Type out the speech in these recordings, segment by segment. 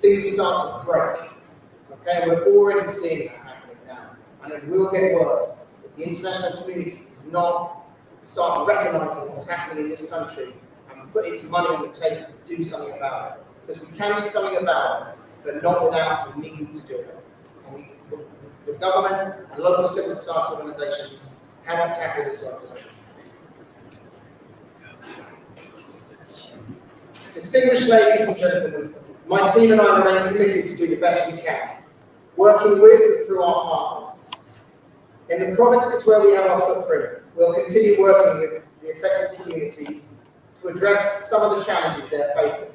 things start to break. Okay, we're already seeing that happening now, and it will get worse if the international community does not start recognizing what's happening in this country and put its money on the table to do something about it. Because we can do something about it, but not without the means to do it. And the government and local civil society organizations haven't tackled this sort of thing. Distinguished ladies and gentlemen, my team and I remain committed to do the best we can, working with and through our partners. In the provinces where we have our footprint, we'll continue working with the affected communities to address some of the challenges they're facing.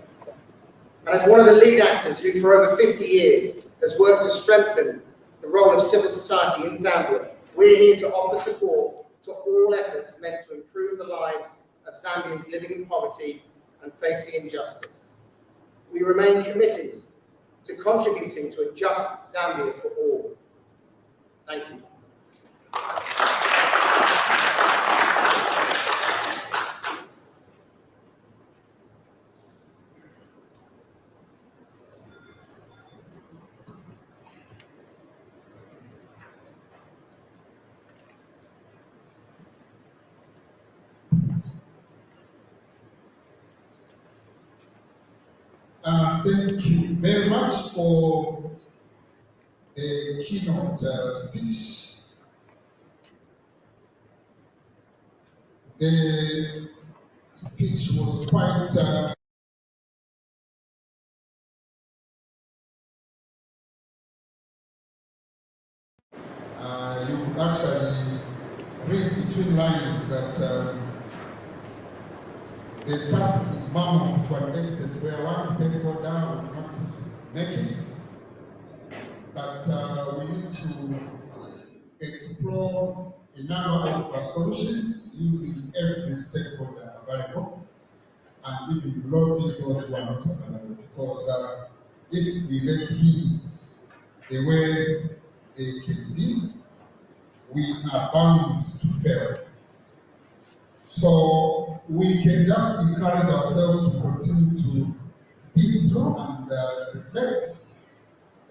And as one of the lead actors who for over 50 years has worked to strengthen the role of civil society in Zambia, we're here to offer support to all efforts meant to improve the lives of Zambians living in poverty and facing injustice. We remain committed to contributing to a just Zambia for all. Thank you. Thank you very much for the keynote speech. The speech was quite you could actually read between lines that the task is bound to an extent where one stakeholder would not make it, but we need to explore a number of solutions using every stakeholder available and even lobby those who are not available, because if we let things the way they can be, we are bound to fail. So we can just encourage ourselves to continue to think through and reflect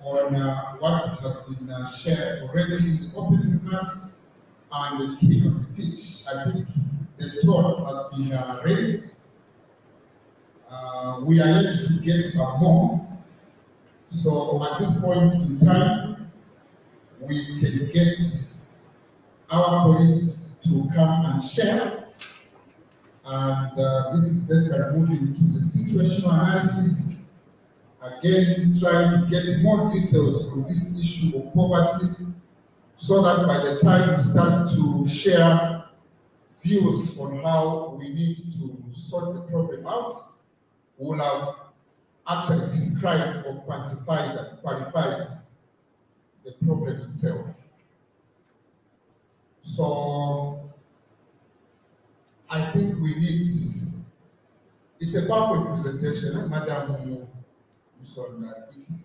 on what has been shared already in the opening remarks and the keynote speech. I think the tone has been raised. We are yet to get some more. So at this point in time, we can get our colleagues to come and share. And this is basically moving to the situational analysis. Again, trying to get more details on this issue of poverty, so that by the time we start to share views on how we need to sort the problem out, we'll have actually described or quantified and qualified the problem itself. So I think we need, it's a PowerPoint presentation, Madam Musonda,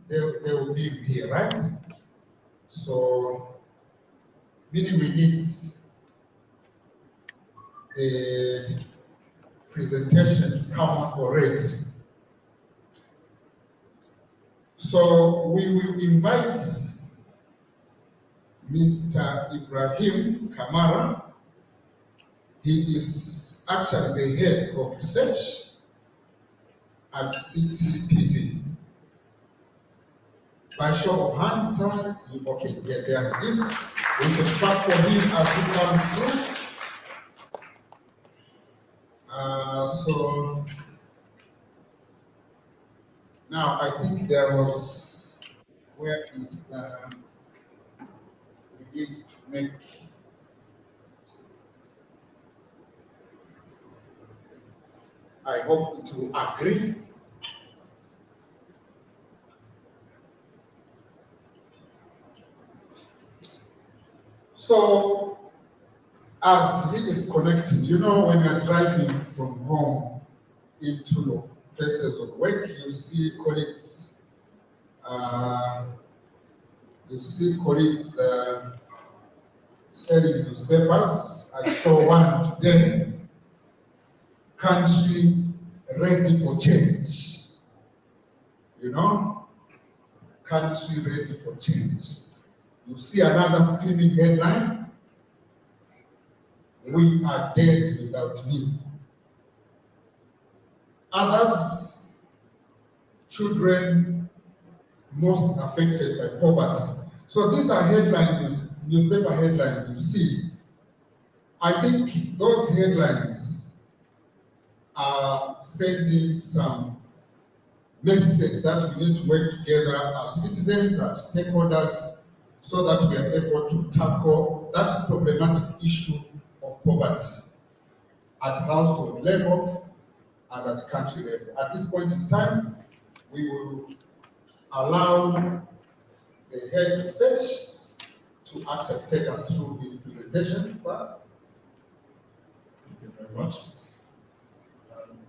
they will be here, right? So, meaning we need the presentation to come up already. So, we will invite Mr. Ibrahim Kamara. He is actually the head of research at CTPD. By show of hands, okay, yeah, there he is. We can clap for him as he comes through. So now I think there was, where is, we need to make, I hope it will agree. So, as he is connecting, you know, when you're driving from home into places of work, you see colleagues, selling newspapers. I saw one today, country ready for change. You know, country ready for change. You see another screaming headline, "We are dead without me." Others, children most affected by poverty. So these are headlines, newspaper headlines you see. I think those headlines are sending some message that we need to work together as citizens, as stakeholders, so that we are able to tackle that problematic issue of poverty at household level and at country level. At this point in time, we will allow the head of research to actually take us through his presentation, sir. Thank you very much.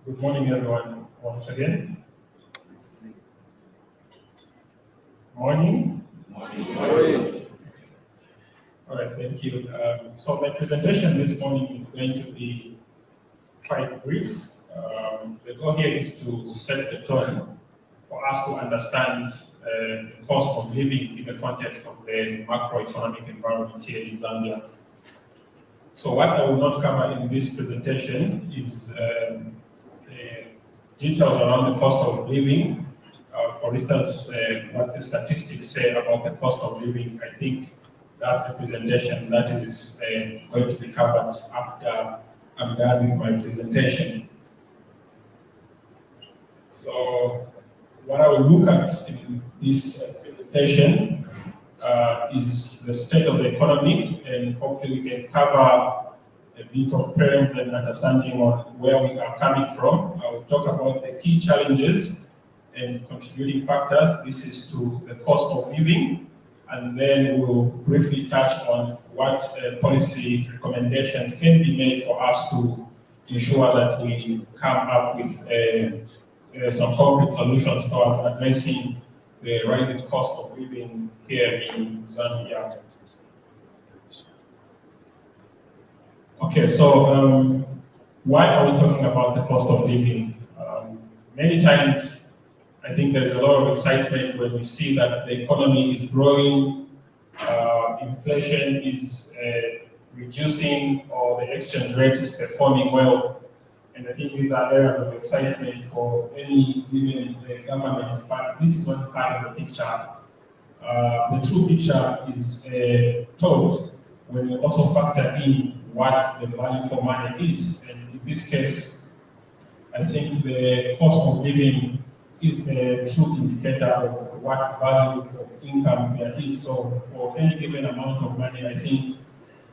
Good morning, everyone, once again. Morning. Morning. All right, thank you. So my presentation this morning is going to be quite brief. The goal here is to set the tone for us to understand the cost of living in the context of the macroeconomic environment here in Zambia. So what I will not cover in this presentation is the details around the cost of living. For instance, what the statistics say about the cost of living. I think that's a presentation that is going to be covered after I'm done with my presentation. So what I will look at in this presentation is the state of the economy, and hopefully we can cover a bit of parents and understanding on where we are coming from. I will talk about the key challenges and contributing factors. This is to the cost of living, and then we'll briefly touch on what policy recommendations can be made for us to ensure that we come up with some concrete solutions towards addressing the rising cost of living here in Zambia. Okay, so why are we talking about the cost of living? Many times, I think there's a lot of excitement when we see that the economy is growing, inflation is reducing, or the exchange rate is performing well. And I think these are areas of excitement for any given government, but this is not part of the picture. The true picture is told when we also factor in what the value for money is. And in this case, I think the cost of living is a true indicator of what value of income there is. So for any given amount of money, I think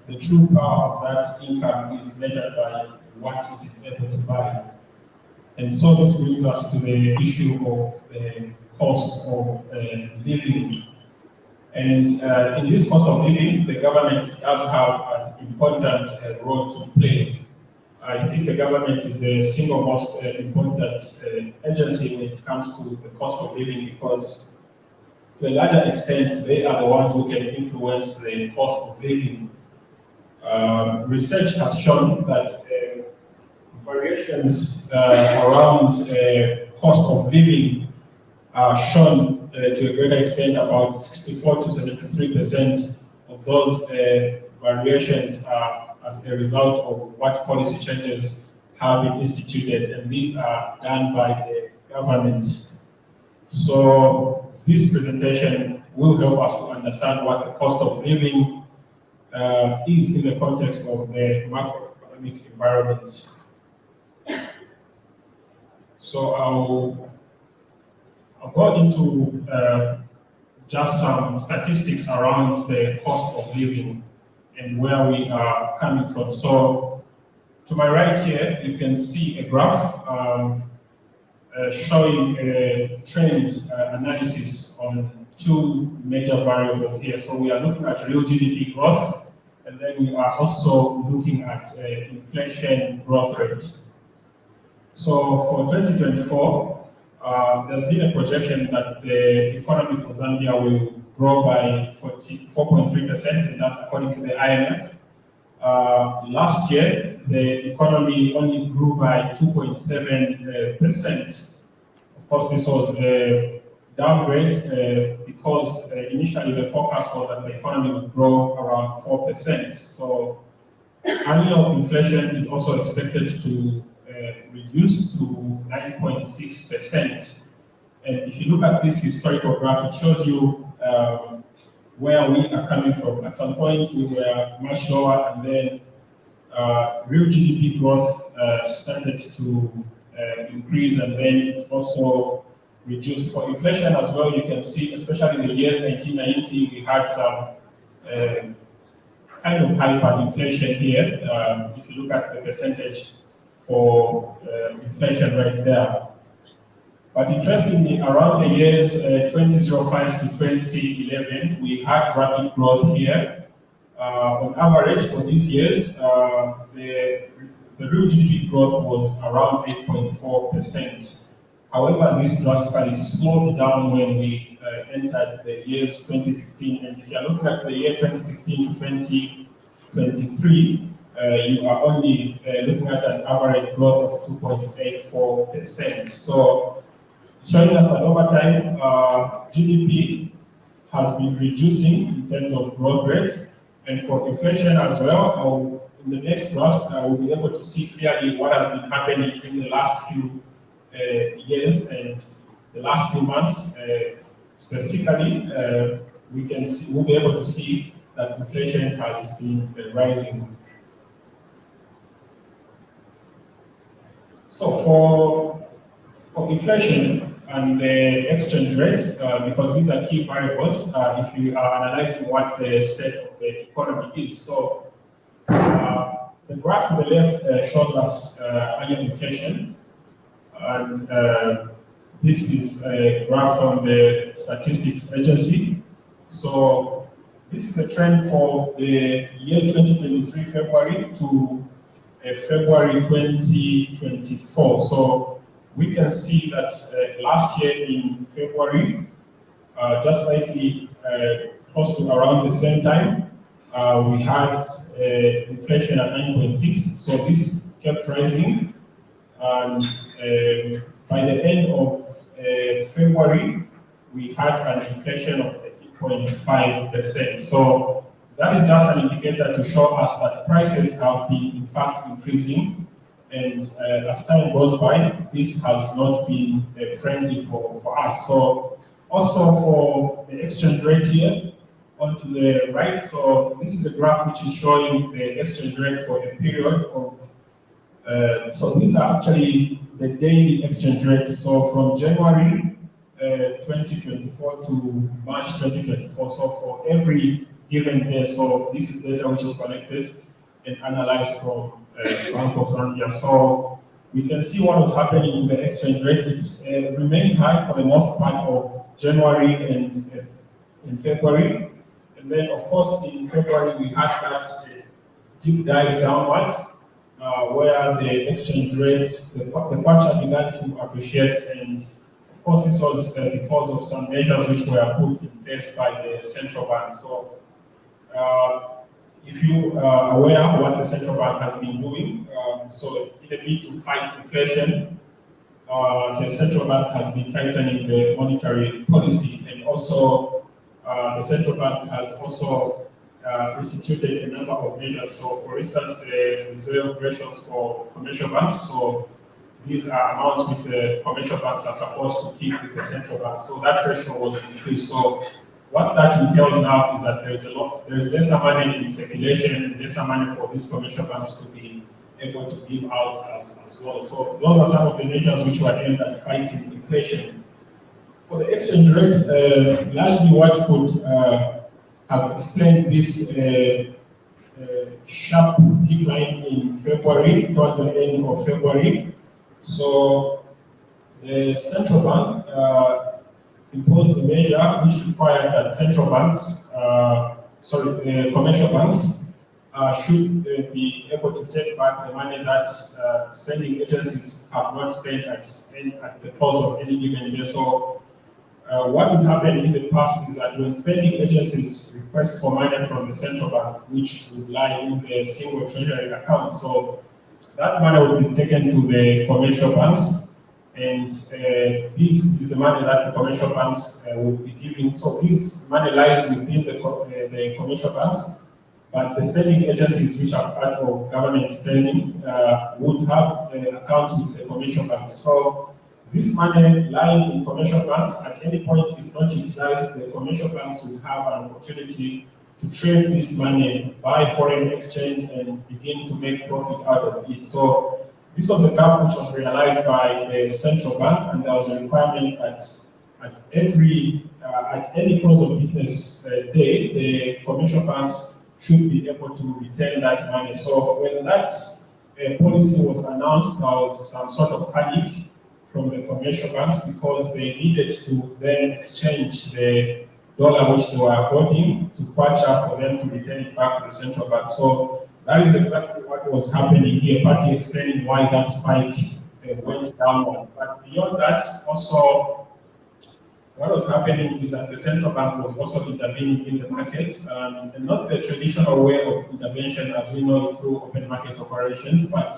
the true power of that income is measured by what it is able to buy. And so this brings us to the issue of the cost of living. And in this cost of living, the government does have an important role to play. I think the government is the single most important agency when it comes to the cost of living, because to a larger extent, they are the ones who can influence the cost of living. Research has shown that variations around cost of living are shown to a greater extent. About 64 to 73% of those variations are as a result of what policy changes have been instituted, and these are done by the government. So this presentation will help us to understand what the cost of living is in the context of the macroeconomic environment. So I'll go into just some statistics around the cost of living and where we are coming from. So to my right here, you can see a graph showing a trend analysis on two major variables here. So we are looking at real GDP growth, and then we are also looking at inflation growth rates. So for 2024, there's been a projection that the economy for Zambia will grow by 4.3%, and that's according to the IMF. Last year, the economy only grew by 2.7%. Of course, this was downgrade because initially the forecast was that the economy would grow around 4%. So annual inflation is also expected to reduce to 9.6%. And if you look at this historical graph, it shows you where we are coming from. At some point, we were much lower, and then real GDP growth started to increase, and then it also reduced. For inflation as well, you can see, especially in the years 1990, we had some kind of hyperinflation here. If you look at the percentage for inflation right there. But interestingly, around the years 2005 to 2011, we had rapid growth here. On average for these years, the real GDP growth was around 8.4%. However, this drastically slowed down when we entered the years 2015. And if you are looking at the year 2015 to 2023, you are only looking at an average growth of 2.84%. So showing us that over time, GDP has been reducing in terms of growth rates, and for inflation as well. In the next graphs, we'll be able to see clearly what has been happening in the last few years and the last few months. Specifically, we'll be able to see that inflation has been rising. So for inflation and the exchange rate, because these are key variables if you are analyzing what the state of the economy is. So the graph to the left shows us annual inflation, and this is a graph from the Statistics Agency. So this is a trend for the year 2023 February to February 2024. So we can see that last year in February, just slightly close to around the same time, we had inflation at 9.6. So this kept rising, and by the end of February, we had an inflation of 18.5%. So that is just an indicator to show us that prices have been, in fact, increasing. And as time goes by, this has not been friendly for us. So also for the exchange rate here, onto the right, so this is a graph which is showing the exchange rate for a period of, so these are actually the daily exchange rates. So from January 2024 to March 2024, so for every given day, so this is data which is collected and analyzed from Bank of Zambia. So we can see what was happening to the exchange rate. It's remained high for the most part of January and in February. And then, of course, in February, we had that deep dive downwards, where the exchange rate, the kwacha began to appreciate. And of course, this was because of some measures which were put in place by the central bank. So if you are aware of what the central bank has been doing, so in a bid to fight inflation, the central bank has been tightening the monetary policy, and also the central bank has also instituted a number of measures. So for instance, the reserve ratios for commercial banks. So these are amounts which the commercial banks are supposed to keep with the central bank. So that ratio was increased. So what that entails now is that there is lesser money in circulation and lesser money for these commercial banks to be able to give out as well. So those are some of the measures which were aimed at fighting inflation. For the exchange rate, largely what could have explained this sharp decline in February, towards the end of February. So the central bank imposed a measure which required that central banks, commercial banks, should be able to take back the money that spending agencies have not spent at the close of any given day. So what would happen in the past is that when spending agencies request for money from the central bank, which would lie in the single treasury account, so that money would be taken to the commercial banks, And this is the money that the commercial banks will be giving. So this money lies within the commercial banks, but the spending agencies, which are part of government spending, would have accounts with the commercial banks. So this money lying in commercial banks, at any point, if not utilized, the commercial banks will have an opportunity to trade this money, buy foreign exchange, and begin to make profit out of it. So this was a gap which was realized by the central bank, and there was a requirement that at any close of business day, the commercial banks should be able to retain that money. So when that policy was announced, there was some sort of panic from the commercial banks because they needed to then exchange the dollar which they were holding to kwacha for them to return it back to the central bank. So that is exactly what was happening here, partly explaining why that spike went downward. But beyond that, also what was happening is that the central bank was also intervening in the markets, and not the traditional way of intervention as we know it through open market operations, but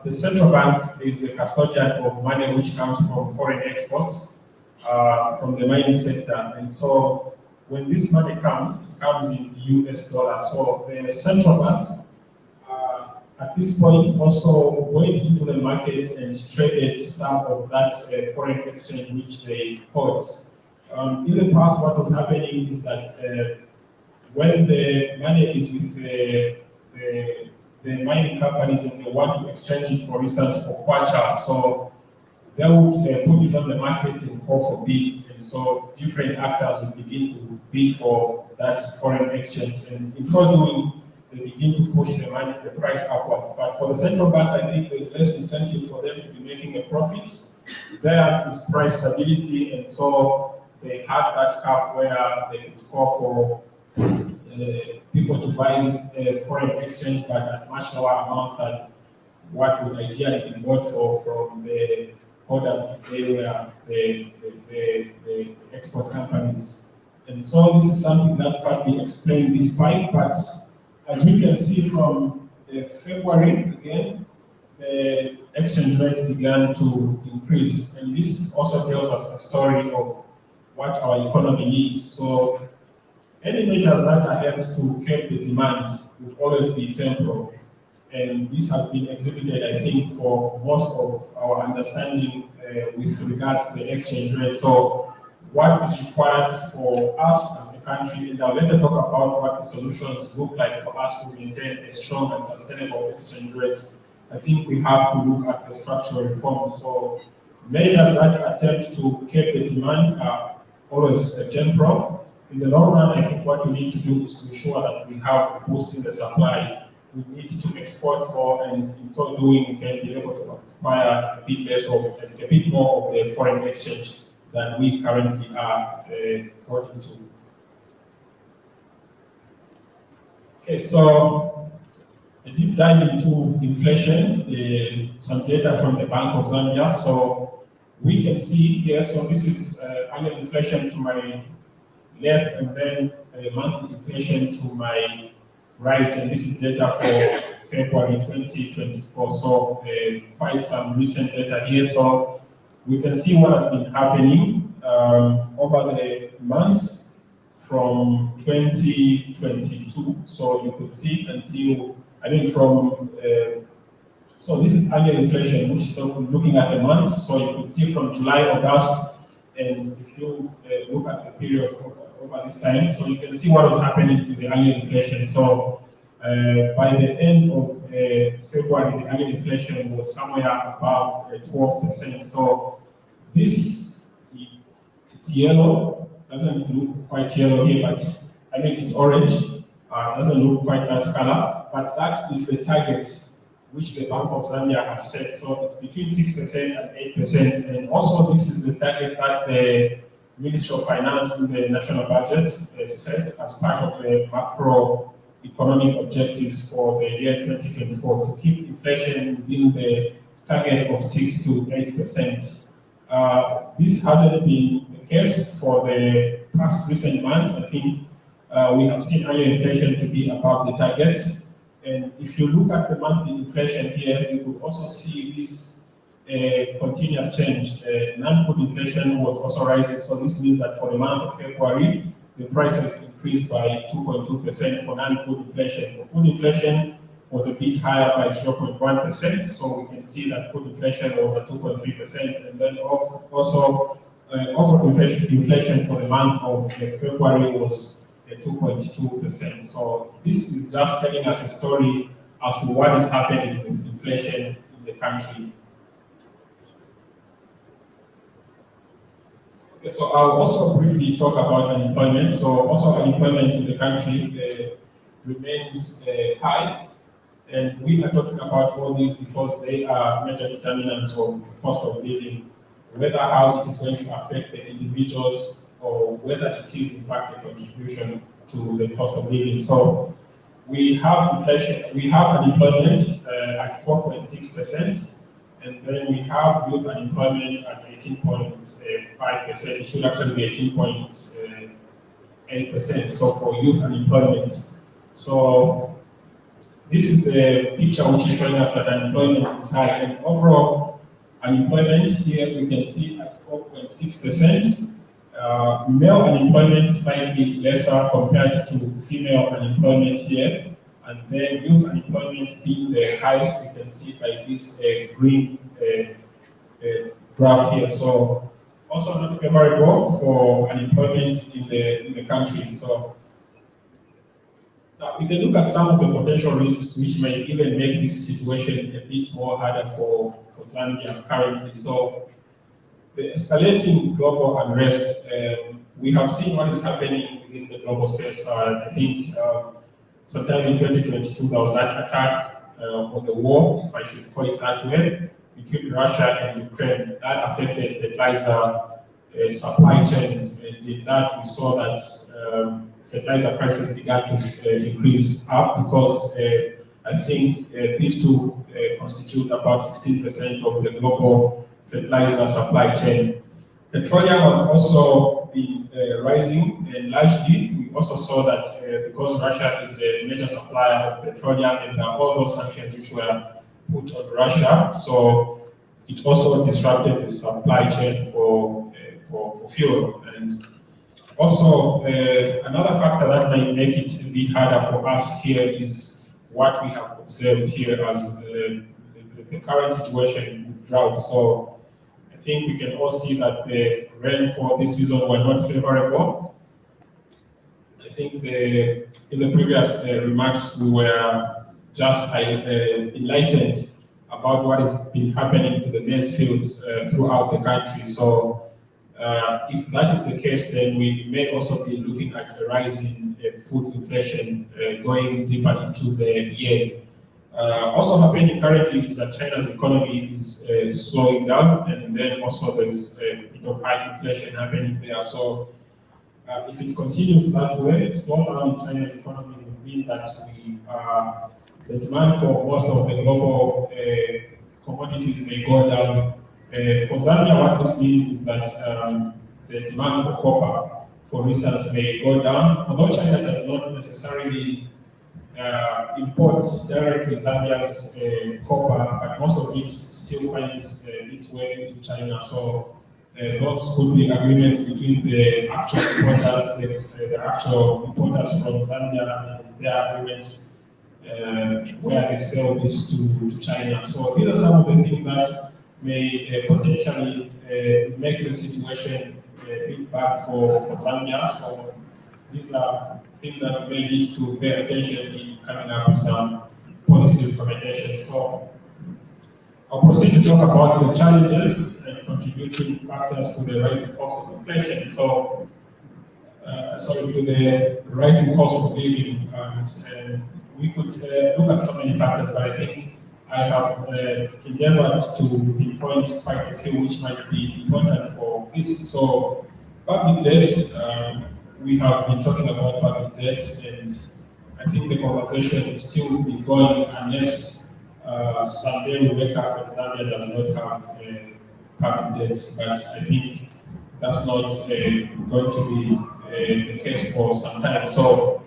the central bank is the custodian of money which comes from foreign exports, from the mining sector. And so when this money comes, it comes in US dollars. So the central bank, at this point, also went into the market and traded some of that foreign exchange which they hold. In the past, what was happening is that when the money is with the mining companies and they want to exchange it, for instance, for kwacha, so they would put it on the market and call for bids, and so different actors would begin to bid for that foreign exchange, and in so doing, they begin to push the price upwards. But for the central bank, I think there's less incentive for them to be making a profit. Theirs is price stability, and so they had that cap where they could call for people to buy this foreign exchange, but at much lower amounts than what would ideally be bought for from the holders if they were the export companies. And so this is something that partly explains this spike, but as we can see from February, again, the exchange rate began to increase. And this also tells us a story of what our economy needs. So any measures that are helped to curb the demand will always be temporal. And this has been exhibited, I think, for most of our understanding with regards to the exchange rate. So what is required for us as a country, and I'll later talk about what the solutions look like for us to maintain a strong and sustainable exchange rate. I think we have to look at the structural reforms. So measures that attempt to curb the demand are always temporal. In the long run, I think what we need to do is to ensure that we have a boost in the supply. We need to export more, and in so doing, we can be able to acquire a bit more of the foreign exchange than we currently are got into. Okay, so a deep dive into inflation, some data from the Bank of Zambia. So we can see here, so this is annual inflation to my left, and then monthly inflation to my right, and this is data for February 2024. So quite some recent data here. So we can see what has been happening over the months from 2022. So you could see until, so this is annual inflation, which is looking at the months. So you could see from July, August, and if you look at the periods over this time, so you can see what was happening to the annual inflation. So by the end of February, the annual inflation was somewhere above 12%. So this, it's yellow, doesn't look quite yellow here, but I mean it's orange, doesn't look quite that color, but that is the target which the Bank of Zambia has set. So it's between 6% and 8%. And also this is the target that the Ministry of Finance in the national budget set as part of the macroeconomic objectives for the year 2024 to keep inflation within the target of 6 to 8%. This hasn't been the case for the past recent months. I think we have seen annual inflation to be above the targets. And if you look at the monthly inflation here, you could also see this a continuous change. Non-food inflation was also rising, so this means that for the month of February, the prices increased by 2.2% for non-food inflation. For food inflation was a bit higher by 0.1%, so we can see that food inflation was at 2.3%, and then also inflation for the month of February was 2.2%. So this is just telling us a story as to what is happening with inflation in the country. Okay, so I'll also briefly talk about unemployment. So also unemployment in the country remains high, and we are talking about all these because they are major determinants of cost of living, whether how it is going to affect the individuals or whether it is in fact a contribution to the cost of living. So we have inflation, we have unemployment at 4.6%, and then we have youth unemployment at 18.5%. It should actually be 18.8%. So for youth unemployment. So this is the picture which is showing us that unemployment is high, and overall unemployment here we can see at 4.6%. Male unemployment slightly lesser compared to female unemployment here, and then youth unemployment being the highest, you can see by this green graph here. So also not favorable for unemployment in the country. So now we can look at some of the potential risks which may even make this situation a bit more harder for Zambia currently. So the escalating global unrest, we have seen what is happening within the global space. I think sometime in 2022 there was that attack on the war, if I should call it that way, between Russia and Ukraine. That affected fertilizer supply chains, and in that we saw that fertilizer prices began to increase up because I think these two constitute about 16% of the global fertilizer supply chain. Petroleum has also been rising, and largely we also saw that because Russia is a major supplier of petroleum and all those sanctions which were put on Russia, so it also disrupted the supply chain for fuel. And also another factor that might make it a bit harder for us here is what we have observed here as the current situation with drought. So I think we can all see that the rainfall this season were not favorable. I think in the previous remarks we were just enlightened about what has been happening to the maize fields throughout the country. So if that is the case, then we may also be looking at a rise in food inflation going deeper into the year. Also happening currently is that China's economy is slowing down, and then also there is a bit of high inflation happening there. So if it continues that way, slowdown in China's economy will mean that the demand for most of the global commodities may go down. For Zambia, what this means is that the demand for copper, for instance, may go down, although China does not necessarily imports directly Zambia's copper, but most of it still finds its way into China. So those could be agreements between the actual importers, from Zambia, and their agreements where they sell this to China. So these are some of the things that may potentially make the situation a bit bad for Zambia. So these are things that we may need to pay attention in coming up with some policy recommendations. So I'll proceed to talk about the challenges and contributing factors to the rising cost of inflation. So, to the rising cost of living, and we could look at so many factors, but I think I have endeavored to pinpoint quite a few which might be important for this. So, public debts. We have been talking about public debts, and I think the conversation will still be going unless someday we wake up and Zambia does not have public debts. But I think that's not going to be the case for some time. So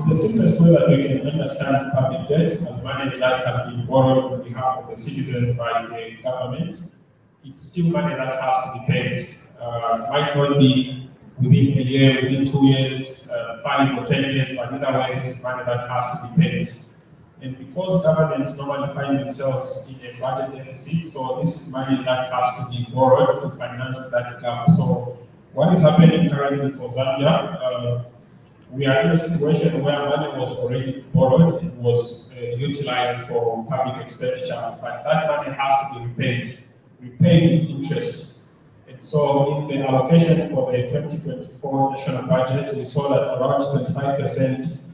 the simplest way that we can understand public debt as money that has been borrowed on behalf of the citizens by the government, it's still money that has to be paid. Might not be within a year, within 2 years, 5 or 10 years, but either way, this is money that has to be paid. And because governments normally find themselves in a budget deficit, so this is money that has to be borrowed to finance that gap. So what is happening currently for Zambia? We are in a situation where money was already borrowed, it was utilized for public expenditure, but that money has to be repaid with interest. And so in the allocation for the 2024 national budget, we saw that around 25%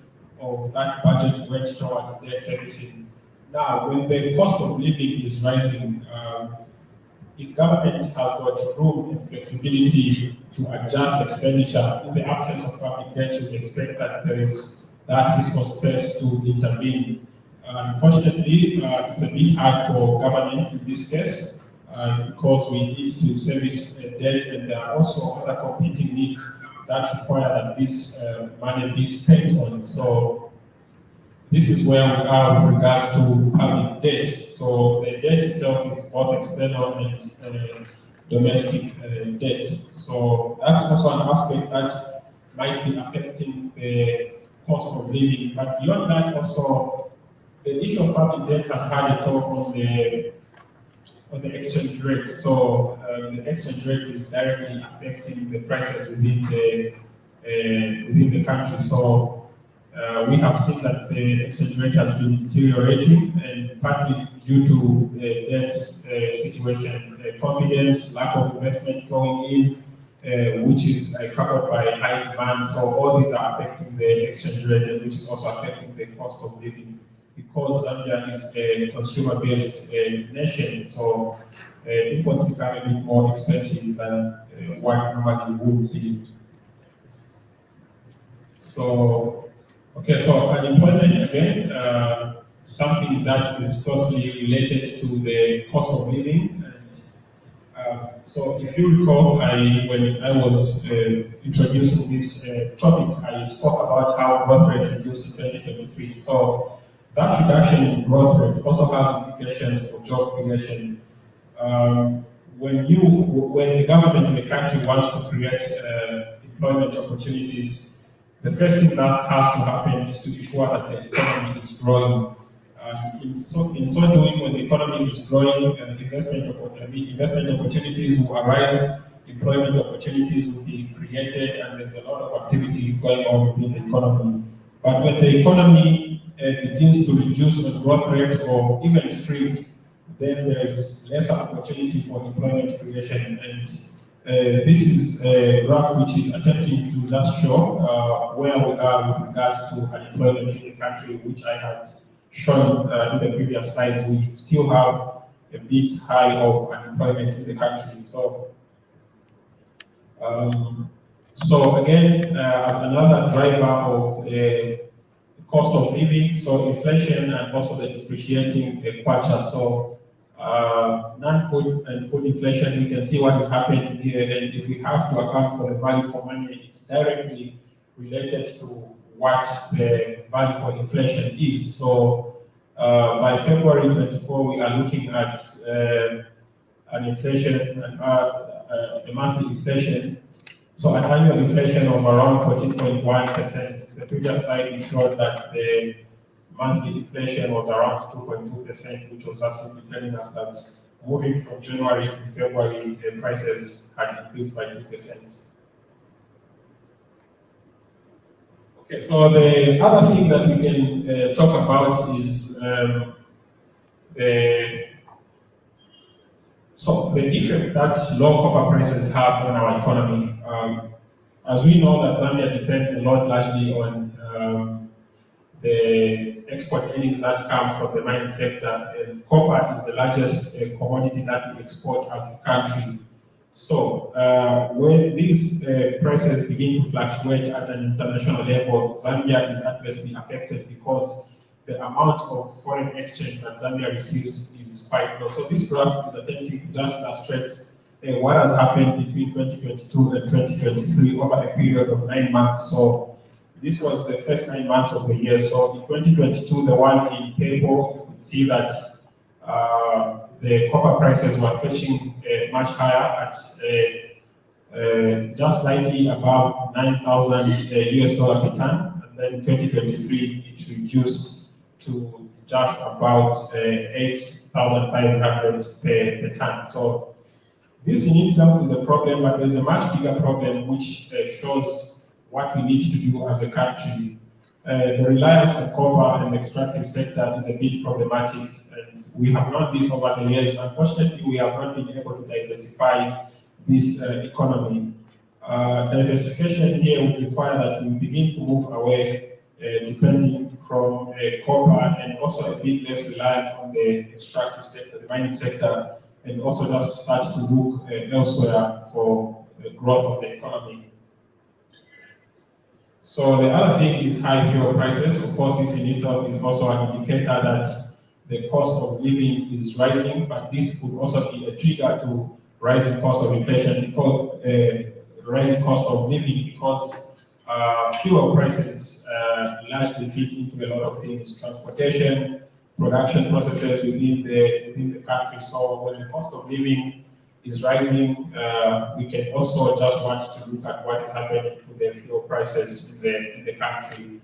of that budget went towards debt servicing. Now, when the cost of living is rising, if government has got room and flexibility to adjust expenditure in the absence of public debt, you expect that there is that fiscal space to intervene. Unfortunately, it's a bit hard for government in this case because we need to service debt, and there are also other competing needs that require that this money be spent on. So this is where we are with regards to public debt. So the debt itself is both external and domestic debt. So that's also an aspect that might be affecting the cost of living. But beyond that, also the issue of public debt has had a toll on the exchange rate. So the exchange rate is directly affecting the prices within the country. So we have seen that the exchange rate has been deteriorating, and partly due to the debt situation, confidence, lack of investment flowing in, which is coupled by high demand. So all these are affecting the exchange rate, which is also affecting the cost of living. Because Zambia is a consumer-based nation, so imports become a bit more expensive than what normally would be. So, okay, so unemployment again, something that is closely related to the cost of living. And, so if you recall, when I was introducing this topic, I spoke about how growth rate reduced in 2023. So that reduction in growth rate also has implications for job creation. When the government in the country wants to create employment opportunities, the first thing that has to happen is to ensure that the economy is growing. In so doing, when the economy is growing, investment opportunities will arise, employment opportunities will be created, and there's a lot of activity going on within the economy. But when the economy begins to reduce the growth rate or even shrink, then there's less opportunity for employment creation. And this is a graph which is attempting to just show where we are with regards to unemployment in the country, which I had shown in the previous slides. We still have a bit high of unemployment in the country. So again, as another driver of cost of living, so inflation and also the depreciating kwacha. So non-food and food inflation, we can see what is happening here, and if we have to account for the value for money, it's directly related to what the value for inflation is. So by February 24, we are looking at an inflation, a monthly inflation. So an annual inflation of around 14.1%. The previous slide showed that the monthly inflation was around 2.2%, which was just simply telling us that moving from January to February, the prices had increased by 2%. Okay, so the other thing that we can talk about is the effect that low copper prices have on our economy. As we know that Zambia depends a lot largely on the export earnings that come from the mining sector, and copper is the largest commodity that we export as a country. So when these prices begin to fluctuate at an international level, Zambia is adversely affected because the amount of foreign exchange that Zambia receives is quite low. So this graph is attempting to just illustrate what has happened between 2022 and 2023 over a period of 9 months. So this was the first 9 months of the year. So in 2022, the one in table, you could see that the copper prices were fetching much higher at just slightly above 9,000 US dollar per ton. And then in 2023, it reduced to just about 8,500 per ton. So this in itself is a problem, but there's a much bigger problem which shows what we need to do as a country. The reliance on copper and the extractive sector is a bit problematic, and we have known this over the years. Unfortunately, we have not been able to diversify this economy. Diversification here would require that we begin to move away depending from copper, and also a bit less reliant on the extractive sector, the mining sector, and also just start to look elsewhere for the growth of the economy. So the other thing is high fuel prices. Of course, this in itself is also an indicator that the cost of living is rising, but this could also be a trigger to rising cost of inflation, because rising cost of living, because fuel prices largely fit into a lot of things: transportation, production processes within the country. So when the cost of living is rising, we can also just want to look at what is happening to the fuel prices in the country.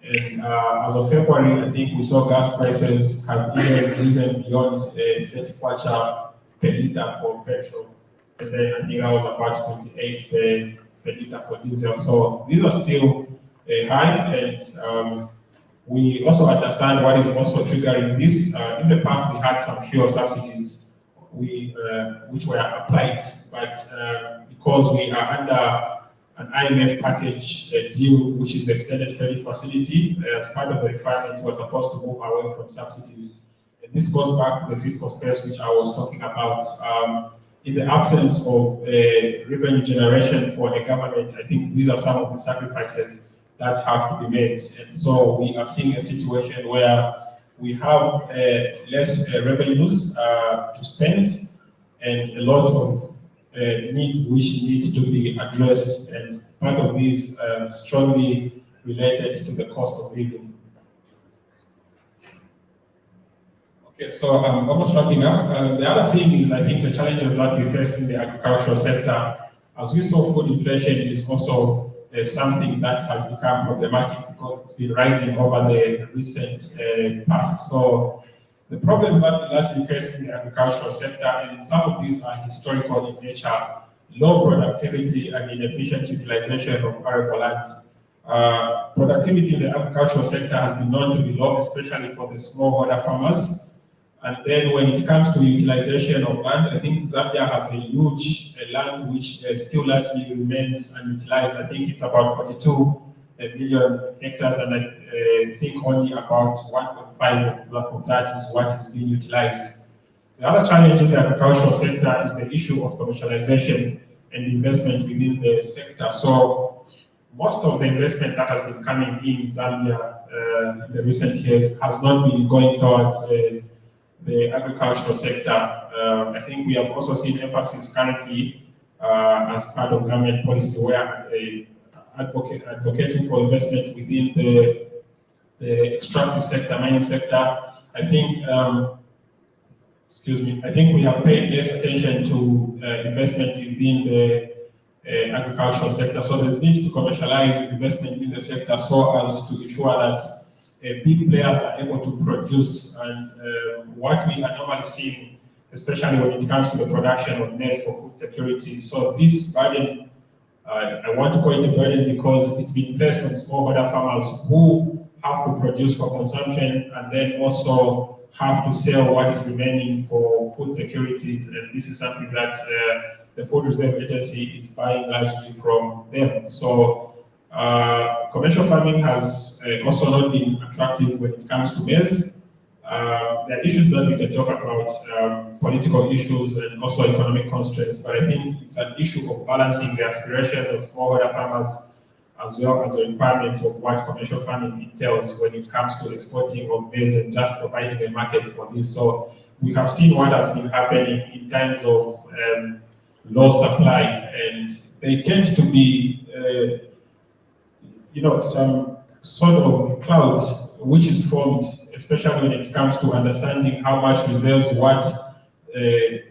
And as of February, I think we saw gas prices have even risen beyond 30 kwacha per liter for petrol. And then I think that was about 28 per liter for diesel. So these are still high, and we also understand what is also triggering this. In the past, we had some fuel subsidies which were applied, but because we are under an IMF package deal, which is the extended credit facility, as part of the requirements, we're supposed to move away from subsidies. And this goes back to the fiscal space, which I was talking about. In the absence of revenue generation for a government, I think these are some of the sacrifices that have to be made. And so we are seeing a situation where we have less revenues to spend, and a lot of needs which need to be addressed, and part of these strongly related to the cost of living. Okay, so I'm almost wrapping up. The other thing is, I think the challenges that we face in the agricultural sector, as we saw, food inflation is also something that has become problematic because it's been rising over the recent past. So the problems that we largely face in the agricultural sector, and some of these are historical in nature: low productivity and inefficient utilization of arable land. Productivity in the agricultural sector has been known to be low, especially for the smallholder farmers. And then when it comes to utilization of land, I think Zambia has a huge land which still largely remains unutilized. I think it's about 42 million hectares, and I think only about 1.5 of that is what is being utilized. The other challenge in the agricultural sector is the issue of commercialization and investment within the sector. So most of the investment that has been coming in Zambia in the recent years has not been going towards the agricultural sector. I think we have also seen emphasis currently as part of government policy, where advocating for investment within the extractive sector, mining sector. I think, I think we have paid less attention to investment within the agricultural sector. So there's need to commercialize investment in the sector so as to ensure that big players are able to produce, and what we are normally seeing, especially when it comes to the production of maize for food security. So this burden, I want to call it a burden because it's been placed on smallholder farmers who have to produce for consumption and then also have to sell what is remaining for food securities. And this is something that the Food Reserve Agency is buying largely from them. So commercial farming has also not been attractive when it comes to maize. There are issues that we can talk about, political issues and also economic constraints, but I think it's an issue of balancing the aspirations of smallholder farmers as well as the requirements of what commercial farming entails when it comes to exporting of maize and just providing a market for this. So we have seen what has been happening in times of low supply, and they tend to be some sort of cloud which is formed, especially when it comes to understanding how much reserves what the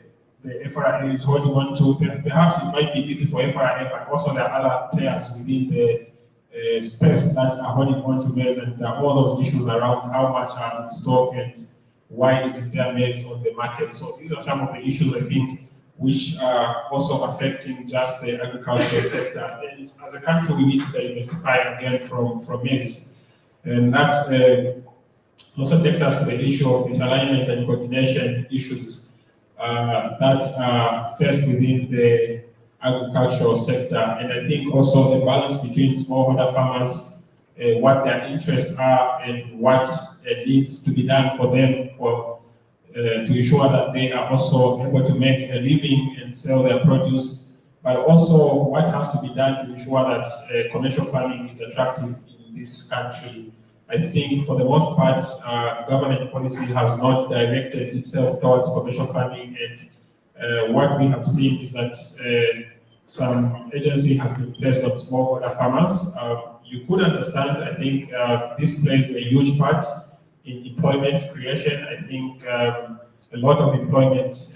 FRA is holding on to. Perhaps it might be easy for FRA, but also there are other players within the space that are holding on to maize, and there are all those issues around how much are in stock and why isn't there maize on the market. So these are some of the issues I think which are also affecting just the agricultural sector. And as a country, we need to diversify again from maize. And that also takes us to the issue of misalignment and coordination issues that are faced within the agricultural sector. And I think also the balance between smallholder farmers, what their interests are and what needs to be done for them to ensure that they are also able to make a living and sell their produce, but also what has to be done to ensure that commercial farming is attractive in this country. I think for the most part, government policy has not directed itself towards commercial farming, and what we have seen is that some agency has been placed on smallholder farmers. You could understand, I think this plays a huge part in employment creation. I think a lot of employment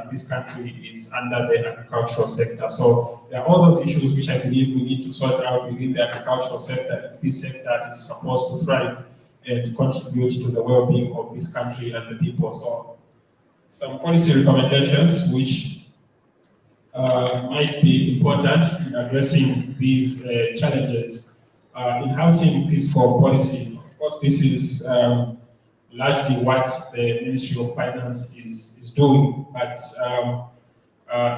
in this country is under the agricultural sector. So there are all those issues which I believe we need to sort out within the agricultural sector if this sector is supposed to thrive and contribute to the well-being of this country and the people. So some policy recommendations which might be important in addressing these challenges. Enhancing fiscal policy. Of course, this is largely what the Ministry of Finance is doing, but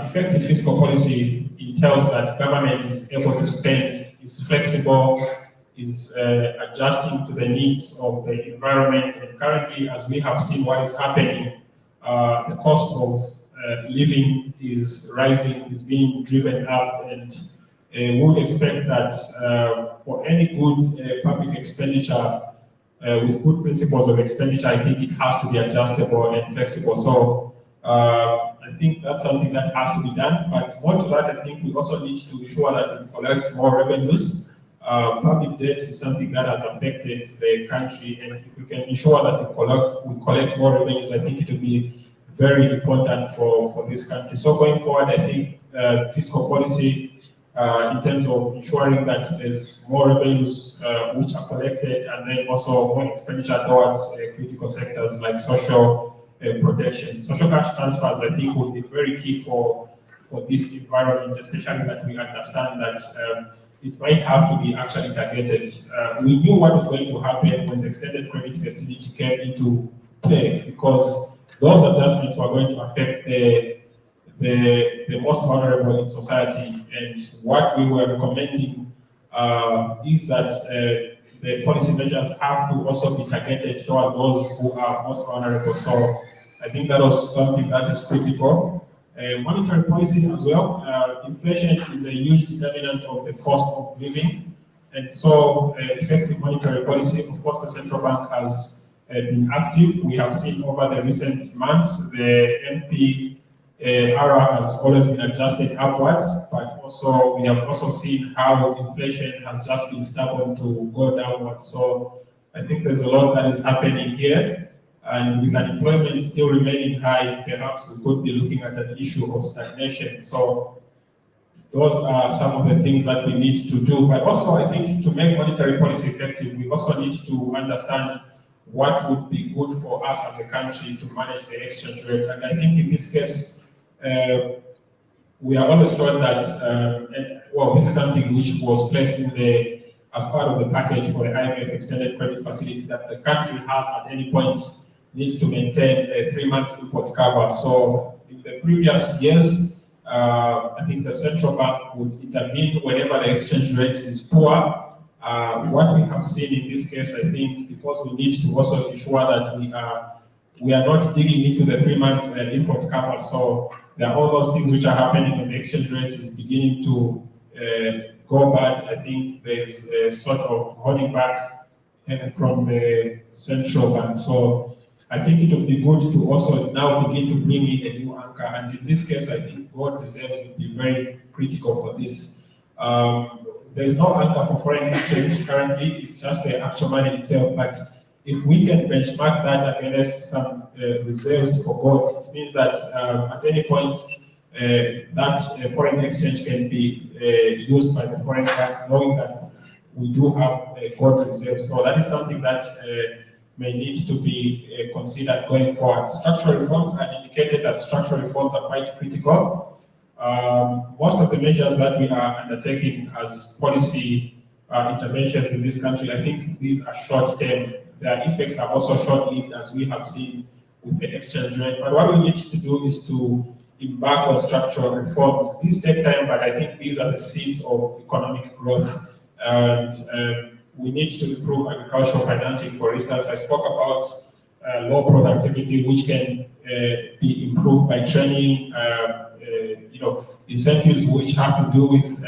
effective fiscal policy entails that government is able to spend, is flexible, is adjusting to the needs of the environment. And currently, as we have seen what is happening, the cost of living is rising, is being driven up, and we would expect that for any good public expenditure with good principles of expenditure, I think it has to be adjustable and flexible. So I think that's something that has to be done. But more to that, I think we also need to ensure that we collect more revenues. Public debt is something that has affected the country, and if we can ensure that we collect more revenues, I think it will be very important for this country. So going forward, I think fiscal policy in terms of ensuring that there's more revenues which are collected, and then also more expenditure towards critical sectors like social protection. Social cash transfers, I think, will be very key for this environment, especially that we understand that it might have to be actually targeted. We knew what was going to happen when the extended credit facility came into play, because those adjustments were going to affect the most vulnerable in society. And what we were recommending is that the policy measures have to also be targeted towards those who are most vulnerable. So I think that was something that is critical. Monetary policy as well. Inflation is a huge determinant of the cost of living. And so effective monetary policy, of course, the central bank has been active. We have seen over the recent months, the MPR has always been adjusted upwards, but also we have also seen how inflation has just been stubborn to go downwards. So I think there's a lot that is happening here. And with unemployment still remaining high, perhaps we could be looking at an issue of stagnation. So those are some of the things that we need to do. But also, I think to make monetary policy effective, we also need to understand what would be good for us as a country to manage the exchange rate. And I think in this case, we are always told that, well, this is something which was placed in as part of the package for the IMF extended credit facility, that the country has at any point needs to maintain a 3 months import cover. So in the previous years, I think the central bank would intervene whenever the exchange rate is poor. What we have seen in this case, I think, because we need to also ensure that we are not digging into the 3 months import cover. So there are all those things which are happening when the exchange rate is beginning to go bad. I think there's a sort of holding back from the central bank. So I think it would be good to also now begin to bring in a new anchor. And in this case, I think gold reserves will be very critical for this. there's no anchor for foreign exchange currently, it's just the actual money itself. But if we can benchmark that against some reserves for gold, it means that at any point that foreign exchange can be used by the foreign bank, knowing that we do have gold reserves. So that is something that may need to be considered going forward. Structural reforms are indicated that structural reforms are quite critical. Most of the measures that we are undertaking as policy interventions in this country, I think these are short-term. Their effects are also short-lived, as we have seen with the exchange rate. But what we need to do is to embark on structural reforms. These take time, but I think these are the seeds of economic growth. And we need to improve agricultural financing. For instance, I spoke about low productivity, which can be improved by training, incentives which have to do with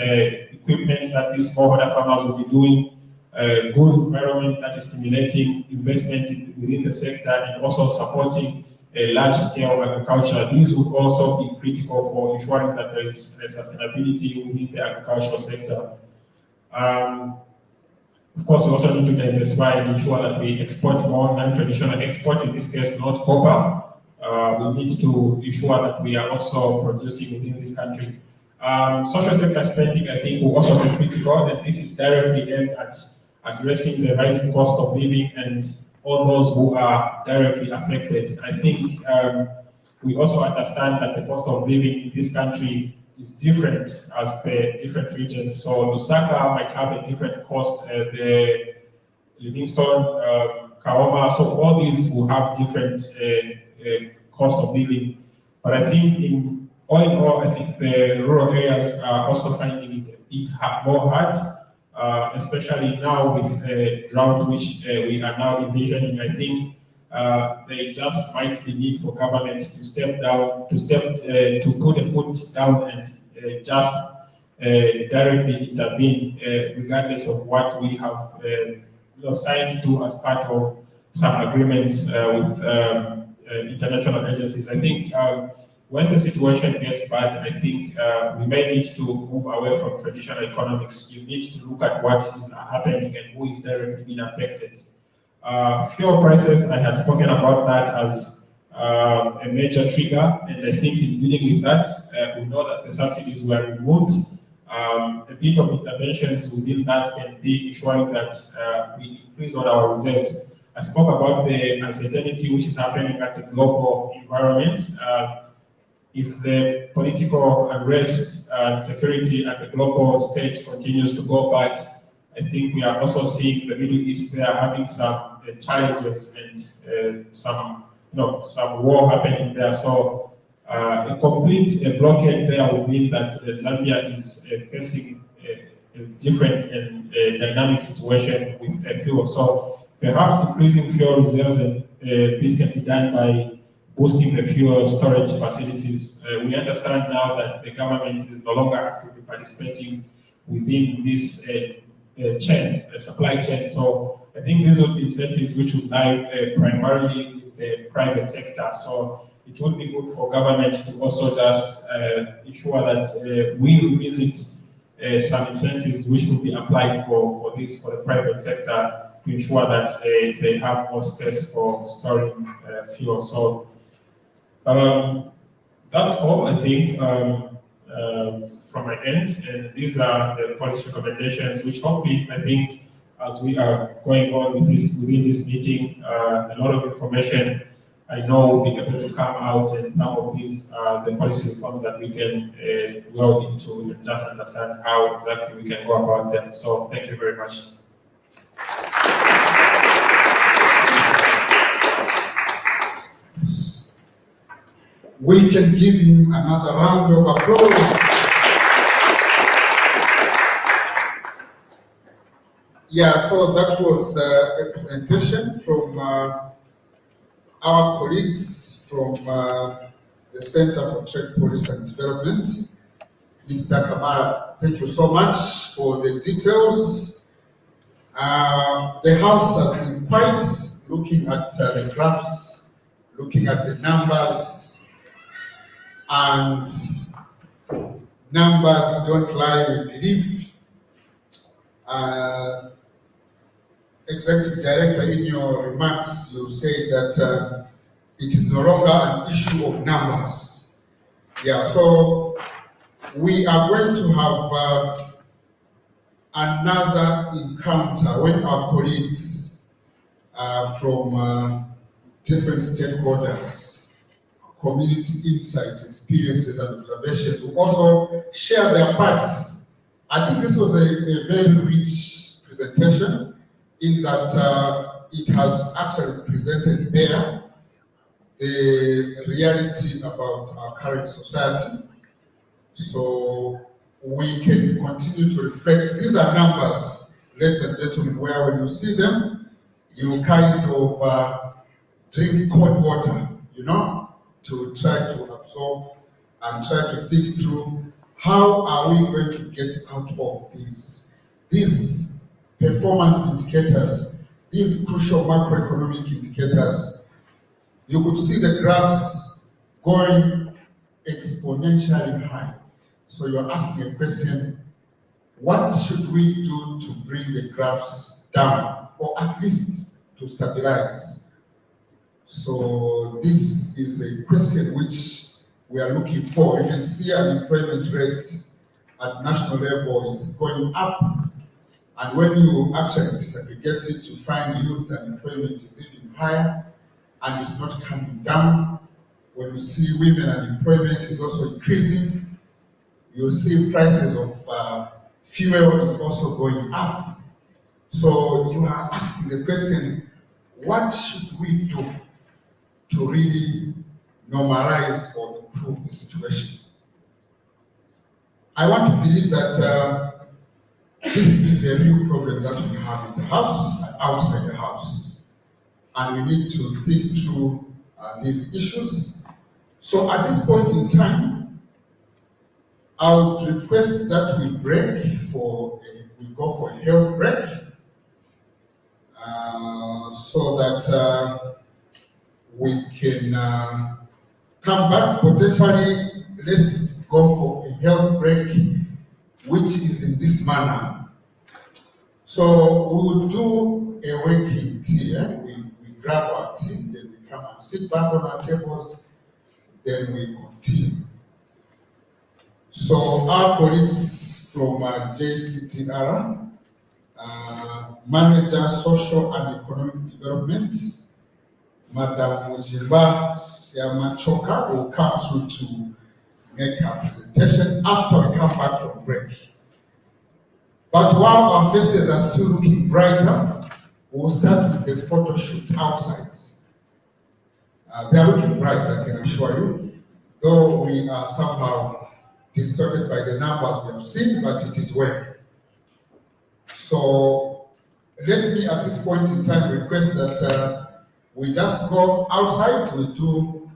equipment that these smallholder farmers will be doing, good environment that is stimulating investment within the sector, and also supporting large-scale agriculture. These would also be critical for ensuring that there is sustainability within the agricultural sector. Of course, we also need to diversify and ensure that we export more non-traditional export, in this case, not copper. We need to ensure that we are also producing within this country. Social sector spending, I think, will also be critical, and this is directly aimed at addressing the rising cost of living and all those who are directly affected. I think we also understand that the cost of living in this country is different as per different regions. So Lusaka might have a different cost, the Livingstone, Kaoma, so all these will have different cost of living. But I think all in all, I think the rural areas are also finding it more hard, especially now with drought, which we are now envisioning. I think there just might be need for government to step down, to put a foot down and just directly intervene, regardless of what we have signed to as part of some agreements with international agencies. I think when the situation gets bad, I think we may need to move away from traditional economics. You need to look at what is happening and who is directly being affected. Fuel prices, I had spoken about that as a major trigger, and I think in dealing with that, we know that the subsidies were removed. A bit of interventions within that can be ensuring that we increase on our reserves. I spoke about the uncertainty which is happening at the global environment. If the political unrest and security at the global stage continues to go bad, I think we are also seeing the Middle East there having some challenges and some war happening there. So a complete blockade there would mean that Zambia is facing a different and dynamic situation with fuel. So perhaps increasing fuel reserves, and this can be done by boosting the fuel storage facilities. We understand now that the government is no longer actively participating within this supply chain. So I think these would be incentives which would lie primarily with the private sector. So it would be good for government to also just ensure that we revisit some incentives which would be applied for the private sector to ensure that they have more space for storing fuel. So that's all, I think, from my end. And these are the policy recommendations, which hopefully, I think, as we are going on with within this meeting, a lot of information I know will be able to come out, and some of these are the policy reforms that we can dwell into and just understand how exactly we can go about them. So thank you very much. We can give him another round of applause. Yeah, so that was a presentation from our colleagues from the Center for Trade Policy and Development. Mr. Kamara, thank you so much for the details. The House has been quite looking at the graphs, looking at the numbers, and numbers don't lie, we believe. Executive Director, in your remarks, you say that it is no longer an issue of numbers. Yeah, so we are going to have another encounter when our colleagues from different stakeholders, community insights, experiences, and observations will also share their parts. I think this was a very rich presentation in that it has actually presented bare the reality about our current society. So we can continue to reflect. These are numbers, ladies and gentlemen, where when you see them, you kind of drink cold water, you know, to try to absorb and try to think through how are we going to get out of these performance indicators, these crucial macroeconomic indicators. You could see the graphs going exponentially high. So you're asking a question, what should we do to bring the graphs down, or at least to stabilize? So this is a question which we are looking for. You can see unemployment rates at national level is going up. And when you actually disaggregate it, you find youth unemployment is even higher and it's not coming down. When you see women unemployment is also increasing, you see prices of fuel is also going up. So you are asking the question, what should we do to really normalize or improve the situation? I want to believe that this is the real problem that we have in the house and outside the house. And we need to think through these issues. So at this point in time, I would request that we go for a health break, so that we can come back. Potentially, let's go for a health break, which is in this manner. So we will do a working tea. We grab our tea, then we come and sit back on our tables, then we continue. So our colleagues from JCTR, Manager Social and Economic Development, Madam Mujimba Siamachoka, will come through to make her presentation after we come back from break. But while our faces are still looking brighter, we'll start with the photo shoot outside. They are looking bright, I can assure you, though we are somehow distorted by the numbers we have seen, but it is well. So let me at this point in time request that we just go outside, we do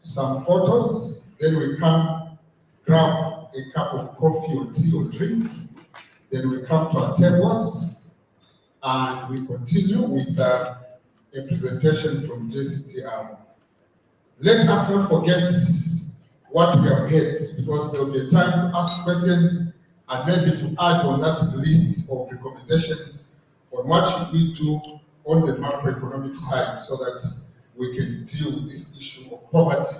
some photos, then we come grab a cup of coffee or tea or drink, then we come to our tables and we continue with a presentation from JCTR. Let us not forget what we have heard, because there will be a time to ask questions and maybe to add on that list of recommendations on what should we do on the macroeconomic side so that we can deal with this issue of poverty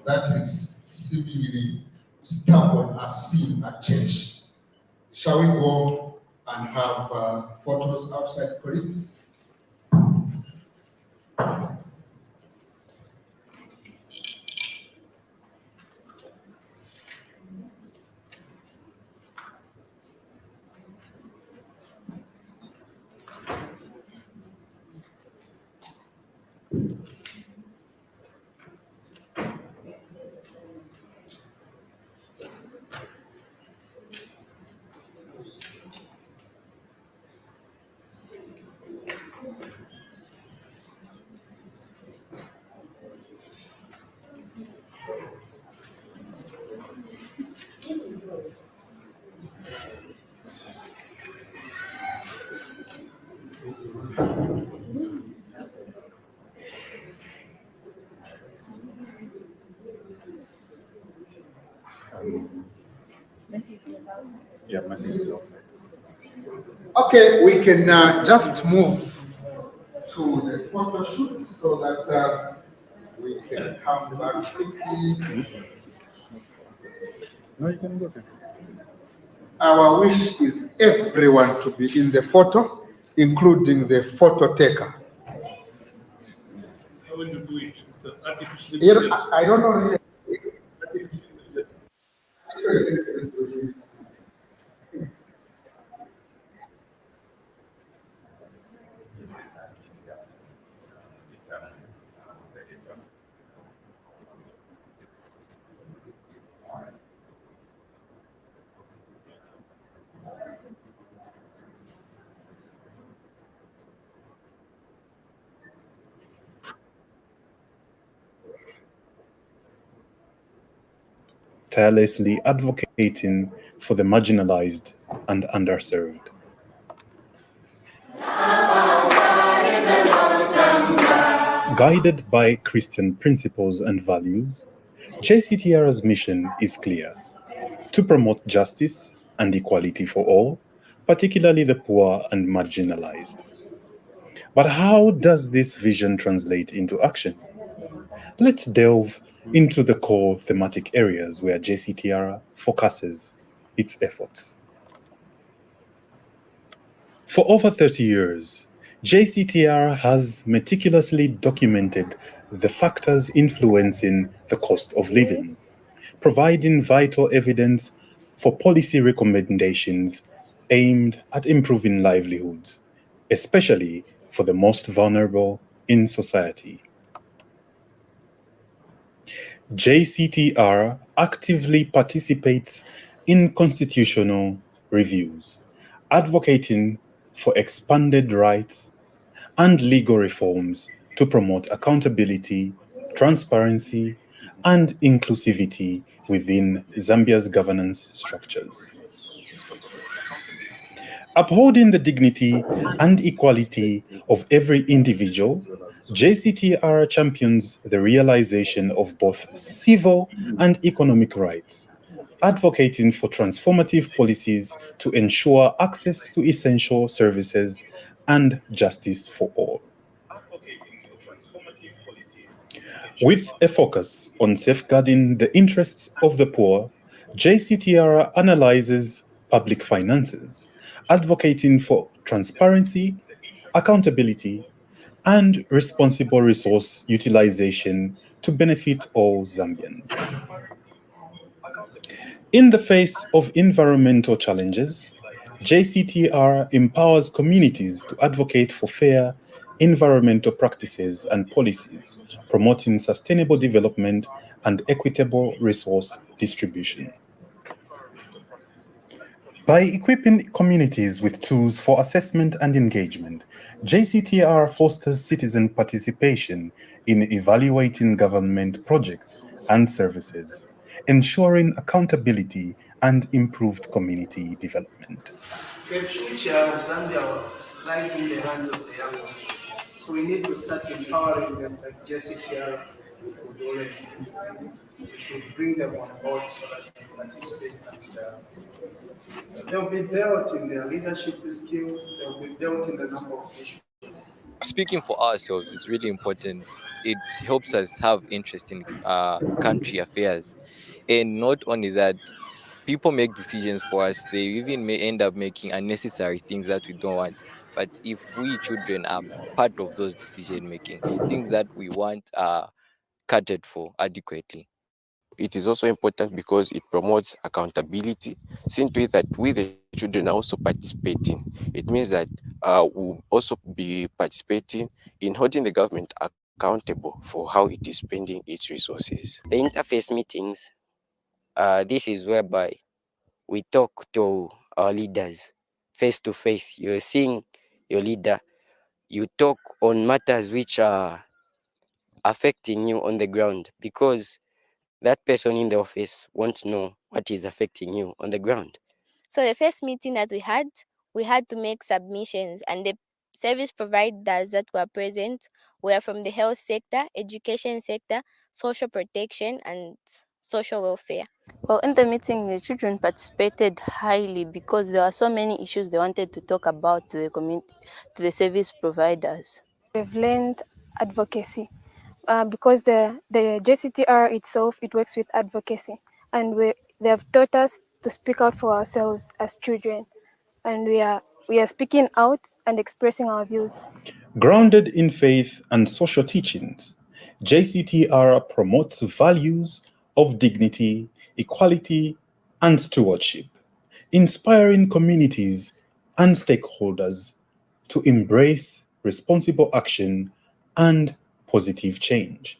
that is seemingly stubborn as seen at church. Shall we go and have photos outside, colleagues? Yeah, Matthew's outside. Okay, we can just move to the photo shoot so that we can come back quickly. Our wish is everyone to be in the photo, including the photo taker. I don't know really. tirelessly advocating for the marginalized and underserved. Guided by Christian principles and values, JCTR's mission is clear: to promote justice and equality for all, particularly the poor and marginalized. But how does this vision translate into action? Let's delve into the core thematic areas where JCTR focuses its efforts. For over 30 years, JCTR has meticulously documented the factors influencing the cost of living, providing vital evidence for policy recommendations aimed at improving livelihoods, especially for the most vulnerable in society. JCTR actively participates in constitutional reviews, advocating for expanded rights and legal reforms to promote accountability, transparency, and inclusivity within Zambia's governance structures. Upholding the dignity and equality of every individual, JCTR champions the realization of both civil and economic rights, advocating for transformative policies to ensure access to essential services and justice for all. With a focus on safeguarding the interests of the poor, JCTR analyzes public finances, advocating for transparency, accountability, and responsible resource utilization to benefit all Zambians. In the face of environmental challenges, JCTR empowers communities to advocate for fair environmental practices and policies, promoting sustainable development and equitable resource distribution. By equipping communities with tools for assessment and engagement, JCTR fosters citizen participation in evaluating government projects and services, ensuring accountability and improved community development. The future of Zambia lies in the hands of the young ones. So we need to start empowering them like JCTR would always do. We should bring them on board so that they participate and they'll be dealt in their leadership skills, they'll be dealt in a number of issues. Speaking for ourselves is really important. It helps us have interest in country affairs. And not only that, people make decisions for us. They even may end up making unnecessary things that we don't want. But if we children are part of those decision making, things that we want are catered for adequately. It is also important because it promotes accountability. Seeing to it that we, the children, are also participating. It means that we'll also be participating in holding the government accountable for how it is spending its resources. The interface meetings, this is whereby we talk to our leaders face to face. You're seeing your leader, you talk on matters which are affecting you on the ground, because that person in the office won't know what is affecting you on the ground. So the first meeting that we had to make submissions, and the service providers that were present were from the health sector, education sector, social protection, and social welfare. Well, in the meeting, the children participated highly because there are so many issues they wanted to talk about to the community, to the service providers. We've learned advocacy because the JCTR itself, it works with advocacy, and they have taught us to speak out for ourselves as children, and we are speaking out and expressing our views. Grounded in faith and social teachings, JCTR promotes values of dignity, equality, and stewardship, inspiring communities and stakeholders to embrace responsible action and positive change.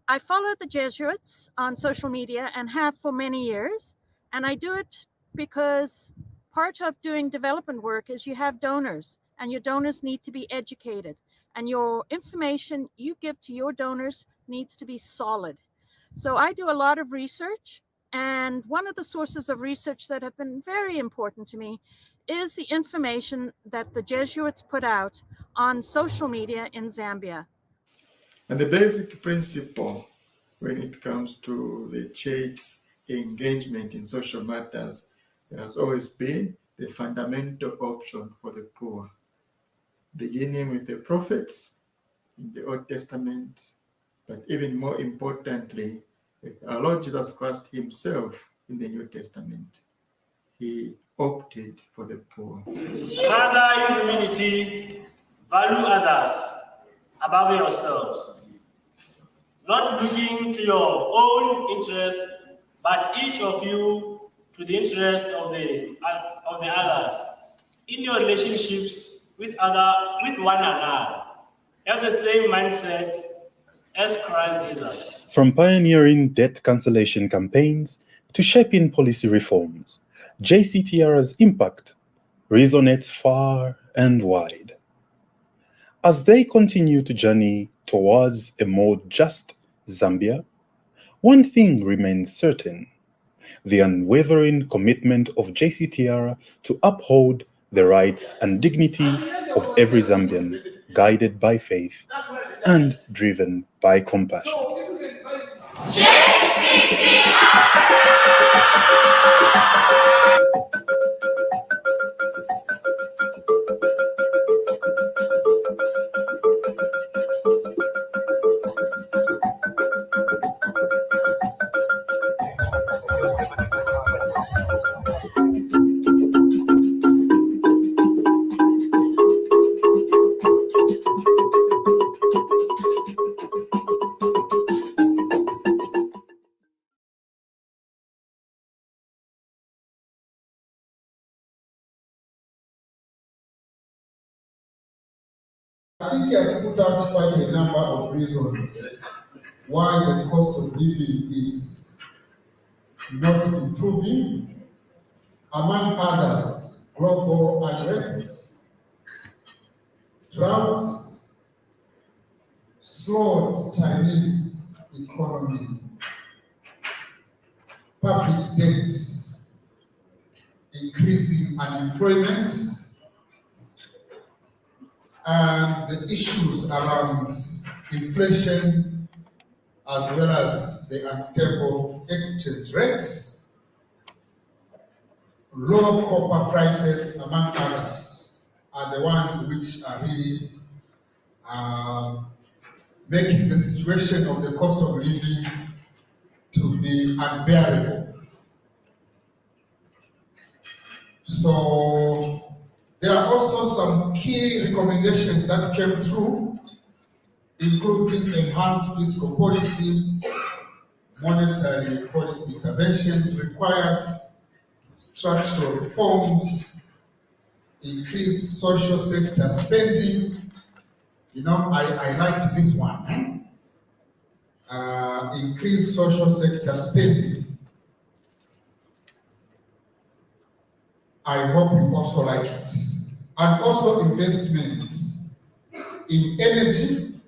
I follow the Jesuits on social media and have for many years, and I do it because part of doing development work is you have donors, and your donors need to be educated, and your information you give to your donors needs to be solid. So I do a lot of research, and one of the sources of research that have been very important to me is the information that the Jesuits put out on social media in Zambia. And the basic principle when it comes to the church's engagement in social matters has always been the fundamental option for the poor, beginning with the prophets in the Old Testament, but even more importantly, our Lord Jesus Christ himself in the New Testament. He opted for the poor. Rather, in humility, value others above yourselves, not looking to your own interest, but each of you to the interest of the others. In your relationships with one another, have the same mindset as Christ Jesus. From pioneering debt cancellation campaigns to shaping policy reforms, JCTR's impact resonates far and wide. As they continue to journey towards a more just Zambia, one thing remains certain: the unwavering commitment of JCTR to uphold the rights and dignity of every Zambian, guided by faith and driven by compassion. I think he has put out quite a number of reasons why the cost of living is not improving. Among others, global unrest, droughts, slowed Chinese economy, public debts, increasing unemployment, and the issues around inflation, as well as the unstable exchange rates, low copper prices, among others, are the ones which are really making the situation of the cost of living to be unbearable. So there are also some key recommendations that came through, including enhanced fiscal policy, monetary policy interventions required, structural reforms, increased social sector spending. You know, I liked this one. Increased social sector spending. I hope you also like it. And also investments in energy.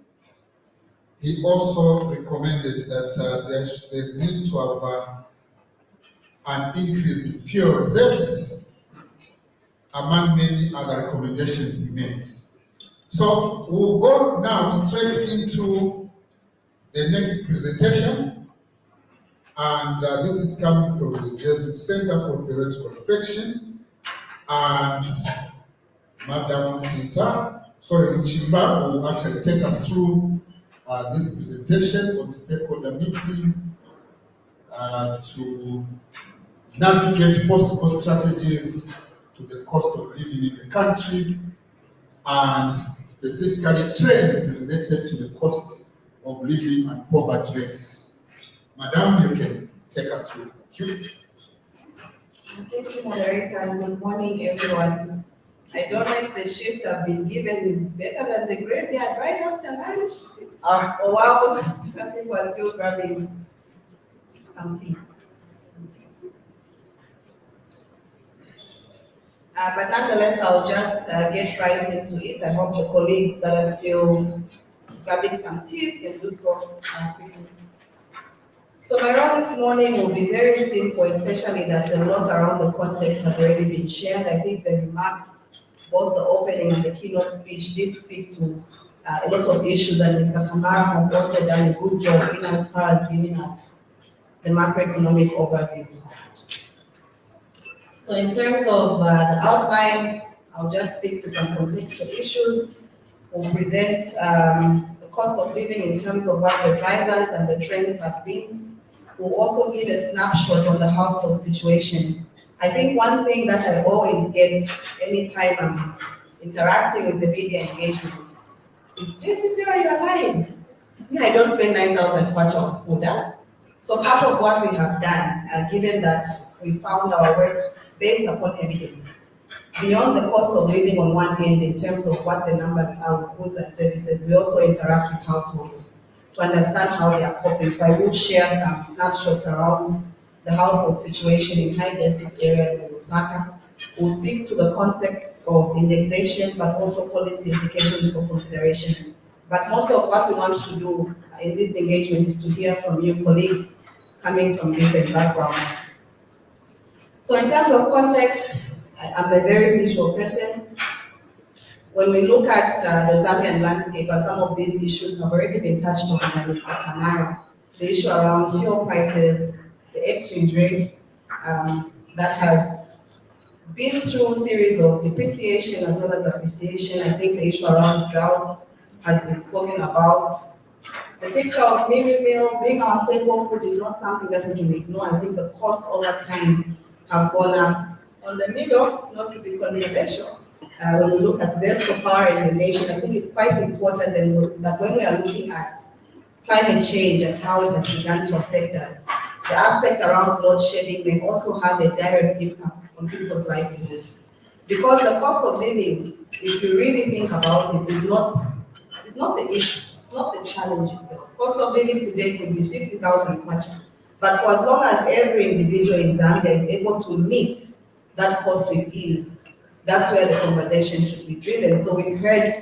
He also recommended that there's need to have an increase in fuel reserves, among many other recommendations he made. So we'll go now straight into the next presentation, And this is coming from the Jesuit Center for Theological Reflection. And Madam Muchimba will actually take us through this presentation on the stakeholder meeting to navigate possible strategies to the cost of living in the country and specifically trends related to the cost of living and poverty rates. Madam, you can take us through. Thank you. Thank you, moderator, and good morning, everyone. I don't know if the shift I've been given is better than the graveyard right after lunch. Oh wow, people are still grabbing something. But nonetheless, I'll just get right into it. I hope the colleagues that are still grabbing some tea can do so quickly. So my role this morning will be very simple, especially that a lot around the context has already been shared. I think the remarks, both the opening and the keynote speech, did speak to a lot of issues, and Mr. Kamara has also done a good job in as far as giving us the macroeconomic overview. So in terms of the outline, I'll just speak to some contextual issues. We'll present the cost of living in terms of what the drivers and the trends have been. We'll also give a snapshot on the household situation. I think one thing that I always get anytime I'm interacting with the media engagement is, JCT, are you aligned? Yeah, I don't spend 9,000 kwacha on food. Huh? So part of what we have done, given that we found our work based upon evidence, beyond the cost of living on one hand in terms of what the numbers are with goods and services, we also interact with households to understand how they are coping. So I will share some snapshots around the household situation in high density areas in Lusaka. We'll speak to the concept of indexation, but also policy implications for consideration. But most of what we want to do in this engagement is to hear from you colleagues coming from different backgrounds. So in terms of context, I'm a very visual person. When we look at the Zambian landscape, and some of these issues have already been touched on by Mr. Kamara, the issue around fuel prices, the exchange rate that has been through a series of depreciation as well as appreciation. I think the issue around drought has been spoken about. The picture of mini meal being our staple food is not something that we can ignore. I think the costs over time have gone up. On the middle, not to be controversial, when we look at this power in the nation, I think it's quite important that when we are looking at climate change and how it has begun to affect us, the aspect around load shedding may also have a direct impact on people's livelihoods. Because the cost of living, if you really think about it, is not the issue, it's not the challenge itself. Cost of living today could be 50,000 kwacha, but for as long as every individual in Zambia is able to meet that cost with ease, that's where the conversation should be driven. So we've heard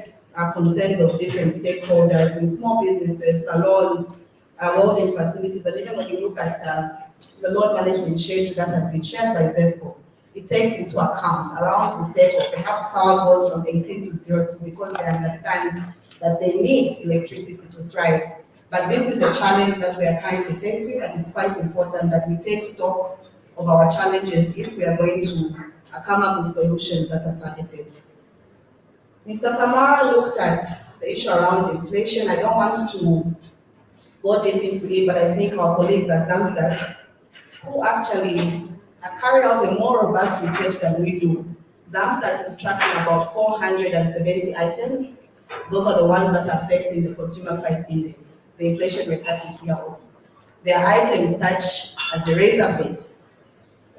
concerns of different stakeholders in small businesses, salons, welding facilities, and even when you look at the load management schedule that has been shared by ZESCO, it takes into account around the set of perhaps power goes from 18 to 02 because they understand that they need electricity to thrive. But this is a challenge that we are currently faced with, and it's quite important that we take stock of our challenges if we are going to come up with solutions that are targeted. Mr. Kamara looked at the issue around inflation. I don't want to go deep into it, but I think our colleagues at Zamstat, who actually carry out a more robust research than we do. Zamstat is tracking about 470 items. Those are the ones that are affecting the consumer price index, the inflation rate that we hear of. There are items such as the razor blade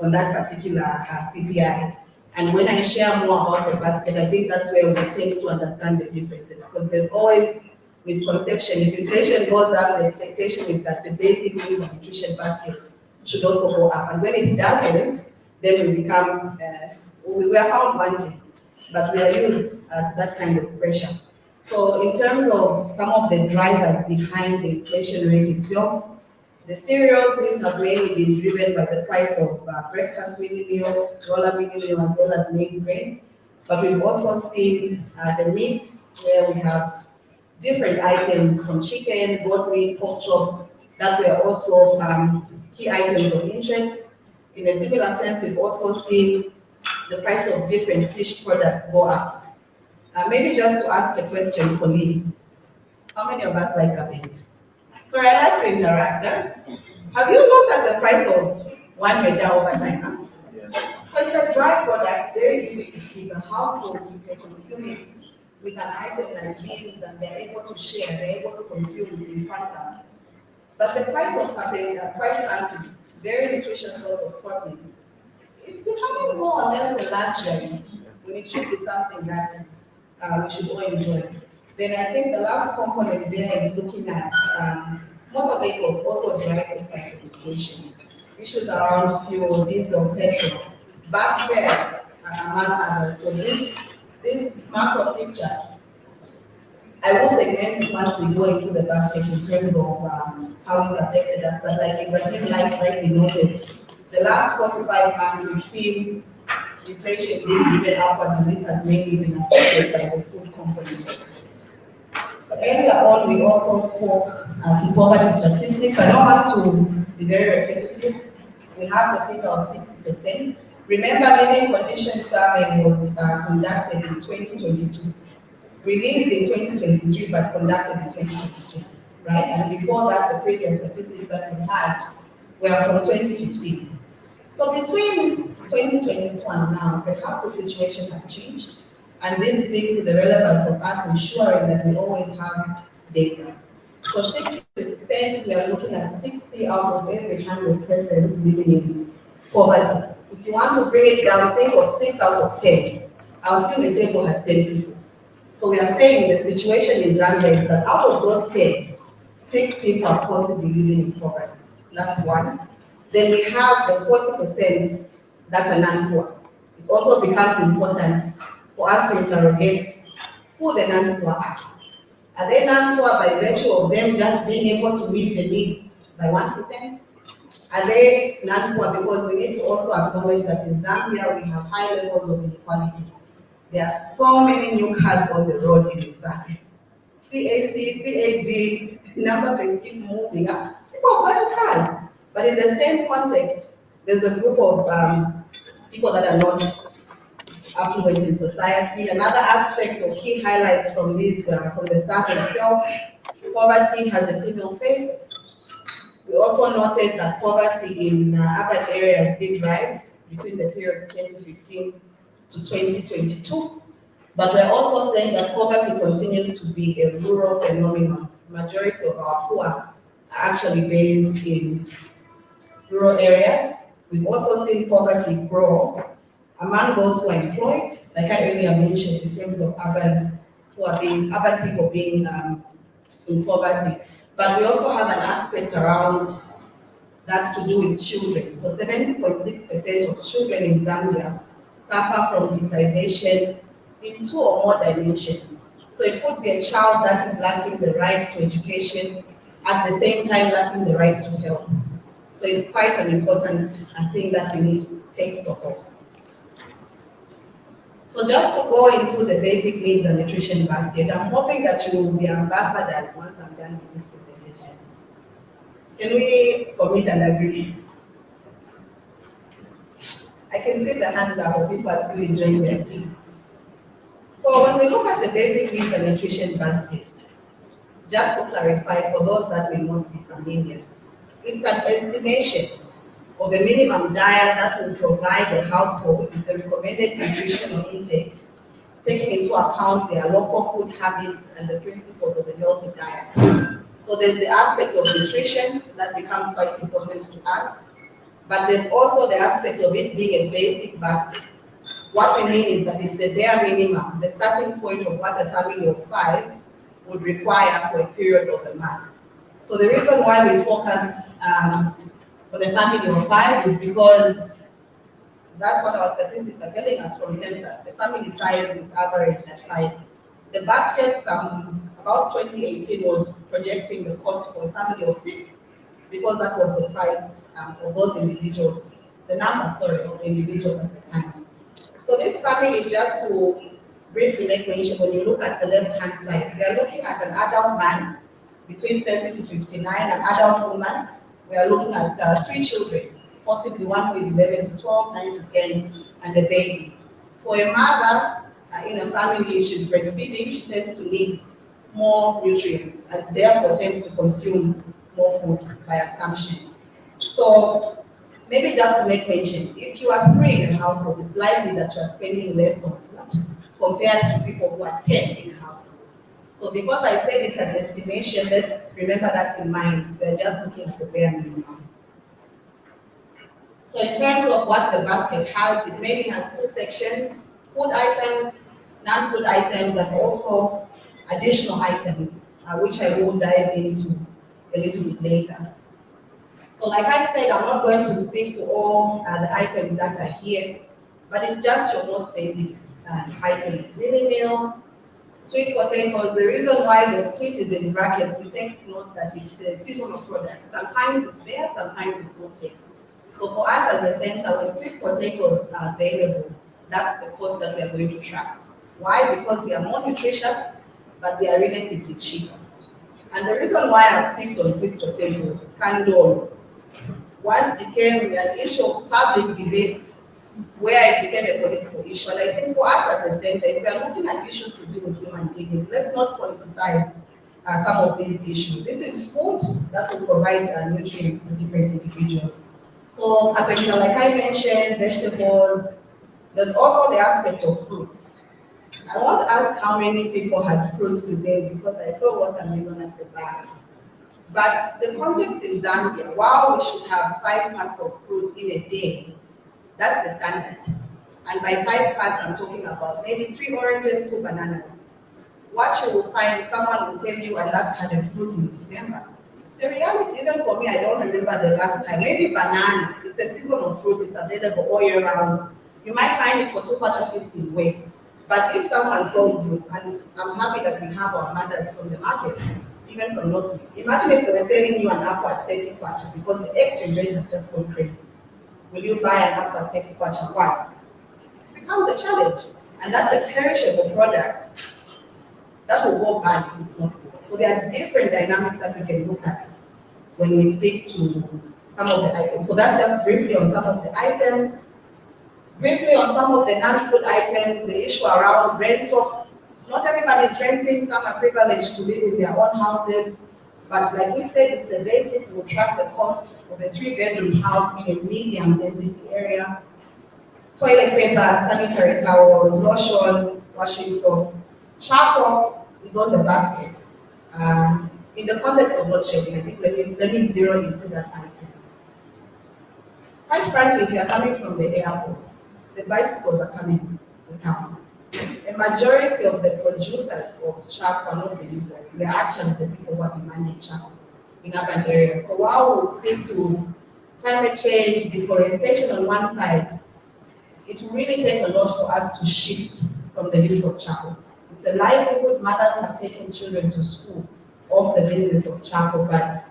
on that particular CPI. And when I share more about the basket, I think that's where we tend to understand the differences, because there's always misconception. If inflation goes up, the expectation is that the basic needs and nutrition basket should also go up. And when it doesn't, then we become, we are found wanting, but we are used to that kind of pressure. So in terms of some of the drivers behind the inflation rate itself, the cereals, these have mainly been driven by the price of breakfast mini meal, roller mini meal, as well as maize grain. But we've also seen the meats, where we have different items from chicken, goat meat, pork chops, that were also key items of interest. In a similar sense, we've also seen the price of different fish products go up. Maybe just to ask a question, colleagues, how many of us like cabbage? Sorry, I like to interact. Have you looked at the price of one meter over time? Huh? Yeah. So it's a dry product, very easy to keep. A household, you can consume it with an item like beans, and they're able to share, they're able to consume in quantum. But the price of cabbage, quite frankly, very nutritious source of protein, it's becoming more or less a luxury when it should be something that we should all enjoy. Then I think the last component there is looking at motor vehicles also drive the price of inflation. Issues around fuel, diesel, petrol, bus fares, among others. So this macro picture, I will segment it once we go into the basket in terms of how it's affected us. But like Ibrahim rightly noted, the last 4 to 5 months we've seen inflation being driven upwards, and this has mainly been affected by the food component. So earlier on, we also spoke to poverty statistics. I don't have to be very repetitive. We have the figure of 60%. Remember, living conditions survey was conducted in 2022, released in 2023, but conducted in 2022, right? And before that, the previous statistics that we had were from 2015. So between 2022 and now, perhaps the situation has changed. And this speaks to the relevance of us ensuring that we always have data. So 60%, we are looking at 60 out of every 100 persons living in poverty. If you want to bring it down, think of 6 out of 10. I'll assume the table has 10 people. So we are saying the situation in Zambia is that out of those 10, 6 people are possibly living in poverty. That's one. Then we have the 40% that are non-poor. It also becomes important for us to interrogate who the non-poor are. Are they non-poor by virtue of them just being able to meet the needs by 1%? Are they non-poor because we need to also acknowledge that in Zambia we have high levels of inequality. There are so many new cars on the road in Zambia. CAC, CAD, number plates keep moving up. People are buying cars. But in the same context, there's a group of people that are not affluent in society. Another aspect or key highlights from this, from the survey itself, poverty has a female face. We also noted that poverty in urban areas did rise between the periods 2015 to 2022. But we're also saying that poverty continues to be a rural phenomenon. Majority of our poor are actually based in rural areas. We've also seen poverty grow among those who are employed, like I earlier mentioned, in terms of urban people being in poverty. But we also have an aspect around that to do with children. So 70.6% of children in Zambia suffer from deprivation in 2 or more dimensions. So it could be a child that is lacking the right to education, at the same time lacking the right to health. So it's quite an important thing that we need to take stock of. So just to go into the basic needs and nutrition basket, I'm hoping that you will be ambassadors once I'm done with this presentation. Can we commit and agree? I can see the hands up, but people are still enjoying their tea. So when we look at the basic needs and nutrition basket, just to clarify for those that may not be familiar, it's an estimation of a minimum diet that will provide the household with the recommended nutritional intake, taking into account their local food habits and the principles of a healthy diet. So there's the aspect of nutrition that becomes quite important to us, but there's also the aspect of it being a basic basket. What we mean is that it's the bare minimum, the starting point of what a family of 5 would require for a period of a month. So the reason why we focus on a family of 5 is because that's what our statistics are telling us from census. The family size is averaged at 5. The basket about 2018 was projecting the cost for a family of 6 because that was the price of those individuals, the number, of individuals at the time. So this family is just to briefly make mention, when you look at the left-hand side, they're looking at an adult man between 30 to 59, an adult woman we are looking at 3 children, possibly one who is 11 to 12, 9 to 10, and a baby. For a mother in a family, if she's breastfeeding, she tends to need more nutrients and therefore tends to consume more food by assumption. So maybe just to make mention, if you are 3 in a household, it's likely that you're spending less on food compared to people who are 10 in a household. So because I said it's an estimation, let's remember that in mind. We're just looking at the bare minimum. So in terms of what the basket has, it mainly has 2 sections: food items, non-food items, and also additional items, which I will dive into a little bit later. So like I said, I'm not going to speak to all the items that are here, but it's just your most basic items. Mini meal, sweet potatoes. The reason why the sweet is in brackets, we take note that it's a seasonal product. Sometimes it's there, sometimes it's not there. So for us as a center, when sweet potatoes are available, that's the cost that we are going to track. Why? Because they are more nutritious, but they are relatively cheaper. And the reason why I've picked on sweet potatoes, candle, once became an issue of public debate, where it became a political issue. And I think for us as a center, if we are looking at issues to do with human dignity, let's not politicize some of these issues. This is food that will provide nutrients to different individuals. So capital, like I mentioned, vegetables. There's also the aspect of fruits. I want to ask how many people had fruits today because I saw watermelon at the back. But the context is Zambia. While we should have 5 parts of fruit in a day, that's the standard. And by 5 parts, I'm talking about maybe 3 oranges, 2 bananas. What you will find, someone will tell you, I last had a fruit in December. The reality, even for me, I don't remember the last time. Maybe banana, it's a seasonal fruit, it's available all year round. You might find it for 2.50 way. But if someone sold you, and I'm happy that we have our mothers from the market, even from North, imagine if they were selling you an apple at 30 kwacha because the exchange rate has just gone crazy. Will you buy an apple at 30 kwacha? Why? It becomes a challenge. And that's a perishable product that will go bad if it's not good. So there are different dynamics that we can look at when we speak to some of the items. So that's just briefly on some of the items. Briefly on some of the non-food items, the issue around rental. Not everybody is renting, some are privileged to live in their own houses. But like we said, it's the basic, we'll track the cost of a 3-bedroom house in a medium density area. Toilet paper, sanitary towels, lotion, washing soap. Charcoal is on the basket. In the context of load shedding, I think let me zero into that item. Quite frankly, if you're coming from the airport, the bicycles are coming to town. A majority of the producers of charcoal are not the users. We are actually the people who are demanding charcoal in urban areas. So while we speak to climate change, deforestation on one side, it will really take a lot for us to shift from the use of charcoal. It's a livelihood. Mothers have taken children to school off the business of charcoal, but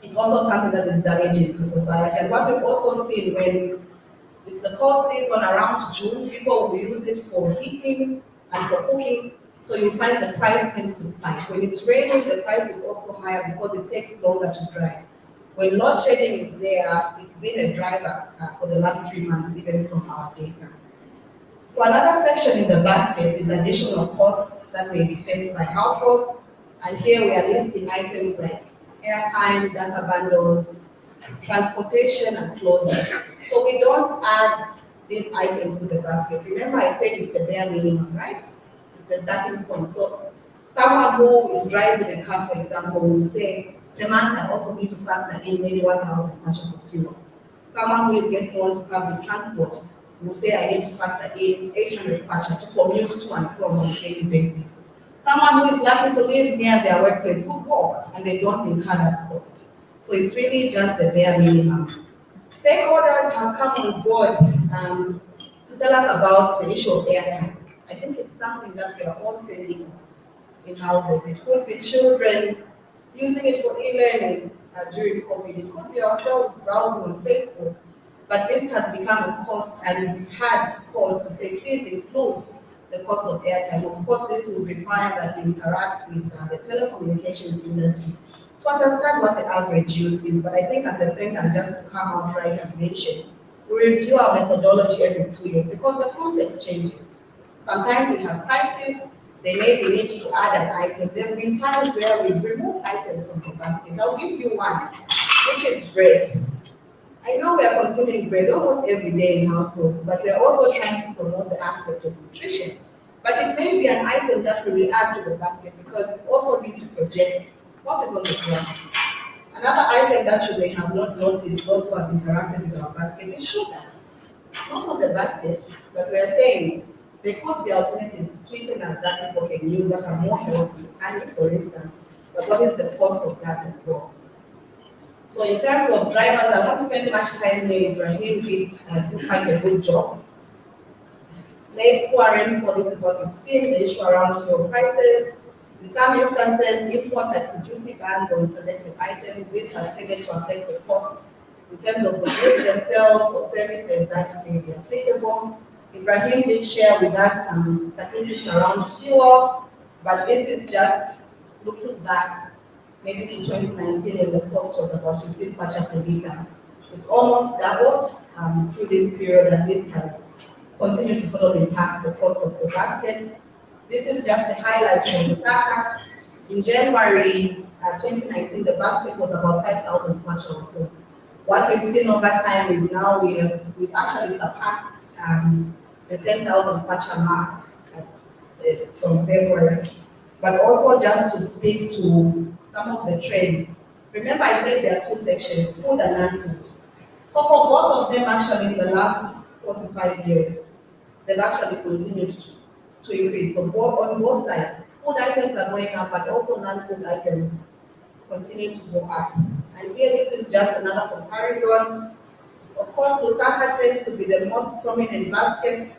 it's also something that is damaging to society. And what we've also seen when it's the cold season around June, people will use it for heating and for cooking. So you find the price tends to spike. When it's raining, the price is also higher because it takes longer to dry. When load shedding is there, it's been a driver for the last 3 months, even from our data. So another section in the basket is additional costs that may be faced by households. And here we are listing items like airtime, data bundles, transportation, and clothing. So we don't add these items to the basket. Remember I said it's the bare minimum, right? It's the starting point. So someone who is driving a car, for example, will say, the month I also need to factor in maybe 1,000 kwacha for fuel. Someone who is getting on to public transport will say I need to factor in 800 kwacha to commute to and from on a daily basis. Someone who is lucky to live near their workplace would walk and they don't incur that cost. So it's really just the bare minimum. Stakeholders have come on board to tell us about the issue of airtime. I think it's something that we are all spending on in houses. It could be children using it for e-learning during COVID. It could be ourselves browsing on Facebook. But this has become a cost, and we've had calls to say, please include the cost of airtime. Of course, this will require that we interact with the telecommunications industry to understand what the average use is. But I think as a center, just to come out right and mention, we review our methodology every 2 years because the context changes. Sometimes we have prices, there may be need to add an item. There have been times where we've removed items from the basket. I'll give you one, which is bread. I know we are consuming bread almost every day in households, but we are also trying to promote the aspect of nutrition. But it may be an item that we will add to the basket because we also need to project what is on the ground. Another item that you may have not noticed, those who have interacted with our basket, is sugar. It's not on the basket, but we are saying there could be alternative sweeteners that people can use that are more healthy, honey for instance, but what is the cost of that as well? So in terms of drivers, I won't spend much time here. Ibrahim did quite a good job. Late pouring for this is what we've seen, the issue around fuel prices. In some instances, import and duty bans on selected items. This has tended to affect the cost in terms of the goods themselves or services that may be applicable. Ibrahim did share with us some statistics around fuel, but this is just looking back maybe to 2019 and the cost was about 15 kwacha per liter. It's almost doubled through this period, and this has continued to sort of impact the cost of the basket. This is just a highlight from Lusaka. In January 2019, the basket was about 5,000 kwacha or so. What we've seen over time is now we've actually surpassed the 10,000 kwacha mark from February. But also just to speak to some of the trends. Remember I said there are two sections, food and non-food. So for both of them actually in the last 4 to 5 years, they've actually continued to increase. So on both sides, food items are going up, but also non-food items continue to go up. And here this is just another comparison. Of course, Lusaka tends to be the most prominent basket,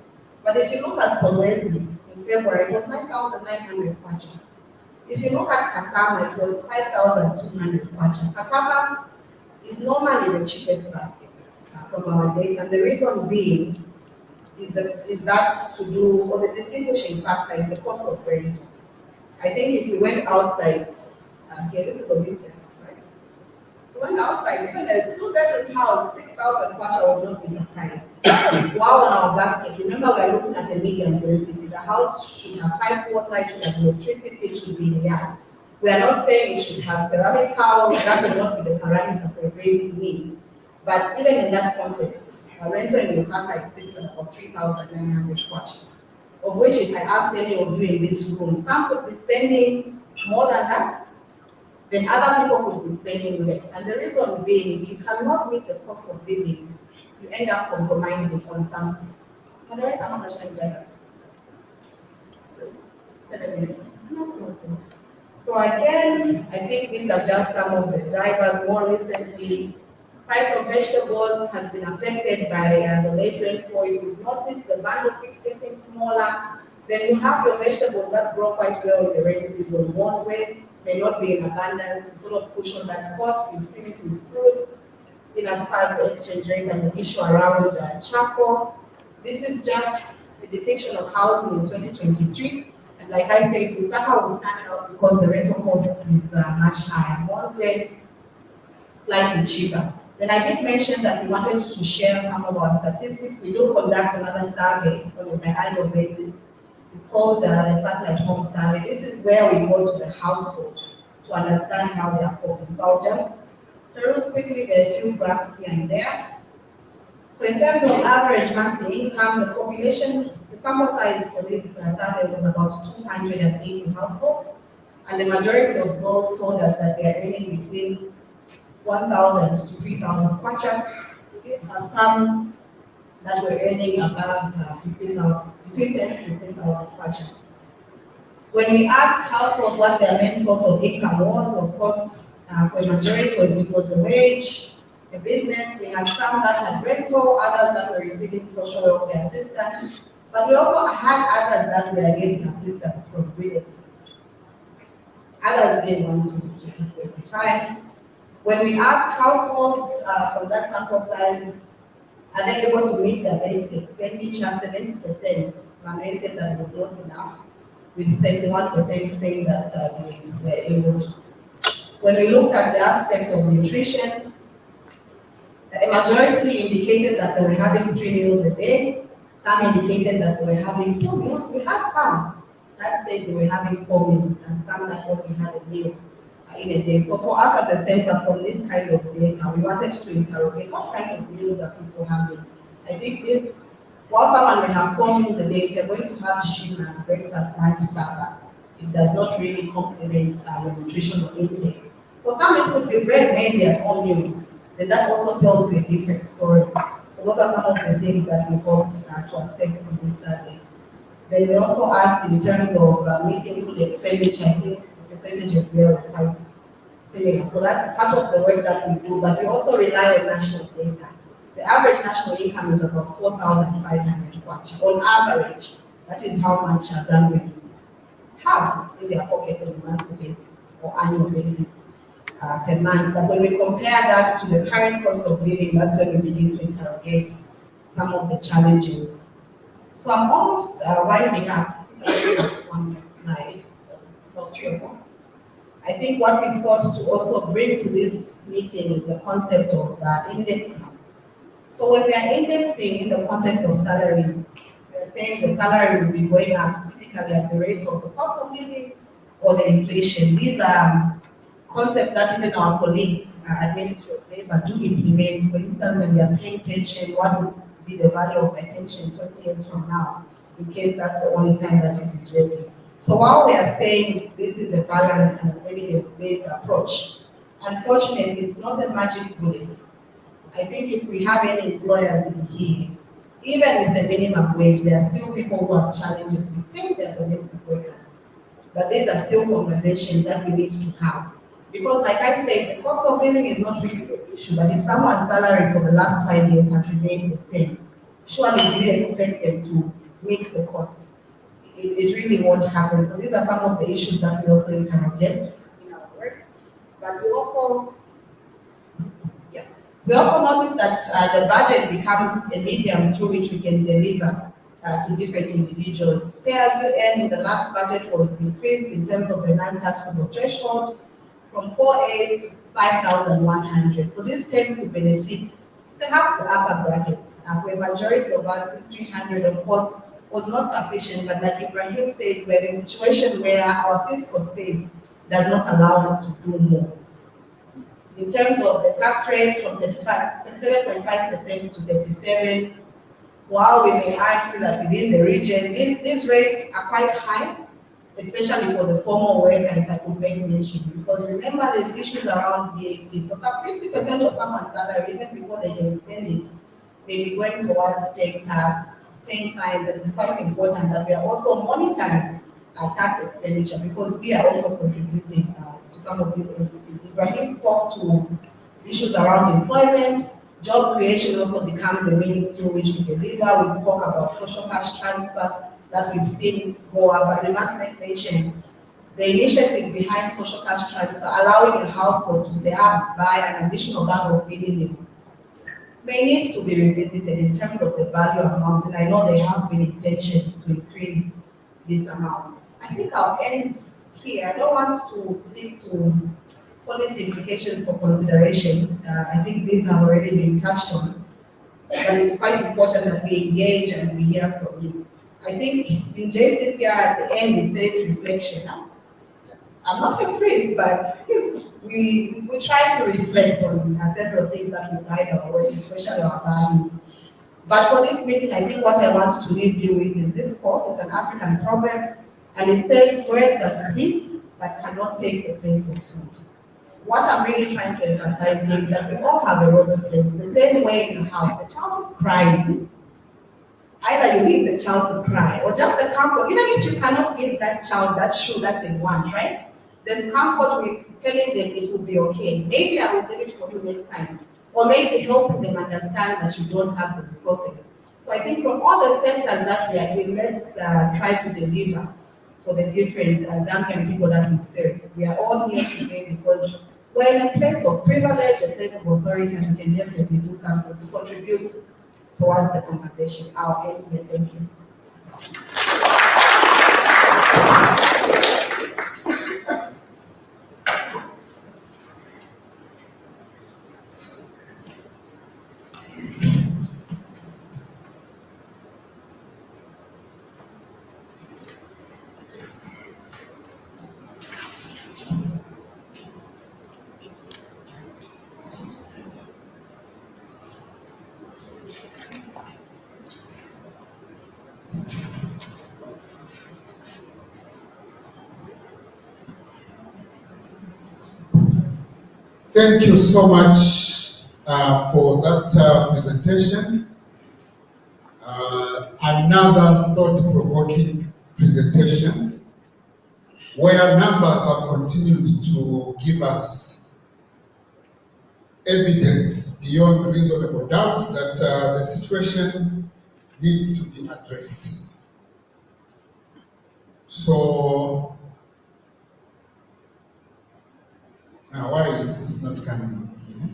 but if you look at Solwezi in February, it was 9,900 kwacha. If you look at Kasama, it was 5,200 kwacha. Kasama is normally the cheapest basket from our data, and the reason being is that to do, or the distinguishing factor is the cost of rent. I think if you went outside, here this is Olympia, right? If you went outside, even a 2-bedroom house, 6,000 kwacha would not be surprised. While on our basket, remember we're looking at a medium density. The house should have pipe water, it should have electricity, it should be in the yard. We are not saying it should have ceramic towels, that will not be the parameter for a basic need. But even in that context, our rental in Lusaka is sitting at about 3,900 kwacha, of which if I asked any of you in this room, some could be spending more than that, then other people could be spending less. And the reason being, if you cannot meet the cost of living, you end up compromising on something. So again, I think these are just some of the drivers. More recently, price of vegetables has been affected by the late rainfall. If you've noticed, the bundle keeps getting smaller. Then you have your vegetables that grow quite well in the rain season. One way may not be in abundance to sort of push on that cost. You've seen it with fruits, in as far as the exchange rate and the issue around charcoal. This is just a depiction of housing in 2023. And like I said, Lusaka will stand out because the rental cost is much higher. Monte, slightly cheaper. Then I did mention that we wanted to share some of our statistics. We do conduct another survey on a biannual basis. It's called the Satellite Home Survey. This is where we go to the household to understand how they are coping. So I'll just peruse quickly the few graphs here and there. So in terms of average monthly income, the population, the sample size for this survey was about 280 households, and the majority of those told us that they are earning between 1,000 to 3,000 kwacha, and some that were earning above 15,000, between 10 to 15,000 kwacha. When we asked households what their main source of income was, of course, for a majority it was the wage, the business. We had some that had rental, others that were receiving social welfare assistance, but we also had others that were getting assistance from relatives. Others didn't want to specify. When we asked households from that sample size, are they able to meet their basic expenditure, 70% lamented that it was not enough, with 31% saying that they were able to. When we looked at the aspect of nutrition, a majority indicated that they were having 3 meals a day. Some indicated that they were having 2 meals. We had some that said they were having 4 meals, and some that only had a meal in a day. So for us as a center, from this kind of data, we wanted to interrogate what kind of meals are people having. I think this, while someone may have 4 meals a day, if you're going to have sugar, breakfast, lunch, supper, it does not really complement your nutritional intake. For some, it could be bread maybe at all meals. Then that also tells you a different story. So those are some of the things that we got to assess from this study. Then we also asked in terms of meeting food expenditure. I think the percentages there are quite similar. So that's part of the work that we do, but we also rely on national data. The average national income is about 4,500 kwacha on average. That is how much Zambians have in their pockets on a monthly basis or annual basis per month. But when we compare that to the current cost of living, that's when we begin to interrogate some of the challenges. So I'm almost winding up. One next slide, about 3 or 4. I think what we thought to also bring to this meeting is the concept of indexing. So when we are indexing in the context of salaries, we're saying the salary will be going up typically at the rate of the cost of living or the inflation. These are concepts that even our colleagues at Ministry of Labor do implement. For instance, when they are paying pension, what would be the value of my pension 20 years from now, in case that's the only time that it is ready. So while we are saying this is a balanced and evidence-based approach, unfortunately, it's not a magic bullet. I think if we have any employers in here, even with the minimum wage, there are still people who have challenges with paying their domestic workers. But these are still conversations that we need to have. Because like I said, the cost of living is not really the issue, but if someone's salary for the last 5 years has remained the same, surely do you expect them to meet the cost? It really won't happen. So these are some of the issues that we also interrogate in our work. But we also notice that the budget becomes a medium through which we can deliver to different individuals. Pay as you earn in the last budget was increased in terms of the non-taxable threshold from 4,800 to 5,100. So this tends to benefit perhaps the upper bracket. For a majority of us, this 300, of course, was not sufficient, but like Ibrahim said, we're in a situation where our fiscal space does not allow us to do more. In terms of the tax rates from 37.5% to 37%, while we may argue that within the region, these rates are quite high, especially for the formal worker, if I could make mention, because remember there's issues around VAT. So some 50% of someone's salary, even before they can spend it, may be going towards paying tax, paying fines, and it's quite important that we are also monitoring our tax expenditure because we are also contributing to some of these entities. Ibrahim spoke to issues around employment, job creation also becomes the means through which we deliver. We spoke about social cash transfer that we've seen go up, and we must make mention the initiative behind social cash transfer, allowing a household to perhaps buy an additional bag of feeding meal, may need to be revisited in terms of the value amount, and I know there have been intentions to increase this amount. I think I'll end here. I don't want to speak to policy implications for consideration. I think these have already been touched on, but it's quite important that we engage and we hear from you. I think in JCTR at the end it says reflection. I'm not a priest, but we try to reflect on several things that will guide our work, especially our values. But for this meeting, I think what I want to leave you with is this quote. It's an African proverb, and it says, "Words are sweet, but cannot take the place of food." What I'm really trying to emphasize here is that we all have a role to play. The same way in the house, the child is crying. Either you need the child to cry or just the comfort. Even if you cannot give that child that shoe that they want, right? There's comfort with telling them it will be okay. Maybe I will get it for you next time. Or maybe helping them understand that you don't have the resources. So I think from all the sectors that we are in, let's try to deliver for the different Zambian people that we serve. We are all here today because we're in a place of privilege, a place of authority, and we can definitely do something to contribute towards the conversation. I'll end here. Thank you. Thank you so much for that presentation. Another thought-provoking presentation where numbers have continued to give us evidence beyond reasonable doubt that the situation needs to be addressed. So, now why is this not coming here?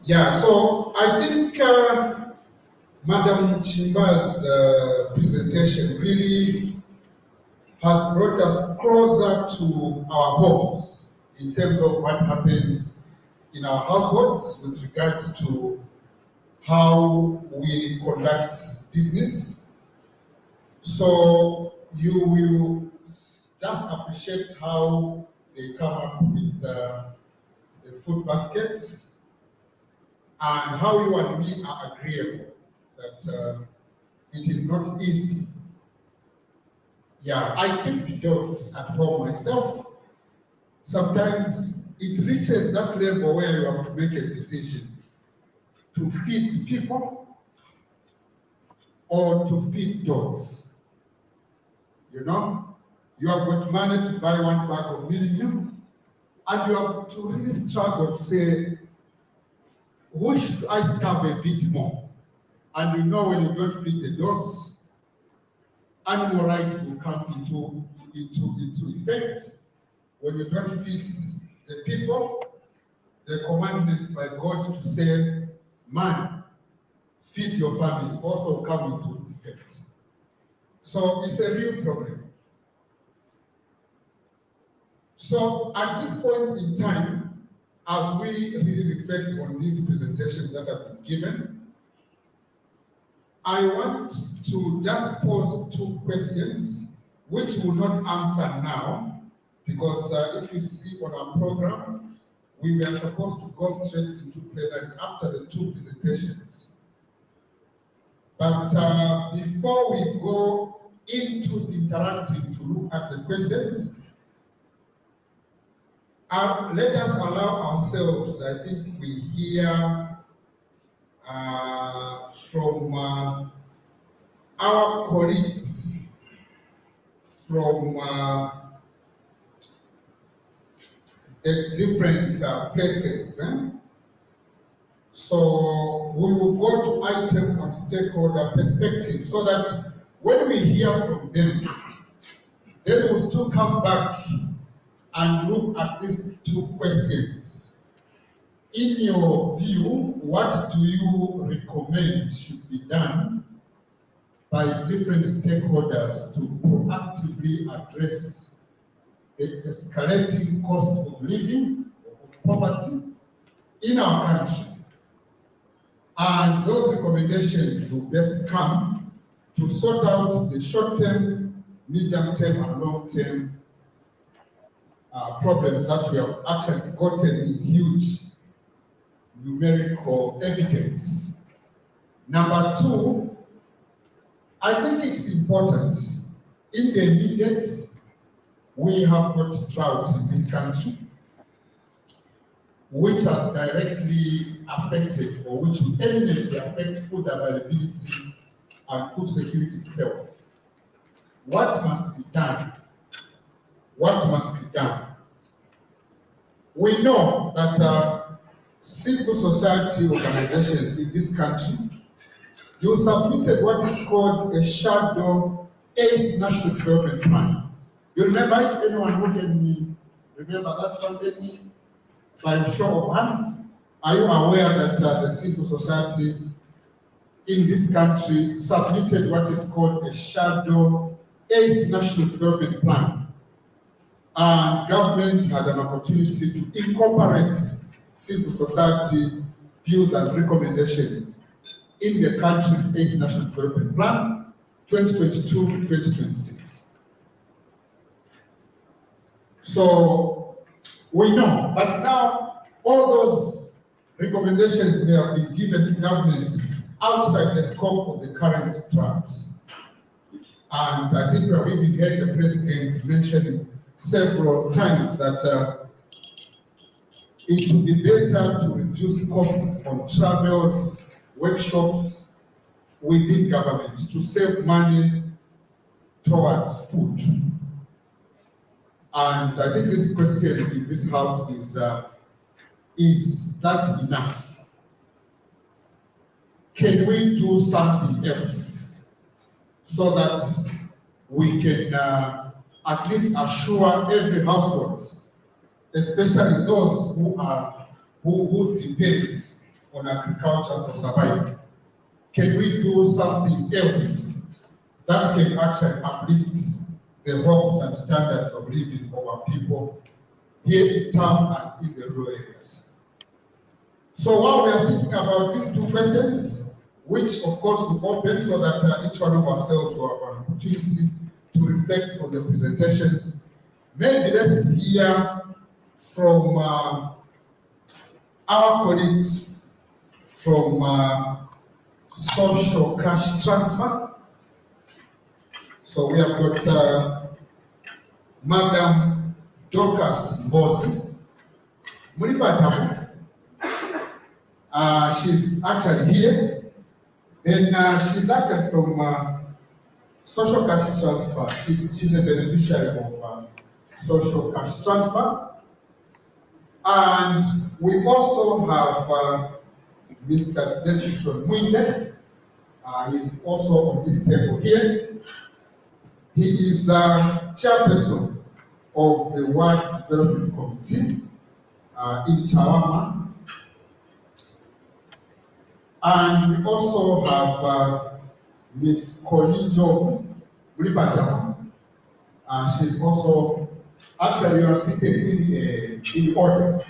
Yeah, so I think Madam Chimba's presentation really has brought us closer to our homes in terms of what happens in our households with regards to how we conduct business. So you will just appreciate how they come up with the food baskets and how you and me are agreeable that it is not easy. Yeah, I keep dogs at home myself. Sometimes it reaches that level where you have to make a decision to feed people or to feed dogs. You know, you have got money to buy one bag of millennium, and you have to really struggle to say, who should I starve a bit more? And you know when you don't feed the dogs, animal rights will come into effect. When you don't feed the people, the commandment by God to say, man, feed your family, also come into effect. So it's a real problem. So at this point in time, as we really reflect on these presentations that have been given, I want to just pose two questions, which will not answer now, because if you see on our program, we were supposed to go straight into plenary after the two presentations. But before we go into interacting to look at the questions, let us allow ourselves, I think we hear from our colleagues from the different places. So we will go to item on stakeholder perspective so that when we hear from them, then we'll still come back and look at these two questions. In your view, what do you recommend should be done by different stakeholders to proactively address the escalating cost of living, of poverty in our country? And those recommendations will best come to sort out the short-term, medium-term, and long-term problems that we have actually gotten in huge numerical evidence. Number two, I think it's important. In the immediate, we have got drought in this country, which has directly affected or which will eminently affect food availability and food security itself. What must be done? What must be done? We know that civil society organizations in this country, you submitted what is called a shadow 8th National Development Plan. You remember it? Anyone who can remember that one? Any by show of hands? Are you aware that the civil society in this country submitted what is called a shadow 8th National Development Plan? And government had an opportunity to incorporate civil society views and recommendations in the country's 8th National Development Plan, 2022-2026. So we know, but now all those recommendations may have been given to government outside the scope of the current drafts. And I think we have even heard the president mention several times that it would be better to reduce costs on travels, workshops within government to save money towards food. And I think this question in this house is that enough? Can we do something else so that we can at least assure every household, especially those who depend on agriculture for survival? Can we do something else that can actually uplift the hopes and standards of living of our people here in town and in the rural areas? So while we are thinking about these two questions, which of course we open so that each one of ourselves will have an opportunity to reflect on the presentations, maybe let's hear from our colleagues from social cash transfer. So we have got Madam Dorcas Mbosi. She's actually here. Then she's actually from social cash transfer. She's a beneficiary of social cash transfer. And we also have Mr. Davidson Mwinde. He's also on this table here. He is chairperson of the World Development Committee in Chawama. And we also have Ms. Kolijo Mribajama. She's also, actually you are seated in order.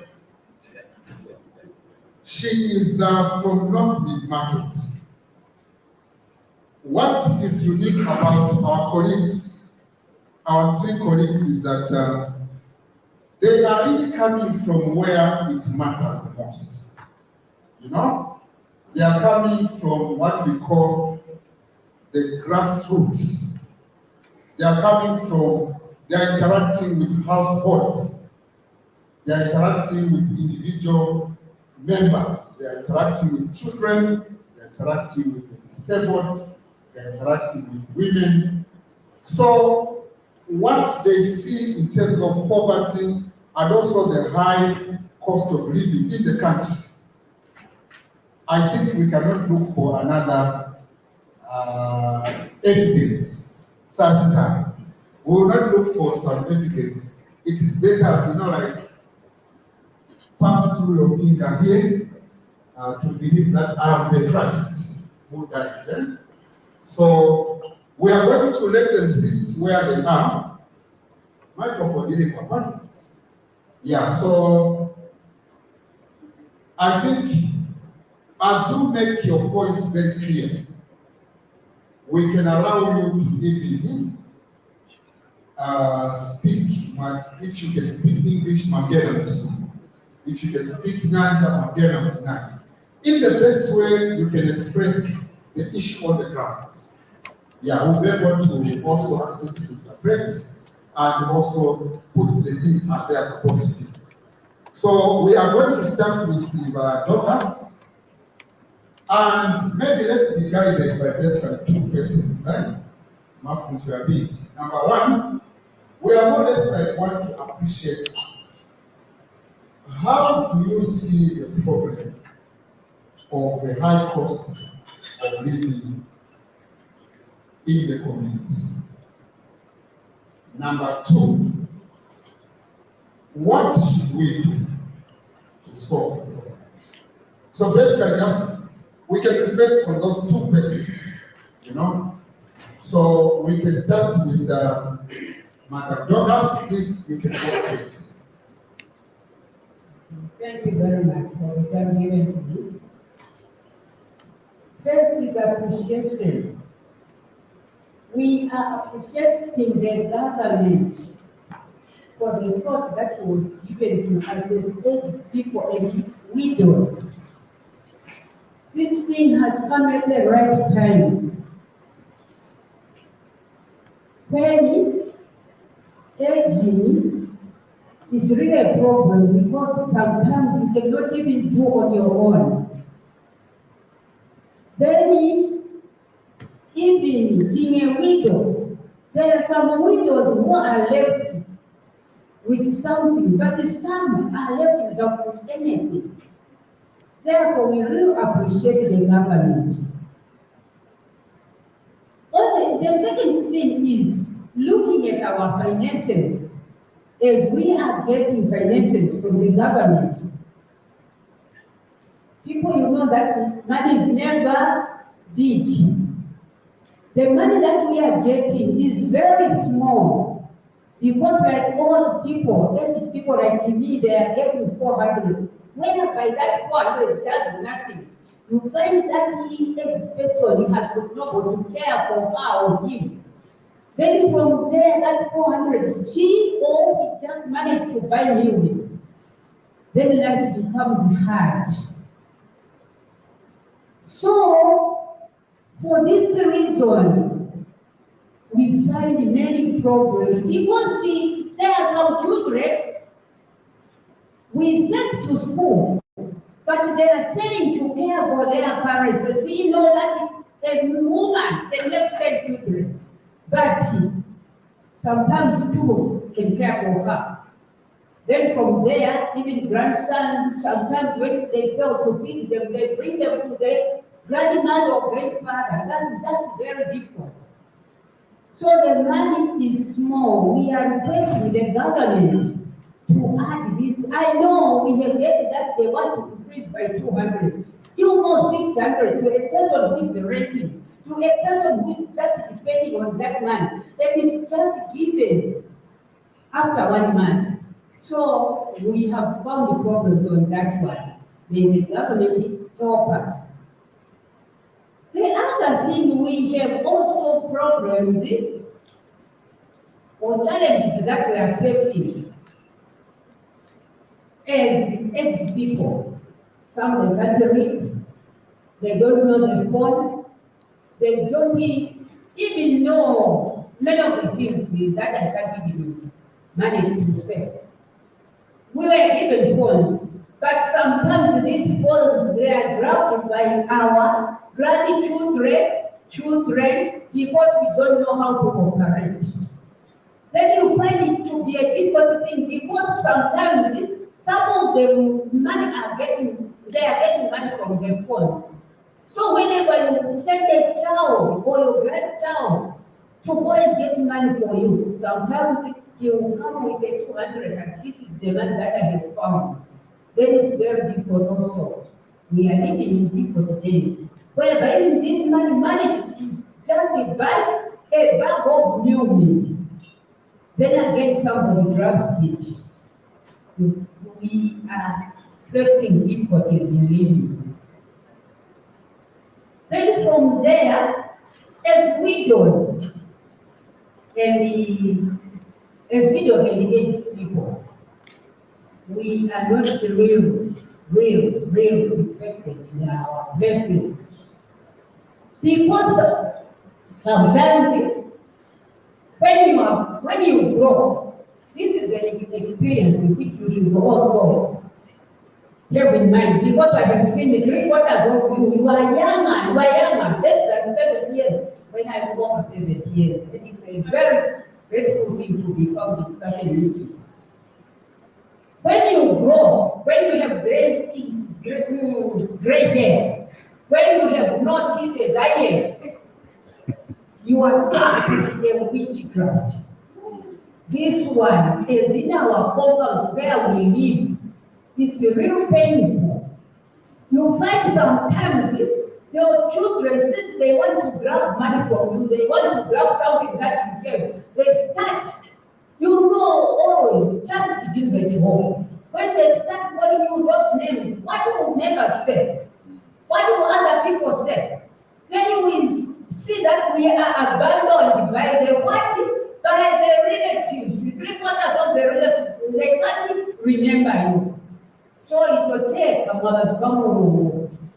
She is from North Mid Market. What is unique about our colleagues, our three colleagues, is that they are really coming from where it matters the most. You know, they are coming from what we call the grassroots. They are coming from, they are interacting with households. They are interacting with individual members. They are interacting with children. They are interacting with the disabled. They are interacting with women. So what they see in terms of poverty and also the high cost of living in the country, I think we cannot look for another evidence such time. We will not look for some evidence. It is better, you know, like pass through your finger here to believe that I am the Christ who died then. So we are going to let them sit where they are. Microphone didn't come. Yeah, so I think as you make your points very clear, we can allow you to even speak, but if you can speak English, if you can speak Nyanja, in the best way you can express the issue on the ground. Yeah, we'll be able to also assist with the interpret and also put the things as they are supposed to be. So we are going to start with the donors, and maybe let's be guided by this two persons. Number one, we are more or less like want to appreciate how do you see the problem of the high costs of living in the community? Number two, what should we do to solve the problem? So basically, just we can reflect on those two persons, you know. So we can start with Madam Douglas. Please, you can go please. Thank you very much for the time given to me. First is appreciation. We are appreciating the government for the thought that was given to assist people and widows. This thing has come at the right time. Penny, aging is really a problem because sometimes you cannot even do on your own. Then, even being a widow, there are some widows who are left with something, but some are left without anything. Therefore, we really appreciate the government. The second thing is looking at our finances. As we are getting finances from the government, people, you know that money is never big. The money that we are getting is very small because like all people, every people like me, they are getting 400. Whereby that 400 does nothing. You find that each person has got nobody to care for her or him. Then from there, that 400, she or he just managed to buy new. Then life becomes hard. So, for this reason, we find many problems because there are some children we sent to school, but they are failing to care for their parents. As we know that a woman can have 10 children, but sometimes two can care for her. Then from there, even grandsons, sometimes when they fail to feed them, they bring them to their grandmother or grandfather. That's very difficult. So the money is small. We are requesting the government to add this. I know we have heard that they want to increase by 200, still more 600 to a person who is renting, to a person who is just depending on that money. That is just given after 1 month. So we have found problems on that one. May the government help us. The other thing, we have also problems or challenges that we are facing as people. Some of them can't read, they don't know the phone, they don't even know many of the things that I can't even manage to say. We were given phones, but sometimes these phones, they are grabbed by our grandchildren, children, because we don't know how to operate. Then you find it to be a difficult thing because sometimes some of the money they are getting money from their phones. So whenever you send a child or your grandchild to go and get money for you, sometimes you come with a 200 and this is the money that I have found. Then it's very difficult also. We are living in difficult days. Whereby even this money manages to just buy a bag of new meat. Then again somebody grabs it. We are facing difficulties in living. Then from there, as widows and the aged people, we are not real respected in our places. Because sometimes when you grow, this is an experience which you should also have in mind, because I have seen the 3/4 of you are younger, less than 7 years, when I was over 7 years. And it's a very grateful thing to be found in such an issue. When you grow, when you have gray hair, when you have no teeth as I have, you are stuck in a witchcraft. This one is in our compound where we live. It's real painful. You find sometimes your children, since they want to grab money from you, they want to grab something that you have, they start, you know, always, child begins at home. When they start calling you those names, what you will never say? What will other people say? Then you will see that we are abandoned by the what? By the relatives. 3/4 of the relatives, they can't remember you. So it will take about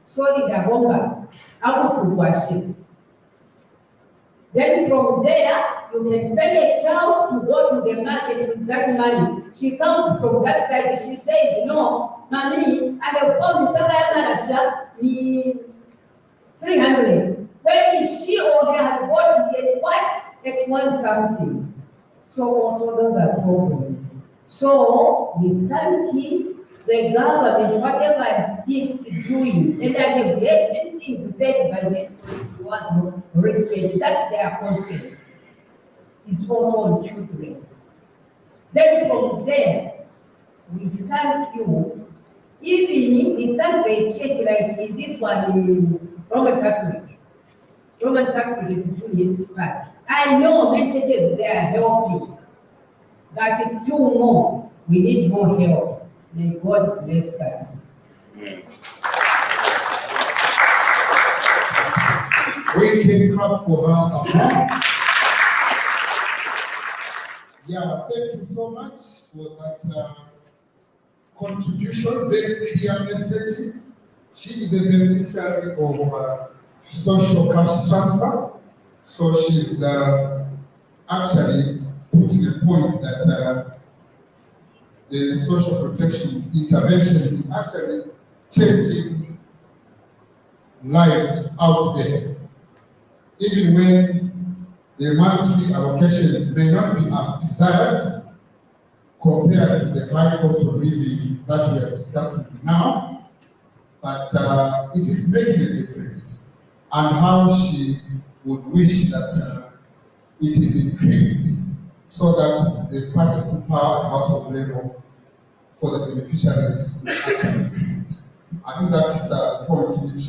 solid abomba out to worship. Then from there, you can send a child to go to the market with that money. She comes from that side, she says, no, mommy, I have found the 300. When she or her has bought it at what? At 1 something. So also those are problems. So we thank the government, whatever it's doing, and I have heard anything said by this one research that they are concerned. It's also on children. Then from there, we thank you. Even we thank the church like in this one, Roman Catholic. Roman Catholic is doing its part. I know many churches they are helping. That is too more. We need more help. May God bless us. We can clap for her some more. Yeah, thank you so much for that contribution, very clear message. She is a beneficiary of social cash transfer. So she's actually putting a point that the social protection intervention is actually changing lives out there. Even when the monthly allocations may not be as desired compared to the high cost of living that we are discussing now, but it is making a difference. And how she would wish that it is increased so that the purchasing power at household level for the beneficiaries is actually increased. I think that's the point which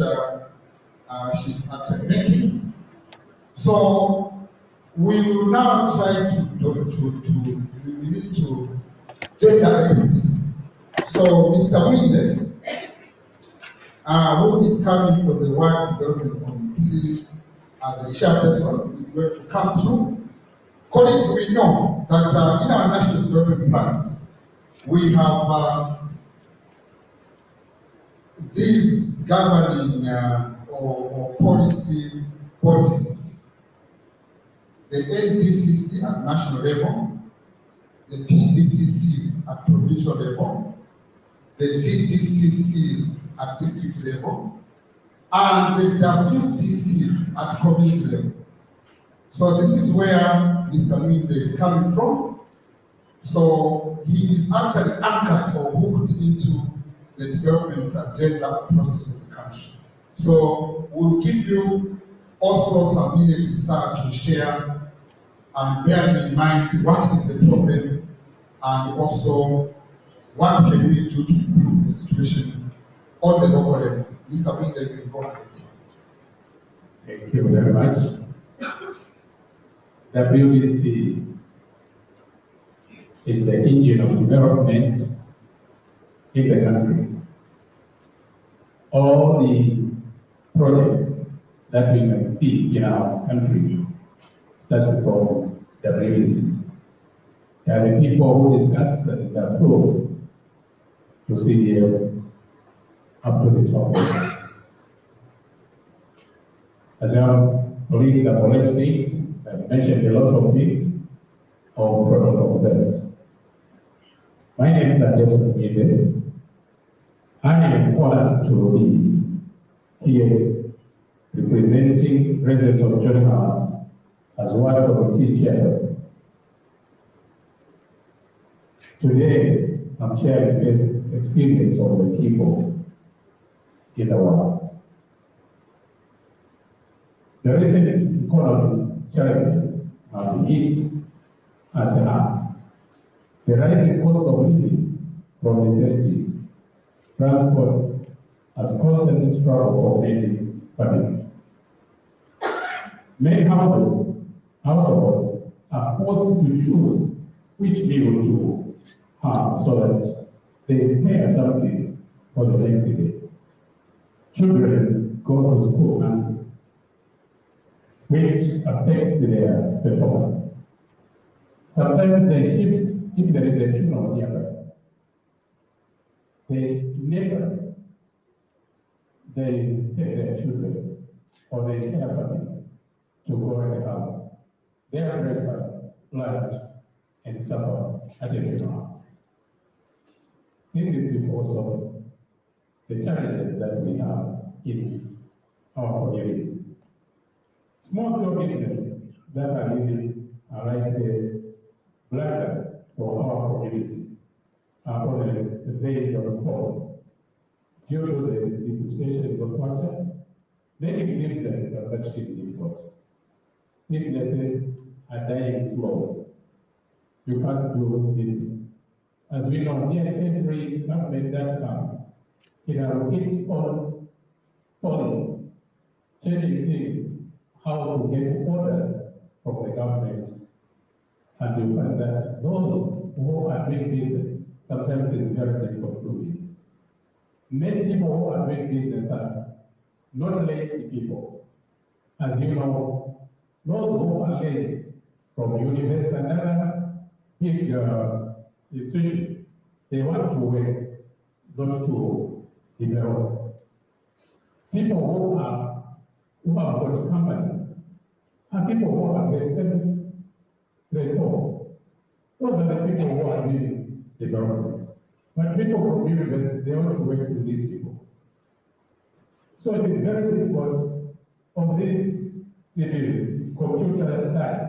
she's actually making. So we will now try we need to gender limits. So Mr. Winde, who is coming from the World Development Committee as a chairperson, is going to come through. Colleagues, we know that in our national development plans, we have these governing or policy bodies, the NDCC at national level, the PDCCs at provincial level, the DDCCs at district level, and the WDCs at community level. So this is where Mr. Winde is coming from. So he is actually anchored or hooked into the development agenda process of the country. So we'll give you also some minutes, sir, to share and bear in mind what is the problem and also what can we do to improve the situation on the local level. Mr. Winde, you can go ahead. Thank you very much. WBC is the engine of development in the country. All the projects that we can see in our country starts from WBC. There are the people who discuss and approve to see here up to the top. As our colleagues have already said, I mentioned a lot of things on protocol that. My name is Joseph Mide. I am honored to be here representing residents of Jonah as one of the teachers. Today, I'm sharing this experience of the people in the world. The recent economic challenges have been hit as a hand. The rising cost of living from necessities, transport has constantly struggled for many families. Many households are forced to choose which meal to have so that they spare something for the next day. Children go to school and which affects their performance. Sometimes they shift if there is a funeral nearby. They neighbors, they take their children or they tell family to go and help their breakfast, lunch, and supper at the funerals. This is because of the challenges that we have in our communities. Small-scale businesses that are like the bladder for our community are on the verge of fall due to the depreciation of water. Making business transaction difficult. Businesses are dying slow. You can't do business. As we know, nearly every government that comes, it has its own policy, changing things, how to get orders from the government. And you find that those who are doing business, sometimes it's very difficult to do business. Many people who are doing business are not lazy people. As you know, those who are lazy from university and other big institutions, they want to work, not to develop. People who have got companies are people who are grade 7, grade 4. Those are the people who are doing development. But people from university, they want to work with these people. So it is very difficult on this civil computer time.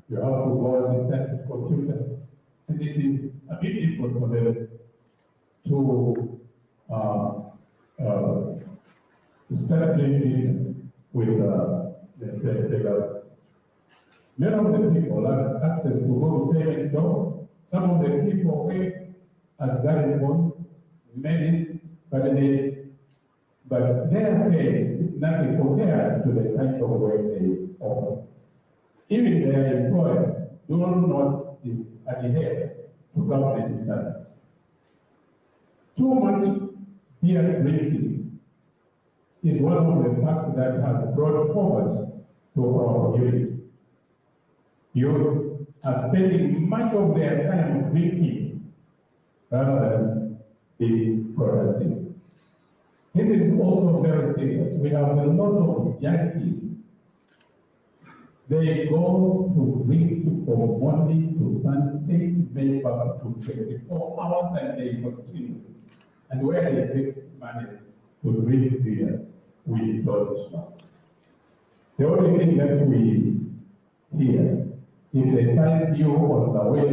You have to go and understand the computer. And it is a bit difficult for them to start doing business with the government. Many of the people have access to go to payment jobs. Some of the people work as guardian many, but their pay is nothing compared to the kind of work they offer. Even their employer do not adhere to government standards. Too much beer drinking is one of the factors that has brought poverty to our community. Youth are spending much of their time drinking rather than being productive. This is also very serious. We have a lot of junkies. They go to drink from morning to sunset, make up to 24 hours, and they continue. And where they take money to drink beer, we don't know. The only thing that we hear, if they find you on the way,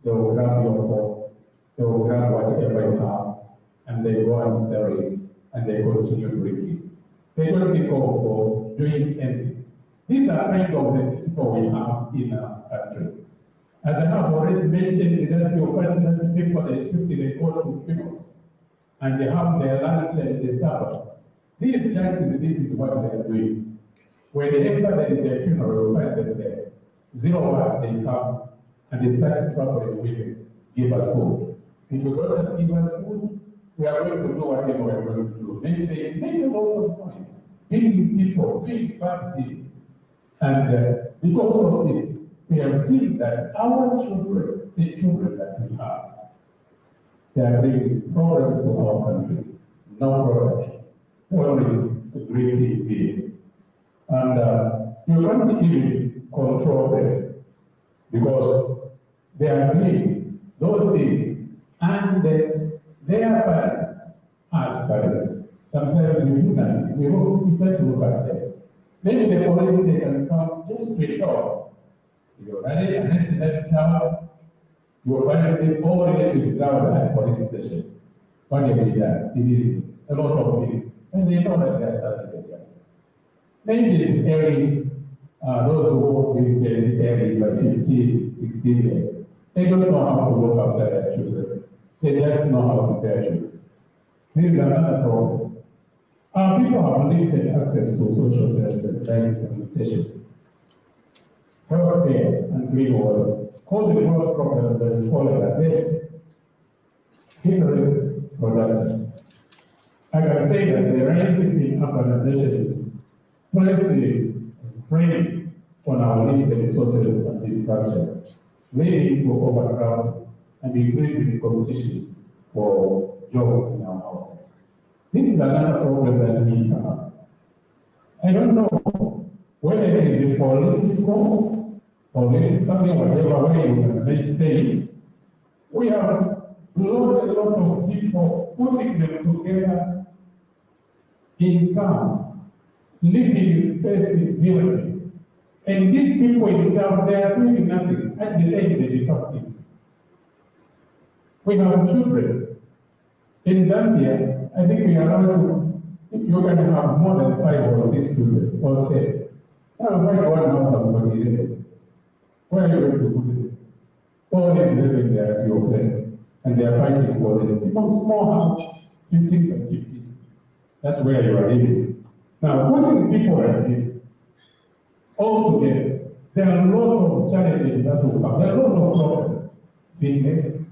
they will grab your phone, they will grab whatever you have, and they go and sell it, and they continue drinking. They don't think of doing anything. These are kind of the people we have in our country. As I have already mentioned, that you find that people they shift, they go to funerals, and they have their lunch and their supper. These junkies, this is what they are doing. When they enter their funeral, you find them there. 01, they come and they start traveling with you. Give us food. If you don't give us food, we are going to do whatever we are going to do. Maybe they make a lot of noise, beating people, doing bad things. And because of this, we have seen that our children, the children that we have, they are bringing problems to our country. No production, only drinking beer. And you can't even control them because they are doing those things, and their parents, as parents, sometimes we do nothing. We just look at them. Maybe the police, they can come just to talk. You already arrested that child, you will find them all relatives now at the police station. What have we done? It is a lot of things. And they know that they are starting to get. Maybe it's early, those who work with very early, by 15, 16 years, they don't know how to look after their children. They just know how to bear children. This is another problem. People have limited access to social services like sanitation, healthcare, and clean water, causing health problems that follow this hinders production. I can say that the rising in urbanizations places a strain on our limited resources and infrastructures, leading to overcrowding and increasing competition for jobs in our houses. This is another problem that we have. I don't know whether it is political or whatever way you may say, we have lost a lot of people, putting them together in town, living in spaces, villages. And these people in town, they are doing nothing. At the end, they become thieves. We have children. In Zambia, I think we are allowed to, you can have more than 5 or 6 children, or 10. Now, why one house somebody living? Where are you going to put it? All is living there at your place, and they are fighting for this small house, 15 by 15. That's where you are living. Now, putting people like this all together, there are a lot of challenges that will come. There are a lot of problems. Sickness,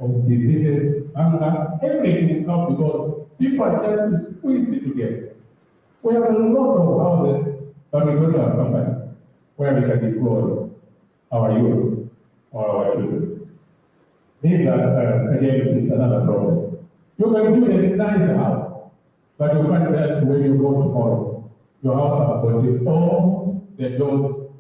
of diseases, hunger, everything comes because people are just squeezed together. We have a lot of houses, but we don't have companies where we can deploy our youth or our children. These are, again, this is another problem. You can do a nice house, but you find that when you go tomorrow, your house has got all the doors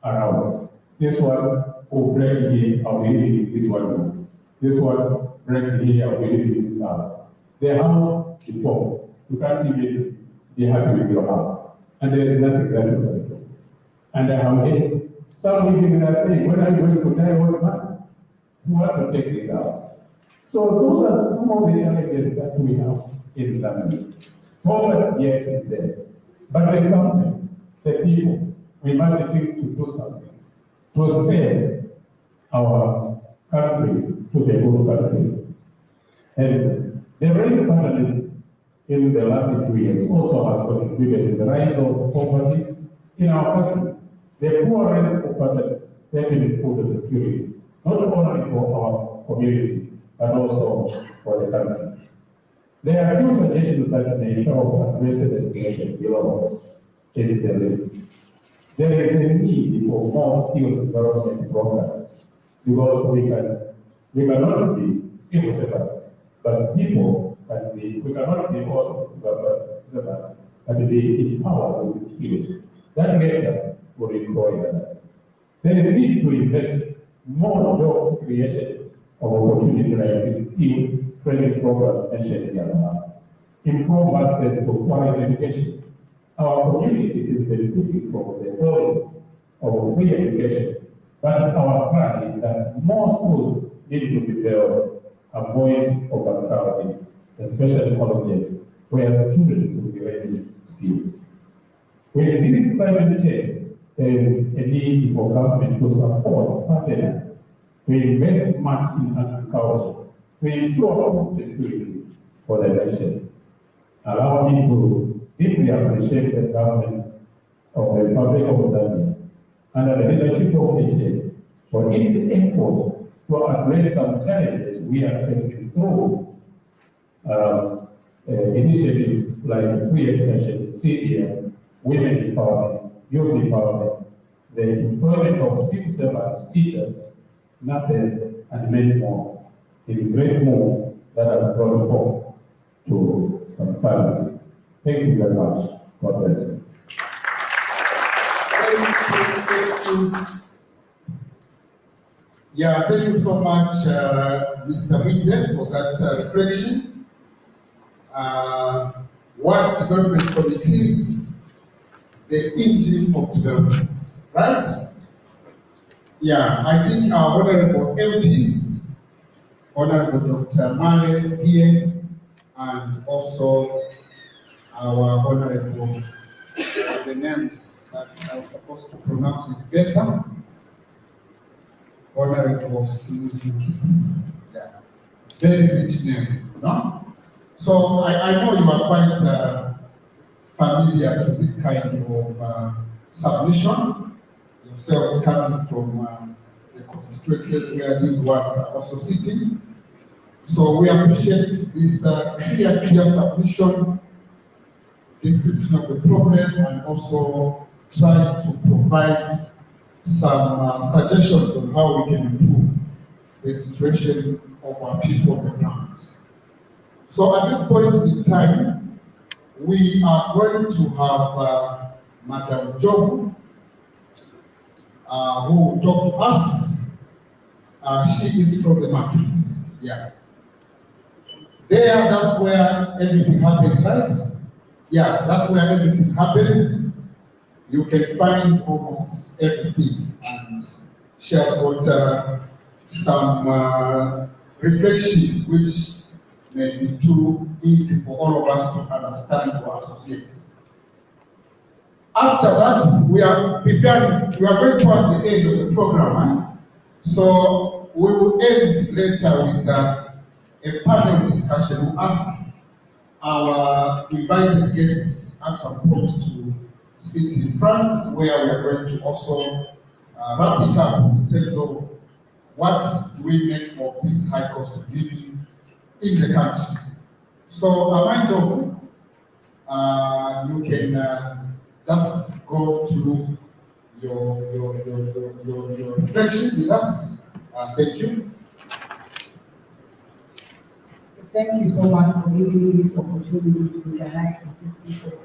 around. This one will break here, I'll be living in this one. This one breaks here, I'll be living in this house. The house before, you can't even be happy with your house. And there is nothing that you can do. And I have heard some living are saying, when are you going to die, old man? You want to take this house. So those are some of the challenges that we have in Zambia. Poverty, yes, is there. But the government, the people, we must think to do something to save our country to the whole country. And the rain patterns in the last 2 years also has contributed to the rise of poverty in our country. The poor rain pattern taking food security, not only for our community, but also for the country. There are few suggestions that may help address the situation below. Is the list. There is a need for more skills development programs because we cannot be civil servants, but people can be, we cannot be all civil servants, but be empowered with skills. That later will employ others. There is a need to invest more jobs creation of opportunity like this skill training programs mentioned here. Improve access to quality education. Our community is benefiting from the policy of free education, but our plan is that more schools need to be built, avoid overcrowding, especially colleges, where students will be learning skills. With this climate change, there is a need for government to support partners to invest much in agriculture to ensure food security for the nation. Allow me to deeply appreciate the government of the Republic of Zambia under the leadership of HA for its effort to address some challenges we are facing through initiatives like free education, CSPR, women empowerment, youth empowerment, the employment of civil servants, teachers, nurses, and many more. It is a great move that has brought hope to some families. Thank you very much. God bless you. Yeah, thank you so much, Mr. Winde, for that reflection. What development committees, the engine of development, right? Yeah, I think our honorable MPs, Honorable Dr. Male here, and also our honorable, the names that I was supposed to pronounce it better, Honorable Suzuki. Yeah, very rich name, no? So I know you are quite familiar to this kind of submission, yourselves coming from the constituencies where these words are also sitting. So we appreciate this clear submission, description of the problem, and also try to provide some suggestions on how we can improve the situation of our people on the ground. So at this point in time, we are going to have Madam Jobu who will talk to us. She is from the markets. Yeah. There, that's where everything happens, right? Yeah, that's where everything happens. You can find almost everything. And she has got some reflections which may be too easy for all of us to understand or associate. After that, we are preparing, we are going towards the end of the program. So we will end later with a panel discussion. We'll ask our invited guests at some point to sit in front, where we are going to also wrap it up in terms of what we make of this high cost of living in the country. So a mind of you can just go through your reflection with us. Thank you. Thank you so much for giving me this opportunity to interact with you people.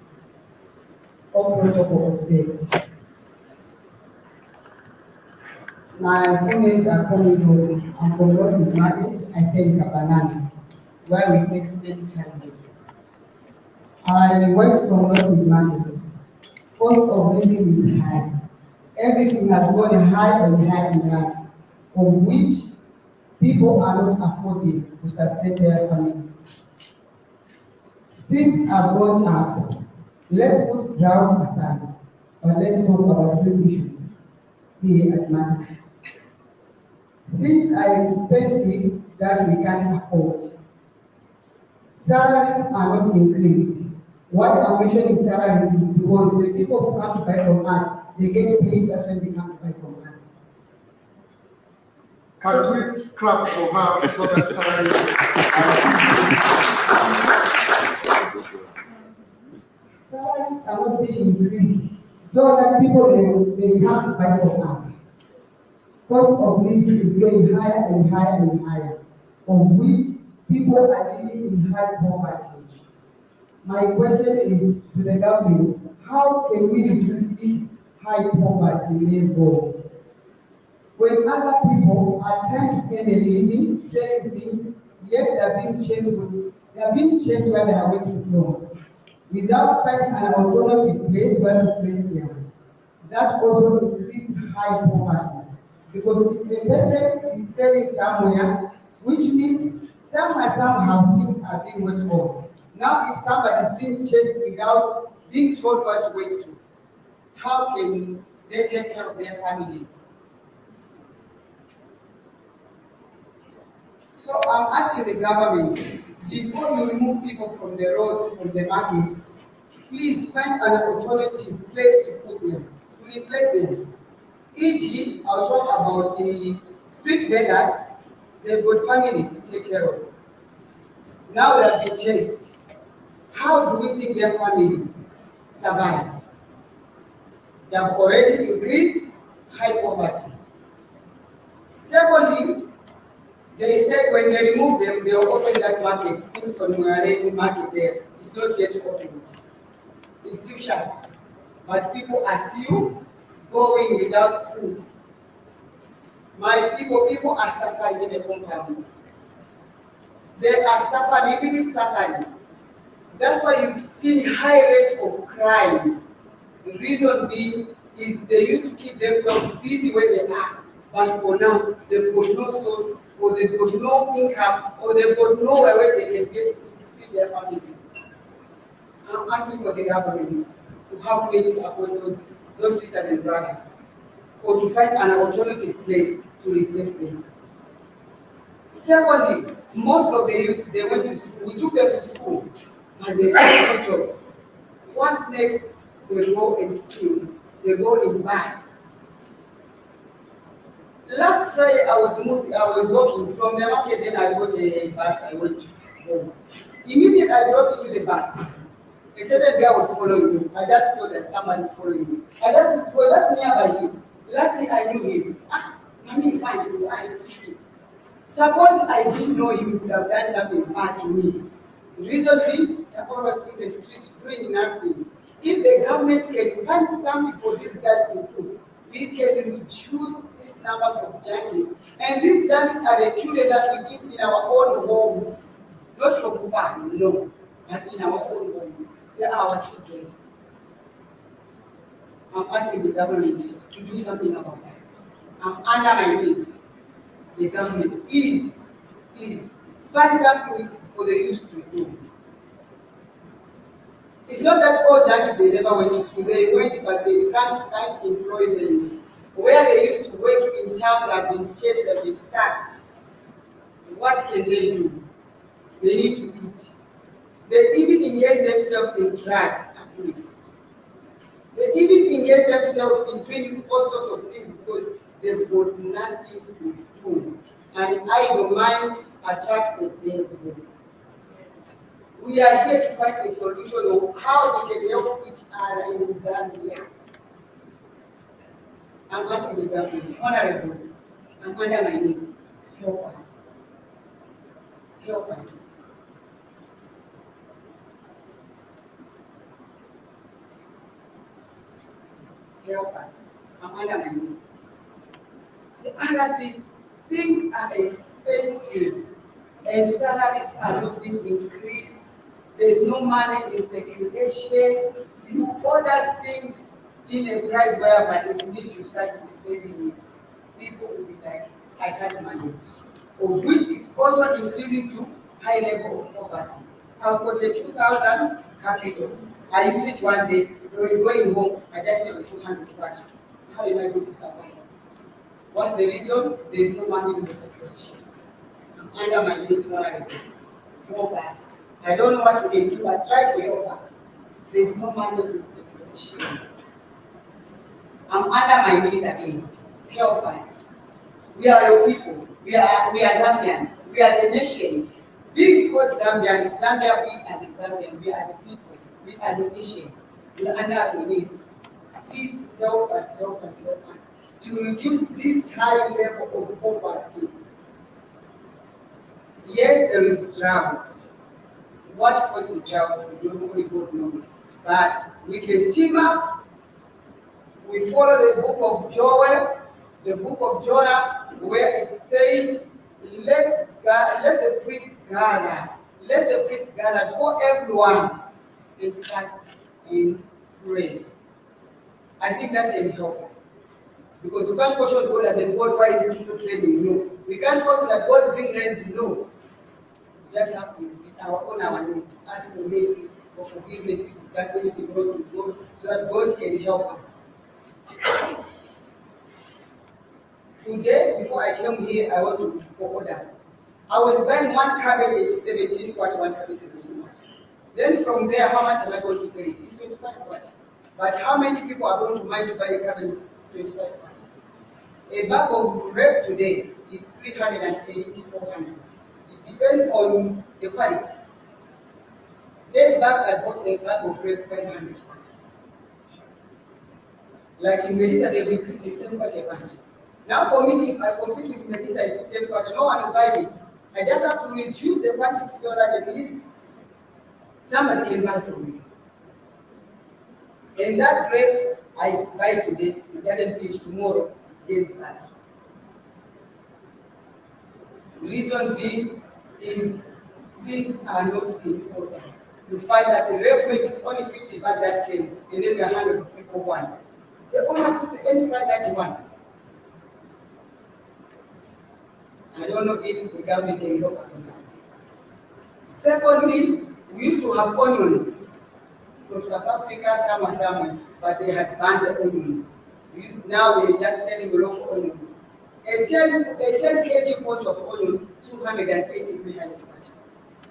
All protocol observed. My full names are coming from, I'm from North Market. I stay in Kapanani, where we face many challenges. I went from North Market. Cost of living is high. Everything has gone high and high and high, of which people are not affording to sustain their families. Things are going up. Let's put drought aside, but let's talk about real issues here at Market. Things are expensive that we can't afford. Salaries are not increased. Why I'm mentioning salaries is because the people who come to buy from us, they get paid just when they come to buy from us. Can we clap for her so that salaries are not being increased so that people they come to buy from us. Cost of living is going higher and higher and higher, of which people are living in high poverty. My question is to the government, how can we reduce this high poverty level? When other people are trying to earn a living, selling things, yet they are being chased where they are working from, without finding an alternative place where to place them. That also increases high poverty. Because if a person is selling somewhere, which means somehow things are being worked on. Now, if somebody is being chased without being told what to wait to, how can they take care of their families? So I'm asking the government, before you remove people from the roads, from the markets, please find an alternative place to put them, to replace them. E.g., I'll talk about the street beggars. They've got families to take care of. Now they have been chased. How do we think their family survive? They have already increased high poverty. Secondly, they said when they remove them, they will open that market. Simpson Mwareni market there is not yet opened. It's still shut. But people are still going without food. My people are suffering in the compounds. They are suffering, really suffering. That's why you've seen high rates of crimes. The reason being is they used to keep themselves busy where they are, but for now, they've got no source, or they've got no income, or they've got nowhere where they can get food to feed their families. I'm asking for the government to have mercy upon those sisters and brothers, or to find an alternative place to replace them. Secondly, most of the youth, they went to school. We took them to school, but they have no jobs. What's next? They go and steal. They go in bars. Last Friday, I was walking from the market, then I got a bus, I went home. Immediately, I dropped into the bus. A certain guy was following me. I just felt that somebody's following me. It was just nearby him. Luckily, I knew him. Mommy, why do I hit you? Suppose I didn't know him, would have done something bad to me. The reason being, they're always in the streets doing nothing. If the government can find something for these guys to do, we can reduce these numbers of junkies. And these junkies are the children that we keep in our own homes. Not from far, no, but in our own homes. They are our children. I'm asking the government to do something about that. I'm under my knees. The government, please, find something for the youth to do. It's not that all junkies, they never went to school. They went, but they can't find employment. Where they used to work in town, they've been chased, they've been sacked. What can they do? They need to eat. They even engage themselves in drugs at police. They even engage themselves in doing all sorts of things because they've got nothing to do. And idle mind attracts the devil. We are here to find a solution of how we can help each other in Zambia. I'm asking the government, honorables, I'm under my knees. Help us. Help us. Help us. I'm under my knees. The other thing, things are expensive and salaries are not being increased. There's no money in circulation. You order things in a price whereby even if you start selling it, people will be like, I can't manage. Of which is also increasing to high level of poverty. I've got a 2,000 capital. I use it one day. When going home, I just have a 200 watch. How am I going to survive? What's the reason? There's no money in the circulation. I'm under my knees, help us. I don't know what we can do, but try to help us. There's no money in circulation. I'm under my knees again. Help us. We are your people. We are Zambians. We are the nation. Because Zambia, we are the Zambians. We are the people. We are the nation. We are under our knees. Please help us to reduce this high level of poverty. Yes, there is drought. What caused the drought? We don't know, only God knows. But we can team up. We follow the book of Joel, the book of Jonah, where it's saying, let the priest gather. Let the priest gather for everyone and fast and pray. I think that can help us. Because we can't question God as a God, why is it people trading? No. We can't force that God bring rains, no. We just have to be on our knees to ask for mercy or forgiveness if we've done anything wrong to God, so that God can help us. Today, before I came here, I went to for orders. I was buying one cabbage at 17 kwacha, one cabbage 17 kwacha. Then from there, how much am I going to sell it? It's 25 kwacha. But how many people are going to mind to buy a cabbage 25 kwacha? A bag of grape today is 380, 400. It depends on the quality. This bag, I bought a bag of grape 500 kwacha. Like in Melissa, they've increased this 10 kwacha a bunch. Now for me, if I compete with Melissa and 10 kwacha, no one will buy me. I just have to reduce the quantity so that at least somebody can buy from me. And that grape I buy today, it doesn't finish tomorrow, it gets bad. Reason being is things are not in order. You find that the grape maybe it's only 50 bags that came, and then 100 people wants. The owner puts any price that he wants. I don't know if the government can help us on that. Secondly, we used to have onions from South Africa, somewhere, but they had banned the onions. Now we're just selling local onions. A 10 kg pot of onion, 280, 300 kwacha.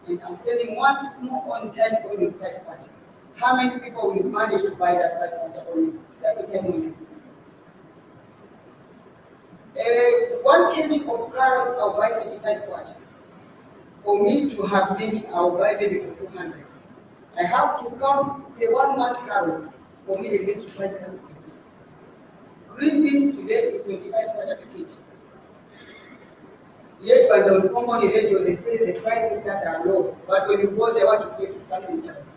And I'm selling one small on 10 onion, 5 kwacha. How many people will manage to buy that 5 kwacha onion? That's the 10 onion. 1 kg of carrots, I'll buy 35 kwacha. For me to have many, I'll buy maybe for 200. I have to come the one carrot for me at least to find something. Green beans today is 25 kwacha per kg. Yet by the company radio, they say the prices that are low, but when you go, they want to face something else.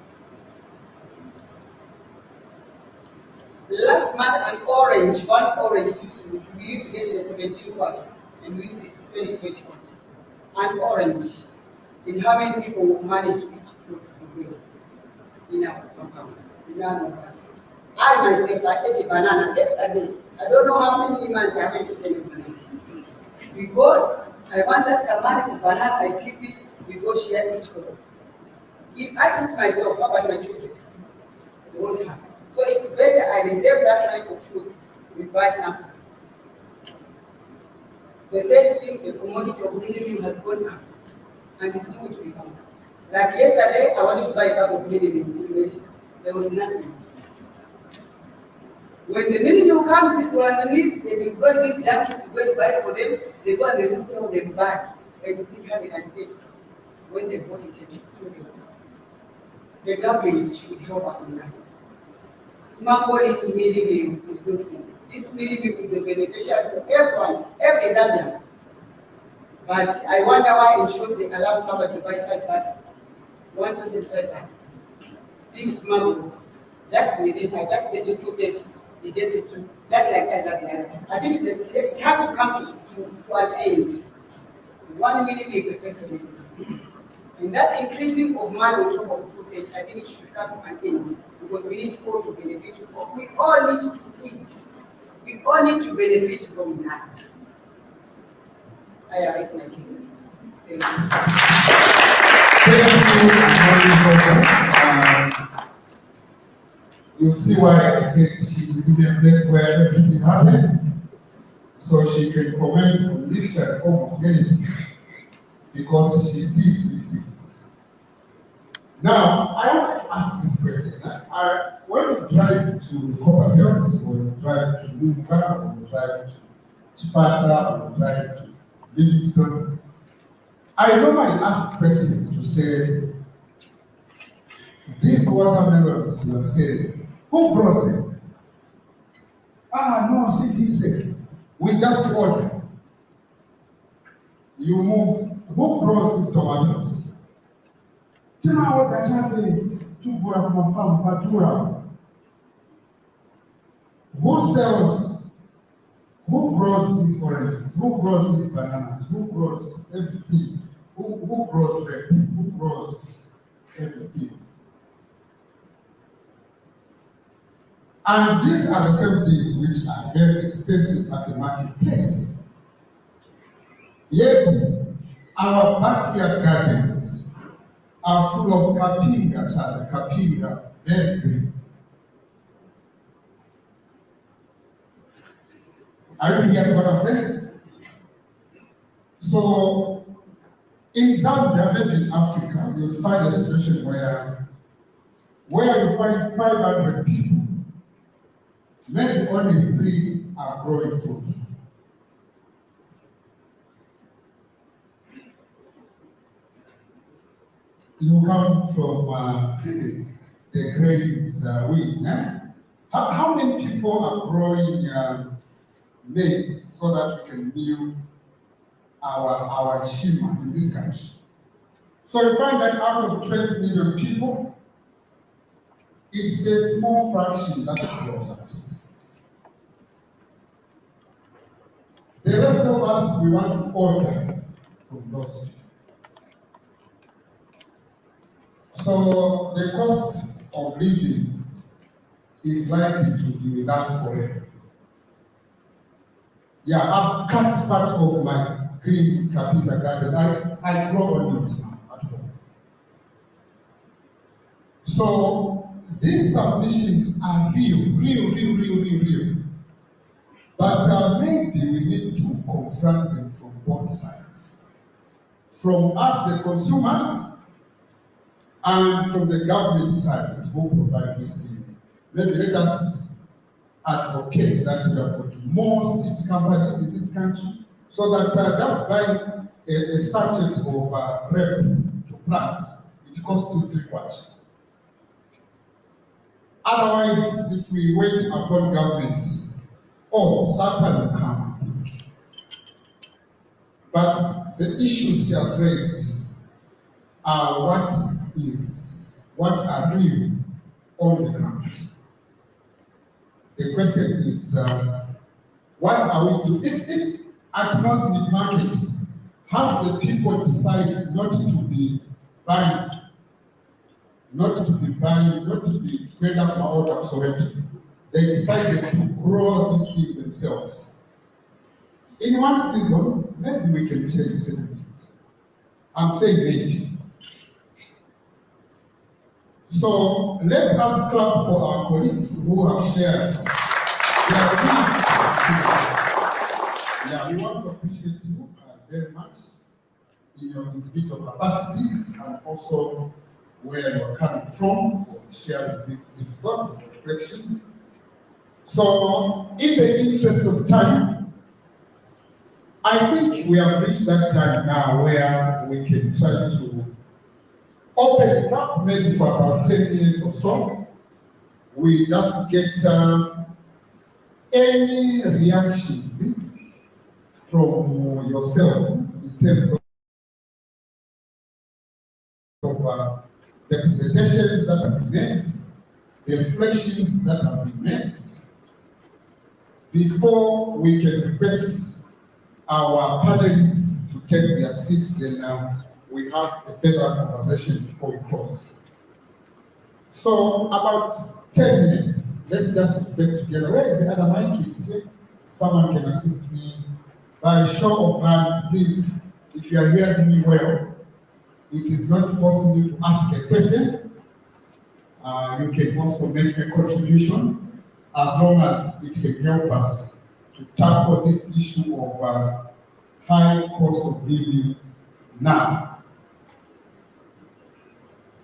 Last month, one orange we used to get it at 17 kwacha, and we used it to sell it 20 kwacha. An orange. And how many people manage to eat fruits today in our compound? None of us. I myself, I ate a banana yesterday. I don't know how many months I haven't eaten a banana. Because I want that money for banana, I keep it, we go share each other. If I eat myself, how about my children? They won't have. So it's better I reserve that money for fruits, we buy something. The third thing, the commodity of milling has gone up, and it's nowhere to be found. Like yesterday, I wanted to buy a bag of milling in Melissa. There was nothing. When the milling will come, this Rwandese, they employ these junkies to go and buy for them, they go and they resell them back at 380 when they bought it at 280. The government should help us on that. Smuggling milling is not good. This milling is a beneficial for everyone, every Zambian. But I wonder why in shop they allow somebody to buy 5 bags, 1% 5 bags, being smuggled. Just within, I just get it 230, he gets it to, just like that. I think it has to come to an end. 1 million per person is enough. And that increasing of money on top of 230, I think it should come to an end because we need all to benefit. We all need to eat. We all need to benefit from that. I arrest my case. Thank you. You see why I said she is in a place where everything happens, so she can comment on literally almost anything because she sees these things. Now, I want to ask this question. When you drive to the Copper Hills, or you drive to Mumba, or you drive to Chipata, or you drive to Livingston, I normally ask presidents to say, these watermelons you are saying, who brought them? No, CTC. We just order. You move, who brought these tomatoes? Who sells? Who grows these oranges? Who grows these bananas? Who grows everything? Who grows grape? Who grows everything? And these are the same things which are very expensive at the marketplace. Yet, our backyard gardens are full of kapinga, very green. Are you hearing what I'm saying? So, in Zambia, maybe in Africa, you'll find a situation where you find 500 people, maybe only 3 are growing food. You come from the grains wheat, eh? How many people are growing maize so that we can meal our chima in this country? So you find that out of 20 million people, it's a small fraction that grows actually. The rest of us, we want to order from those. So the cost of living is likely to be with us forever. Yeah, I've cut part of my green capita garden. I grow onions now at home. So these submissions are real. But maybe we need to confront them from both sides. From us, the consumers, and from the government side who provide these things. Maybe let us advocate that we have got more seed companies in this country so that just buying a sachet of grape to plant, it costs you 3 kwacha. Otherwise, if we wait upon government, Satan will come. But the issues he has raised are what are real on the ground. the question is, what are we doing? If at North markets, have the people decided not to be buying, not to be made up out of Soweto, they decided to grow these things themselves. In one season, maybe we can change certain things. I'm saying maybe. So let us clap for our colleagues who have shared their views. Yeah, we want to appreciate you very much in your individual capacities and also where you're coming from for sharing these deep thoughts, reflections. So, in the interest of time, I think we have reached that time now where we can try to open it up maybe for about 10 minutes or so. We just get any reactions from yourselves in terms of the presentations that have been made, the reflections that have been made, before we can request our panelists to take their seats, and we have a further conversation before we close. So about 10 minutes, let's just reflect together. Where is the other mic? It's here. Someone can assist me. By show of hand, please, if you are hearing me well, it is not forcing you to ask a question. You can also make a contribution as long as it can help us to tackle this issue of high cost of living now.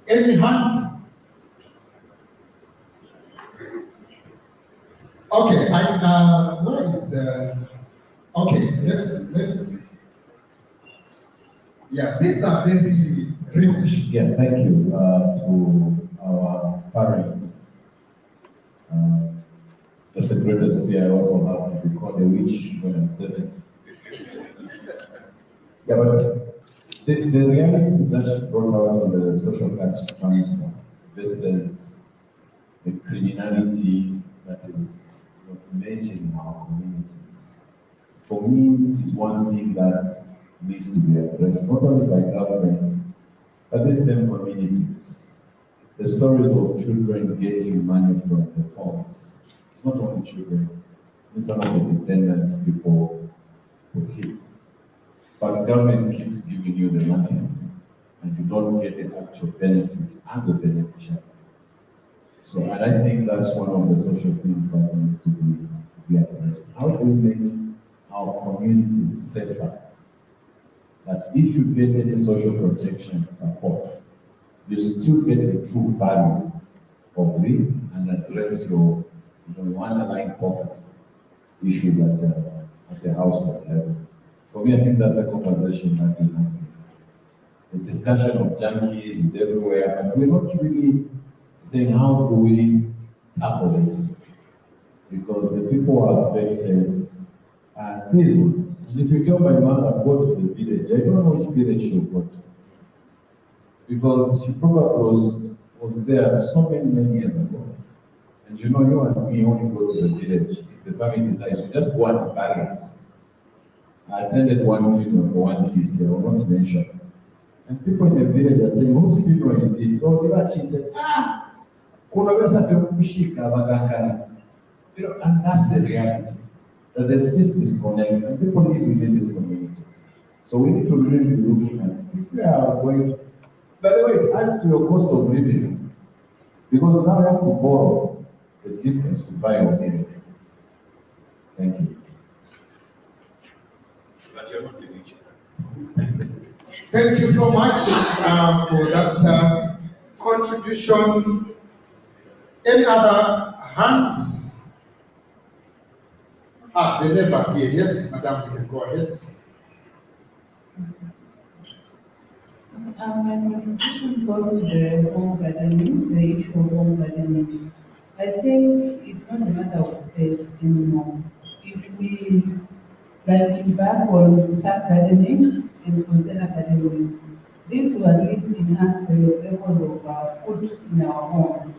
Any hands? Okay, where is okay, let's yeah, these are very real issues. Yes, thank you to our parents. That's the greatest fear I also have, to be called a witch when I'm 70. Yeah, but the reality that she brought out on the social cash transfer versus the criminality that is raging in our communities, for me, is one thing that needs to be addressed, not only by government, but the same communities. The stories of children getting money from the phones. It's not only children, it's some of the dependents people who keep. But government keeps giving you the money, and you don't get the actual benefit as a beneficiary. So, and I think that's one of the social things that needs to be addressed. How do we make our communities safer? That if you get any social protection support, you still get the true value of it and address your underlying poverty issues at the household level. For me, I think that's a conversation that we must make. The discussion of junkies is everywhere, but we're not really saying how do we tackle this, because the people who are affected are these ones. And if you tell my mother, go to the village, I don't know which village she'll go to, because she probably was there so many years ago. And you and me only go to the village if the family decides to just go and bury us. I attended one funeral for one piece, I will not mention. And people in the village are saying, whose funeral is it? Oh, they are cheated. And that's the reality. That there's this disconnect, and people live within these communities. So we need to really be looking at if we are going. By the way, it adds to your cost of living, because now you have to borrow the difference to buy your living. Thank you. Thank you so much for that contribution. Any other hands? The neighbor here. Yes, madam, you can go ahead. My contribution goes to the home gardening, the issue of home gardening. I think it's not a matter of space anymore. If we back on sack gardening and container gardening, this will at least enhance the levels of food in our homes.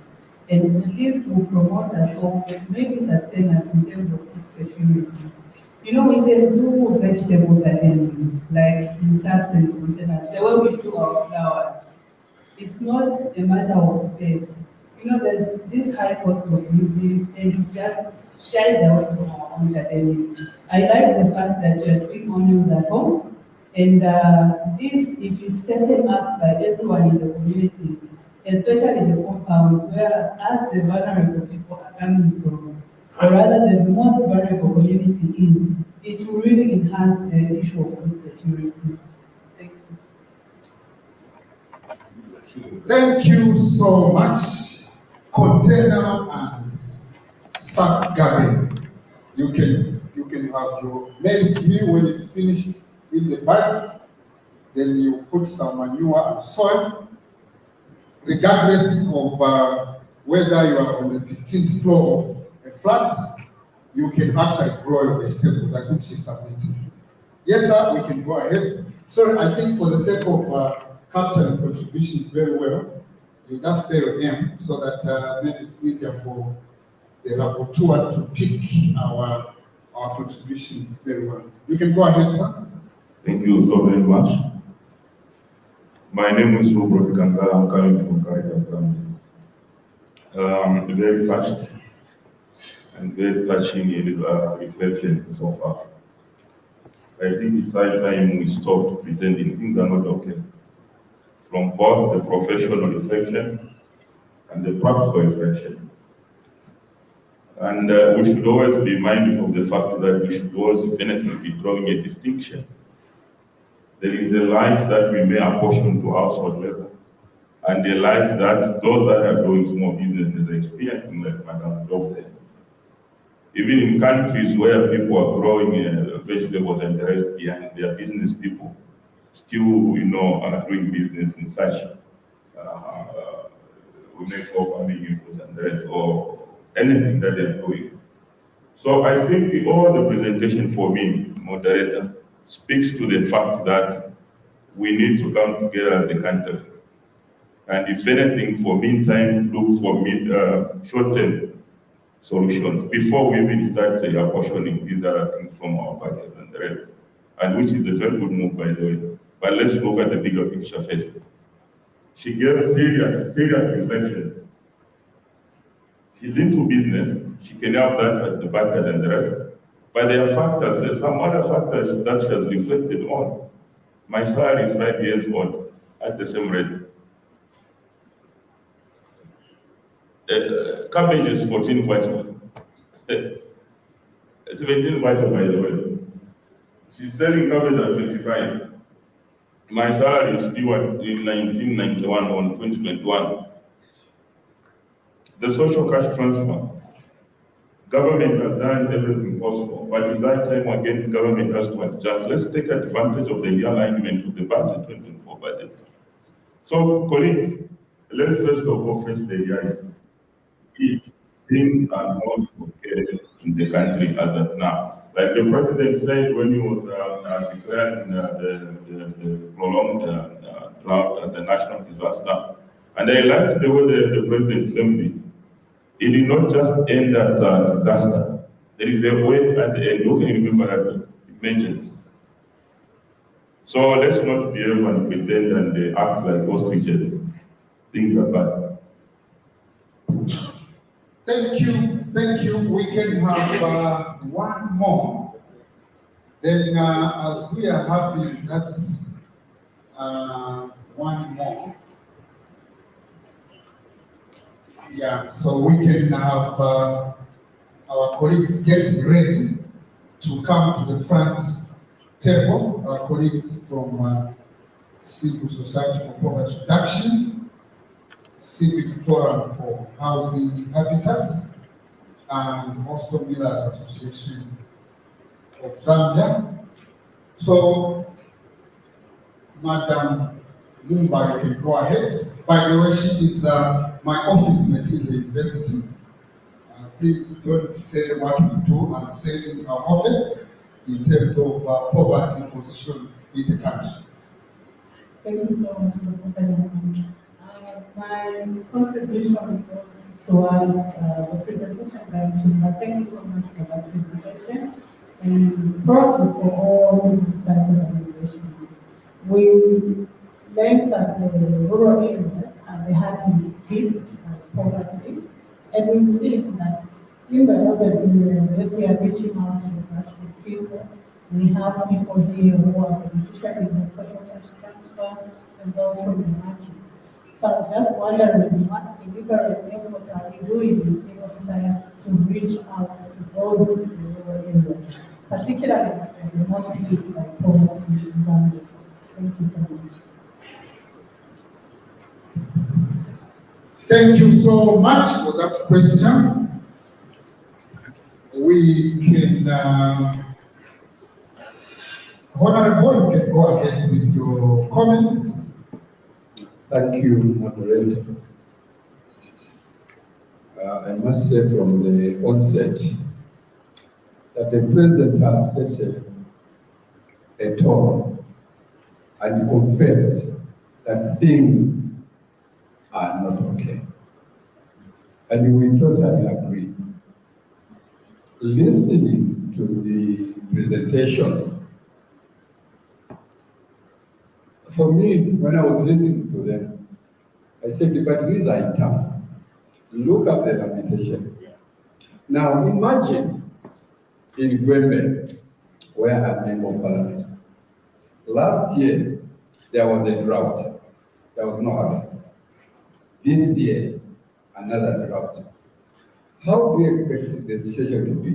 and this will promote us or maybe sustain us in terms of food security. You know, we can do vegetable gardening, like in substance containers, the way we do our flowers. It's not a matter of space. You know, there's this high cost of living and you just shy away from our own gardening. I like the fact that you're doing onions at home, and this, if it's taken up by everyone in the communities, especially the compounds where as the vulnerable people are coming from, or rather the most vulnerable community is, it will really enhance the issue of food security. Thank you. Thank you so much. Container and sack garden. You can have your maize meal when it's finished in the bag. Then you put some manure and soil. Regardless of whether you are on the 15th floor of a flat, you can actually grow your vegetables. I think she submitted. Yes, sir, we can go ahead. So I think for the sake of capturing contributions very well, you just say your name so that maybe it's easier for the rapporteur to pick our contributions very well. You can go ahead, sir. Thank you so very much. My name is Robert Kankara. I'm coming from Zambia. I'm very touched and very touching reflection so far. I think it's high time we stop pretending things are not okay. From both the professional reflection and the practical reflection. And we should always be mindful of the fact that we should always, if anything, be drawing a distinction. There is a life that we may apportion to household level, and a life that those that are doing small businesses are experiencing, like Madam Job there. Even in countries where people are growing vegetables and the rest behind their business people, still, are doing business in such we make farming inputs and the rest, or anything that they're doing. So I think all the presentation for me, moderator, speaks to the fact that we need to come together as a country. And if anything, for meantime, look for short-term solutions before we even start apportioning these other things from our budget and the rest. And which is a very good move, by the way. But let's look at the bigger picture first. She gave serious reflections. She's into business. She can have that at the budget and the rest. But there are factors, some other factors that she has reflected on. My salary is 5 years old at the same rate. Cabbage is 14 kwacha. 17 kwacha, by the way. She's selling cabbage at 25. My salary is still in 1991 on 2021. The social cash transfer. Government has done everything possible, but at that time again, the government has to adjust. Let's take advantage of the realignment of the budget, 2024 budget. So, colleagues, let's first of all face the reality. Things are not okay in the country as of now. Like the president said when he was declaring the prolonged drought as a national disaster, and I liked the way the president framed it. It did not just end at disaster. There is a way at the end. You can remember that emergency. So let's not be able to pretend and act like ostriches. Things are bad. Thank you. We can have one more. Then, as we are having that one more, yeah, so we can have our colleagues get ready to come to the front table. Our colleagues from Civil Society for Poverty Reduction, Civic Forum for Housing Habitats, and also Millers Association of Zambia. So, Madam Mumba, you can go ahead. By the way, she is my office mate in the university. Please don't say what we do and say in our office in terms of poverty position in the country. Thank you so much, Dr. Kanyama. My contribution was towards the presentation direction. But thank you so much for that presentation, and probably for all civil society organizations. We learned that the rural areas they had been hit by poverty, and we see that in the urban areas, yes, we are reaching out to the grassroots people. We have people here who are beneficiaries of social cash transfer and those from the market. So I was just wondering what deliberate efforts are we doing in civil society to reach out to those in the rural areas, particularly the most hit by poverty in Zambia. Thank you so much. Thank you so much for that question. We can, Honorable, you can go ahead with your comments. Thank you, moderator. I must say from the onset that the president has set a tone and confessed that things are not okay. And we totally agree. Listening to the presentations, for me, when I was listening to them, I said, but these are town. Look at the lamentation. Now imagine in Gwembe, where I'm member of parliament. Last year, there was a drought. There was no harvest. This year, another drought. How do you expect the situation to be?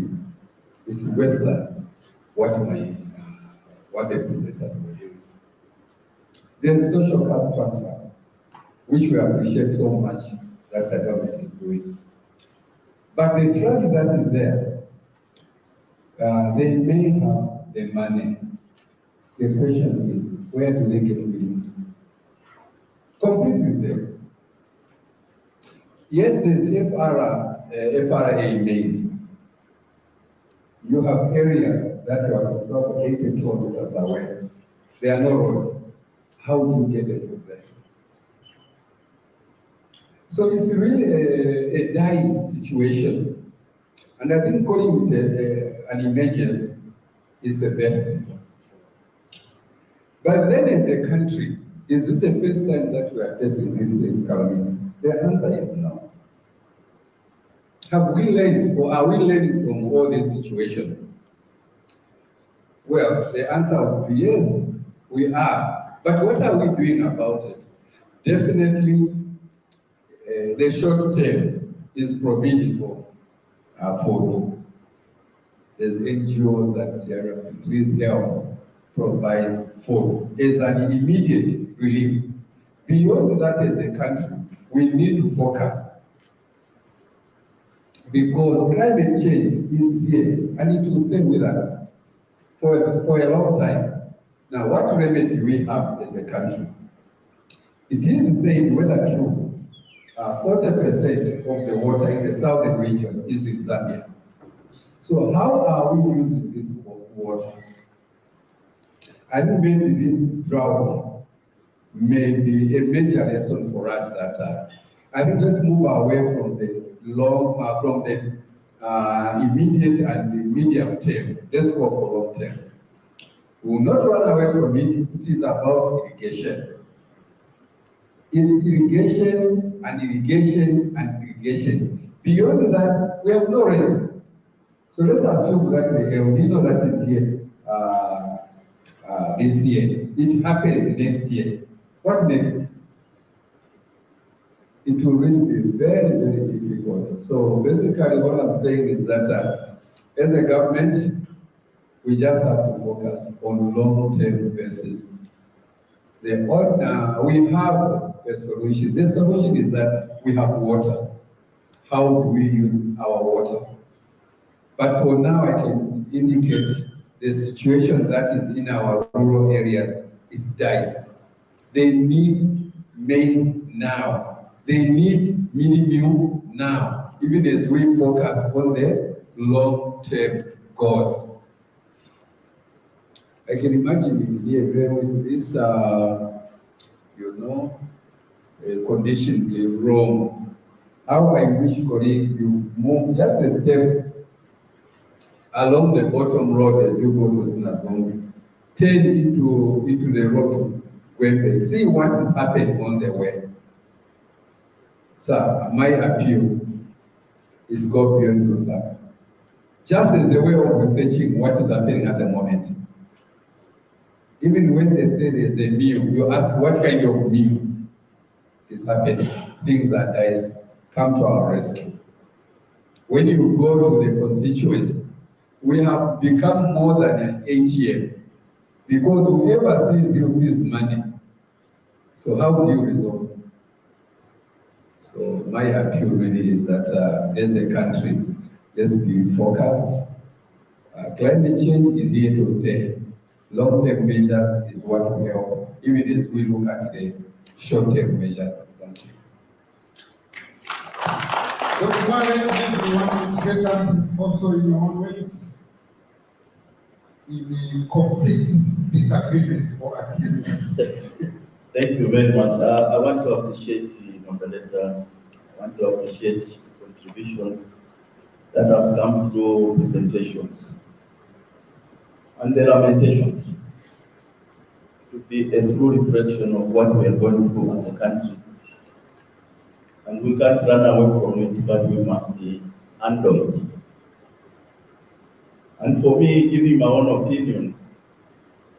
It's worse than what the presenters were doing. Then social cash transfer, which we appreciate so much that the government is doing. But the trust that is there, they may have the money. The question is, where do they get it? Complete with them. Yes, there's FRA maize. You have areas that you are travel 80 kilometers away. There are no roads. How do you get the food there? So it's really a dying situation. And I think calling it an emergency is the best. But then as a country, is it the first time that we are facing this calamity? The answer is no. Have we learned, or are we learning from all these situations? Well, the answer would be yes, we are. But what are we doing about it? Definitely, the short term is provision of food. There's NGOs that say, please help provide food as an immediate relief. Beyond that, as a country, we need to focus, because climate change is here and it will stay with us for a long time. Now, what remedy do we have as a country? It is said, whether true, 40% of the water in the southern region is in Zambia. So how are we using this water? I think maybe this drought may be a major lesson for us that I think let's move away from the immediate and the medium term. Let's go for long term. We will not run away from it. It is about irrigation. It's irrigation and irrigation and irrigation. Beyond that, we have no rain. So let's assume that the El Nino that is here this year, it happens next year. What next? It will really be very, very difficult. So basically what I'm saying is that as a government, we just have to focus on long-term basis. We have a solution. The solution is that we have water. How do we use our water? But for now, I can indicate the situation that is in our rural areas is dicey. They need maize now. They need mini-meal now, even as we focus on the long-term goals. I can imagine here with this, condition in Rome, how I wish colleagues you move just a step along the bottom road as you go to Sinazongi. Turn into the road to Gwembe. See what is happening on the way. Sir, my appeal is go beyond Lusaka. Just as the way of researching what is happening at the moment. Even when they say there's a meal, you ask what kind of meal is happening. Things that dice come to our rescue. When you go to the constituents, we have become more than an ATM because whoever sees you sees money. So how do you resolve? So my appeal really is that as a country, let's be focused. Climate change is here to stay. Long-term measures is what will help, even as we look at the short-term measures. Thank you. Dr. Maren, you want to say something also in your own ways? In the complete disagreement or agreement? Thank you very much. I want to appreciate the moderator. I want to appreciate the contributions that has come through presentations and the lamentations to be a true reflection of what we are going through as a country. And we can't run away from it, but we must handle it. And for me, giving my own opinion,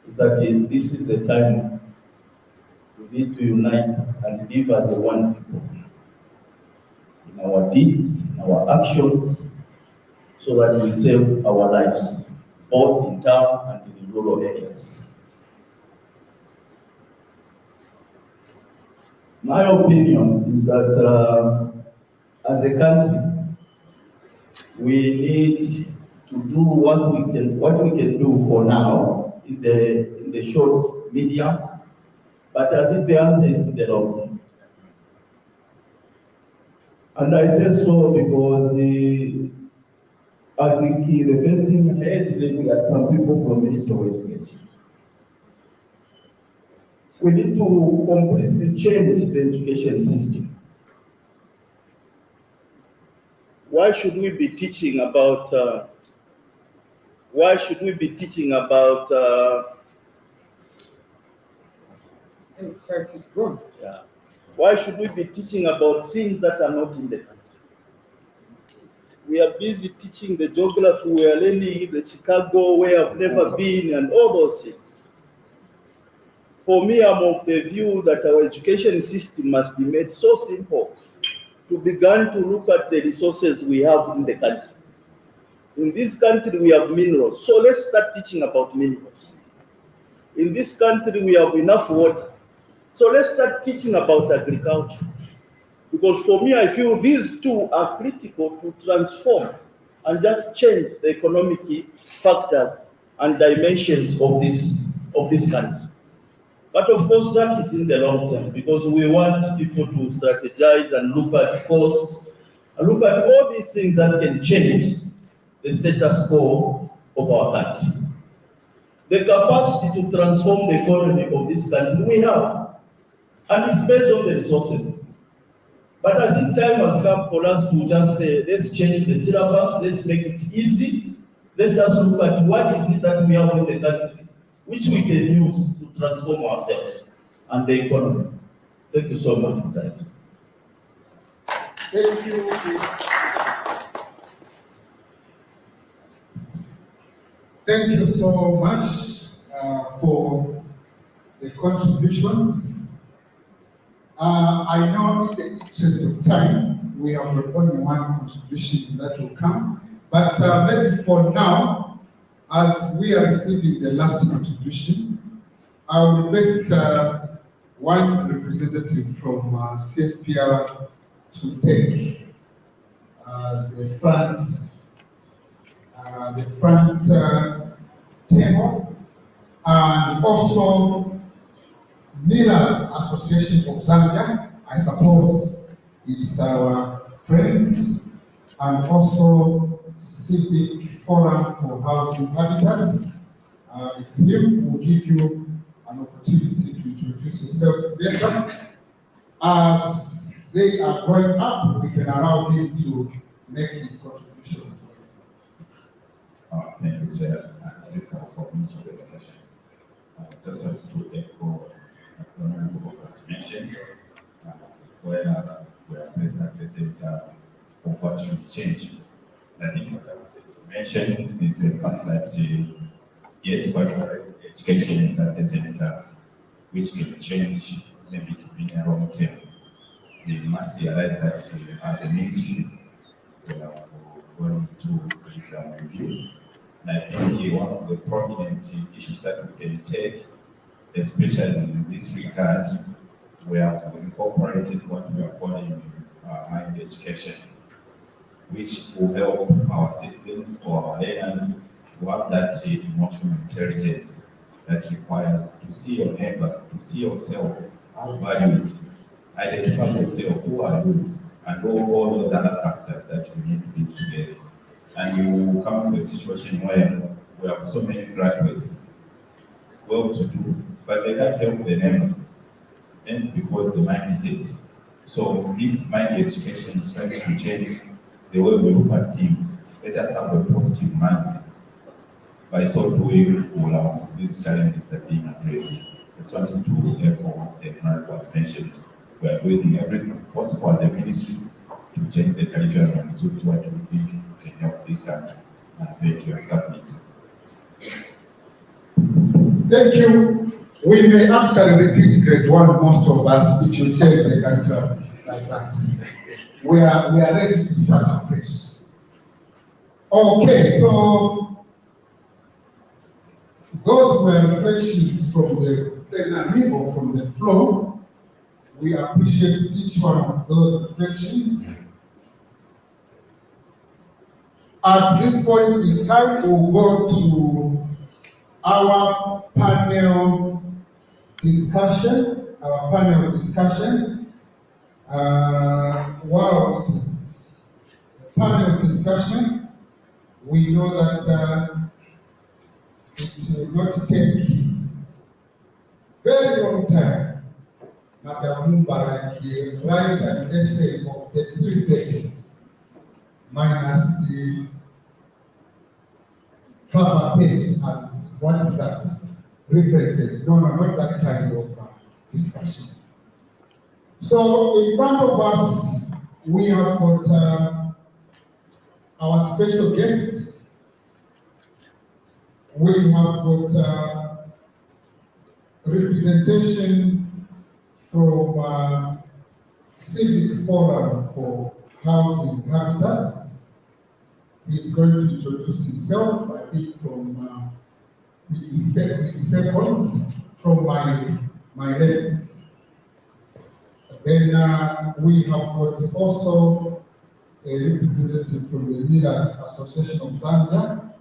is that this is the time we need to unite and live as a one people in our deeds, in our actions, so that we save our lives, both in town and in rural areas. My opinion is that as a country, we need to do what we can do for now in the short, medium, but I think the answer is in the long term. And I say so because I think the first thing I heard, we had some people from the Ministry of Education. We need to completely change the education system. Why should we be teaching about It's good. Yeah. Why should we be teaching about things that are not in the country? We are busy teaching the geography, we are learning the Chicago where I've never been and all those things. For me, I'm of the view that our education system must be made so simple to begin to look at the resources we have in the country. In this country, we have minerals, so let's start teaching about minerals. In this country, we have enough water, so let's start teaching about agriculture. Because for me, I feel these two are critical to transform and just change the economic factors and dimensions of this country. But of course, that is in the long term, because we want people to strategize and look at costs, and look at all these things that can change the status quo of our country. The capacity to transform the economy of this country we have, and it's based on the resources. But I think time has come for us to just say, let's change the syllabus, let's make it easy, let's just look at what is it that we have in the country, which we can use to transform ourselves and the economy. Thank you so much for that. Thank you. Thank you so much for the contributions. I know in the interest of time, we have only one contribution that will come, but maybe for now, as we are receiving the last contribution, I will request one representative from CSPR to take the front table, and also Millers Association of Zambia. I suppose it's our friends, and also Civic Forum for Housing Habitats. It's him who will give you an opportunity to introduce yourselves better. As they are going up, we can allow him to make his contributions. Thank you, Chair, and Sister, for Minister of Education. Just want to echo what was mentioned, where we are placed at the center of what should change. I think what you mentioned is the fact that, yes, education is at the center, which can change maybe to be a long term. We must realize that as a ministry, we are going to curriculum review. And I think one of the prominent issues that we can take, especially in this regard, we have incorporated what we are calling mind education, which will help our citizens or our learners to have that emotional intelligence that requires to see your neighbor, to see yourself, have values, identify yourself, who are you, and all those other factors that we need to be together. And you will come to a situation where we have so many graduates, well to do, but they can't help the neighbor, and because the mindset. So this mind education is trying to change the way we look at things. Let us have a positive mind. By so doing, we will have these challenges that are being addressed. I just wanted to echo what the Mark was mentioned. We are doing everything possible as a ministry to change the curriculum and suit what we think can help this country. And thank you, and submit. Thank you. We may actually repeat grade 1, most of us, if you change the curriculum like that. We are ready to start afresh. Okay, so those were reflections from the plenary or from the floor. We appreciate each one of those reflections. At this point in time, we'll go to our panel discussion. While it is a panel discussion, we know that it will not take very long time. Madam Mumbaraki write an essay of 33 pages, minus the cover page and what is that? References. No, not that kind of discussion. So in front of us, we have got our special guests. We have got representation from Civic Forum for Housing Habitats. He's going to introduce himself, I think from second from my left. Then we have got also a representative from the Leaders Association of Zambia,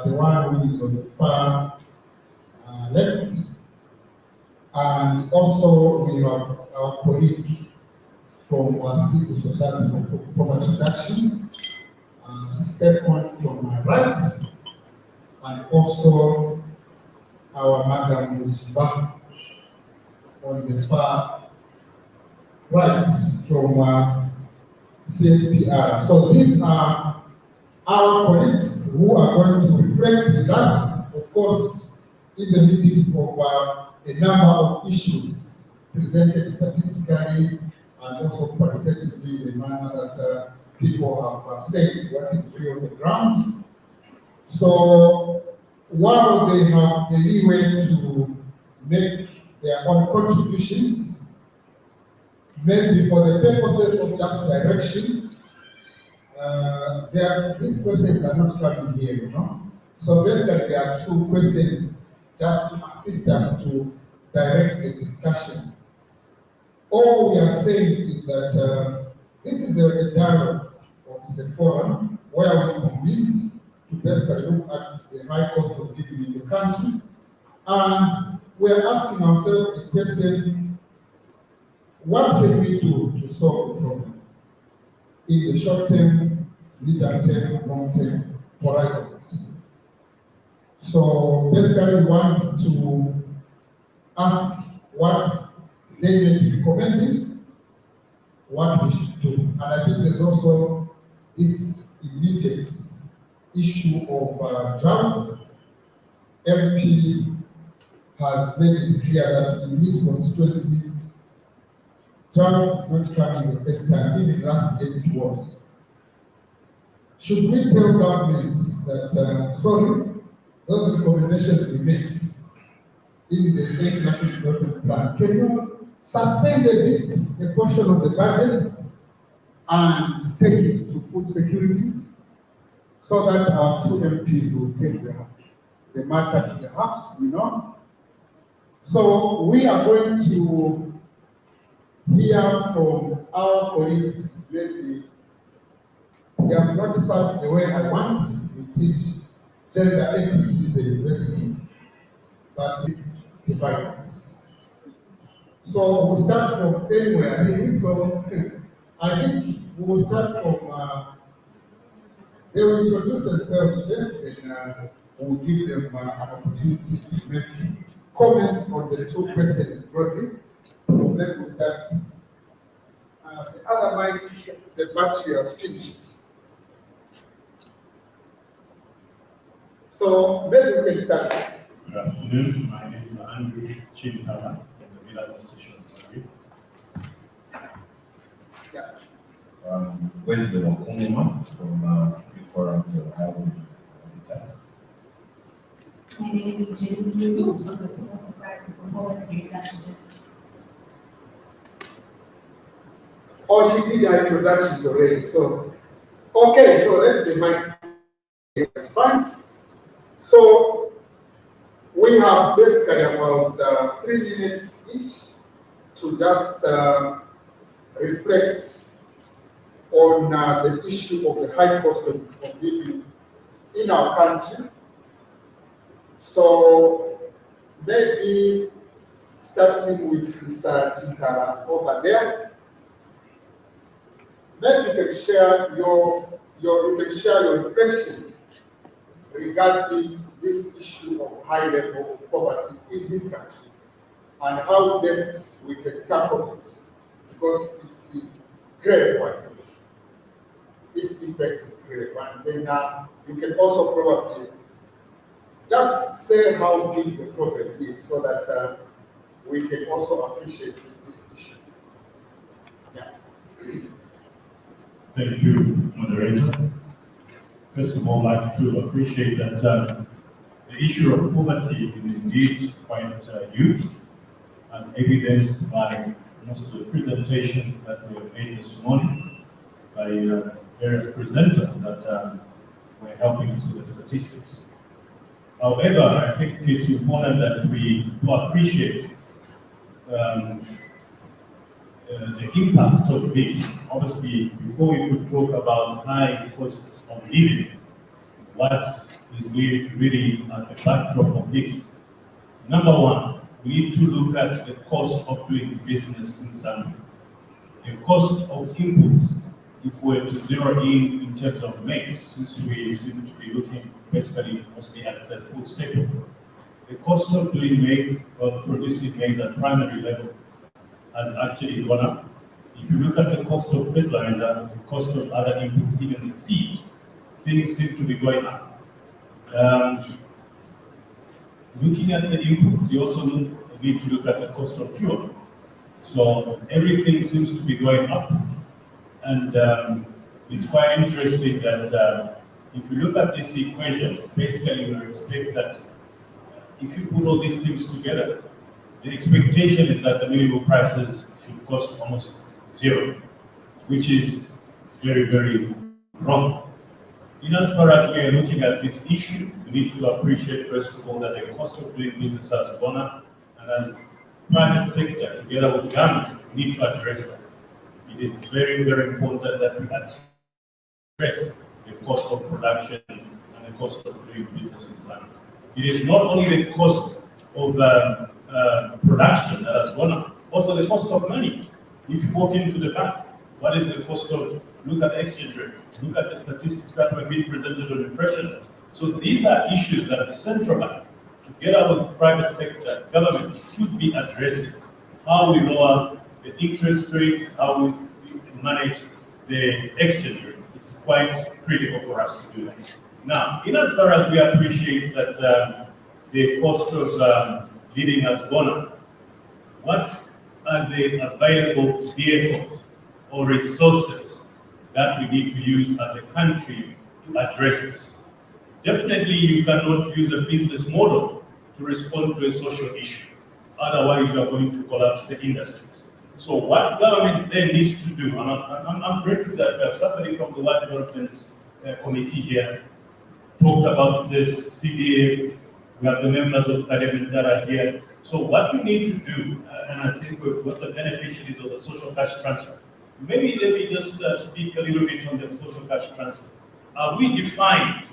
the one who is on the far left. And also we have our colleague from civil society for poverty reduction, second from my right, and also our Madam Mujiba on the far right from CSPR. So these are our colleagues who are going to reflect with us, of course, in the midst of a number of issues presented statistically and also qualitatively in the manner that people have said what is real on the ground. So while they have the leeway to make their own contributions, maybe for the purposes of that direction, these questions are not coming here, you know. So basically there are 2 questions just to assist us to direct the discussion. All we are saying is that this is a dialogue, or it's a forum where we convene to basically look at the high cost of living in the country, and we're asking ourselves the question, what can we do to solve the problem in the short term, medium term, long term horizons? So basically we want to ask what they may be recommending, what we should do. And I think there's also this immediate issue of droughts. MP has made it clear that in his constituency, drought is not coming the first time. Even last year it was. Should we tell governments that, sorry, those recommendations we make in the 8th National Development Plan, can you suspend a bit a portion of the budgets and take it to food security so that our 2 MPs will take the matter to the House, you know? So we are going to hear from our colleagues. Maybe they have not sat the way I want. We teach gender equity in the university, but dividends. So we'll start from anywhere really. So I think we will start from, they will introduce themselves first, and we'll give them an opportunity to make comments on the 2 questions broadly. So maybe we'll start. The other mic, the battery has finished. So maybe we can start. Good afternoon. My name is Andrew Chintala from the Village Association of Yeah. Wesley Wakumima from Stakeholder for Housing Habitat. My name is Jenny Zulu from the Civil Society for Poverty Reduction. Oh, she did her introductions already. So, okay, so let the mic fine. So, we have basically about 3 minutes each to just reflect on the issue of the high cost of living in our country. So maybe starting with Mr. Chintala over there, maybe you can share your reflections regarding this issue of high level of poverty in this country and how best we can tackle it, because it's grave right now. This effect is grave, and then you can also probably just say how big the problem is so that we can also appreciate this issue. Yeah. Thank you, moderator. First of all, I'd like to appreciate that the issue of poverty is indeed quite huge, as evidenced by most of the presentations that were made this morning by various presenters that were helping us with the statistics. However, I think it's important that we appreciate the impact of this. Obviously, before we could talk about high cost of living, what is really at the backdrop of this? Number one, we need to look at the cost of doing business in Zambia. The cost of inputs, if we were to zero in terms of maize, since we seem to be looking basically mostly at the food staple, the cost of doing maize or producing maize at primary level has actually gone up. If you look at the cost of fertilizer, the cost of other inputs, even the seed, things seem to be going up. Looking at the inputs, you also need to look at the cost of fuel. So everything seems to be going up. And it's quite interesting that if you look at this equation, basically you expect that if you put all these things together, the expectation is that the minimum prices should cost almost zero, which is very, very wrong. In as far as we are looking at this issue, we need to appreciate, first of all, that the cost of doing business has gone up, and as private sector, together with government, we need to address that. It is very, very important that we address the cost of production and the cost of doing business in Zambia. It is not only the cost of production that has gone up, also the cost of money. If you walk into the bank, what is the cost of, look at the exchange rate, look at the statistics that were being presented on impression. So these are issues that the central bank, together with the private sector, government should be addressing. How we lower the interest rates, how we manage the exchange rate. It's quite critical for us to do that. Now, in as far as we appreciate that the cost of living has gone up, what are the available vehicles or resources that we need to use as a country to address this? Definitely, you cannot use a business model to respond to a social issue. Otherwise, you are going to collapse the industries. So what government then needs to do, and I'm grateful that we have somebody from the World Development Committee here talked about this CDF, we have the members of parliament that are here. So what we need to do, and I think we've got the beneficiaries of the social cash transfer. Maybe let me just speak a little bit on the social cash transfer. We defined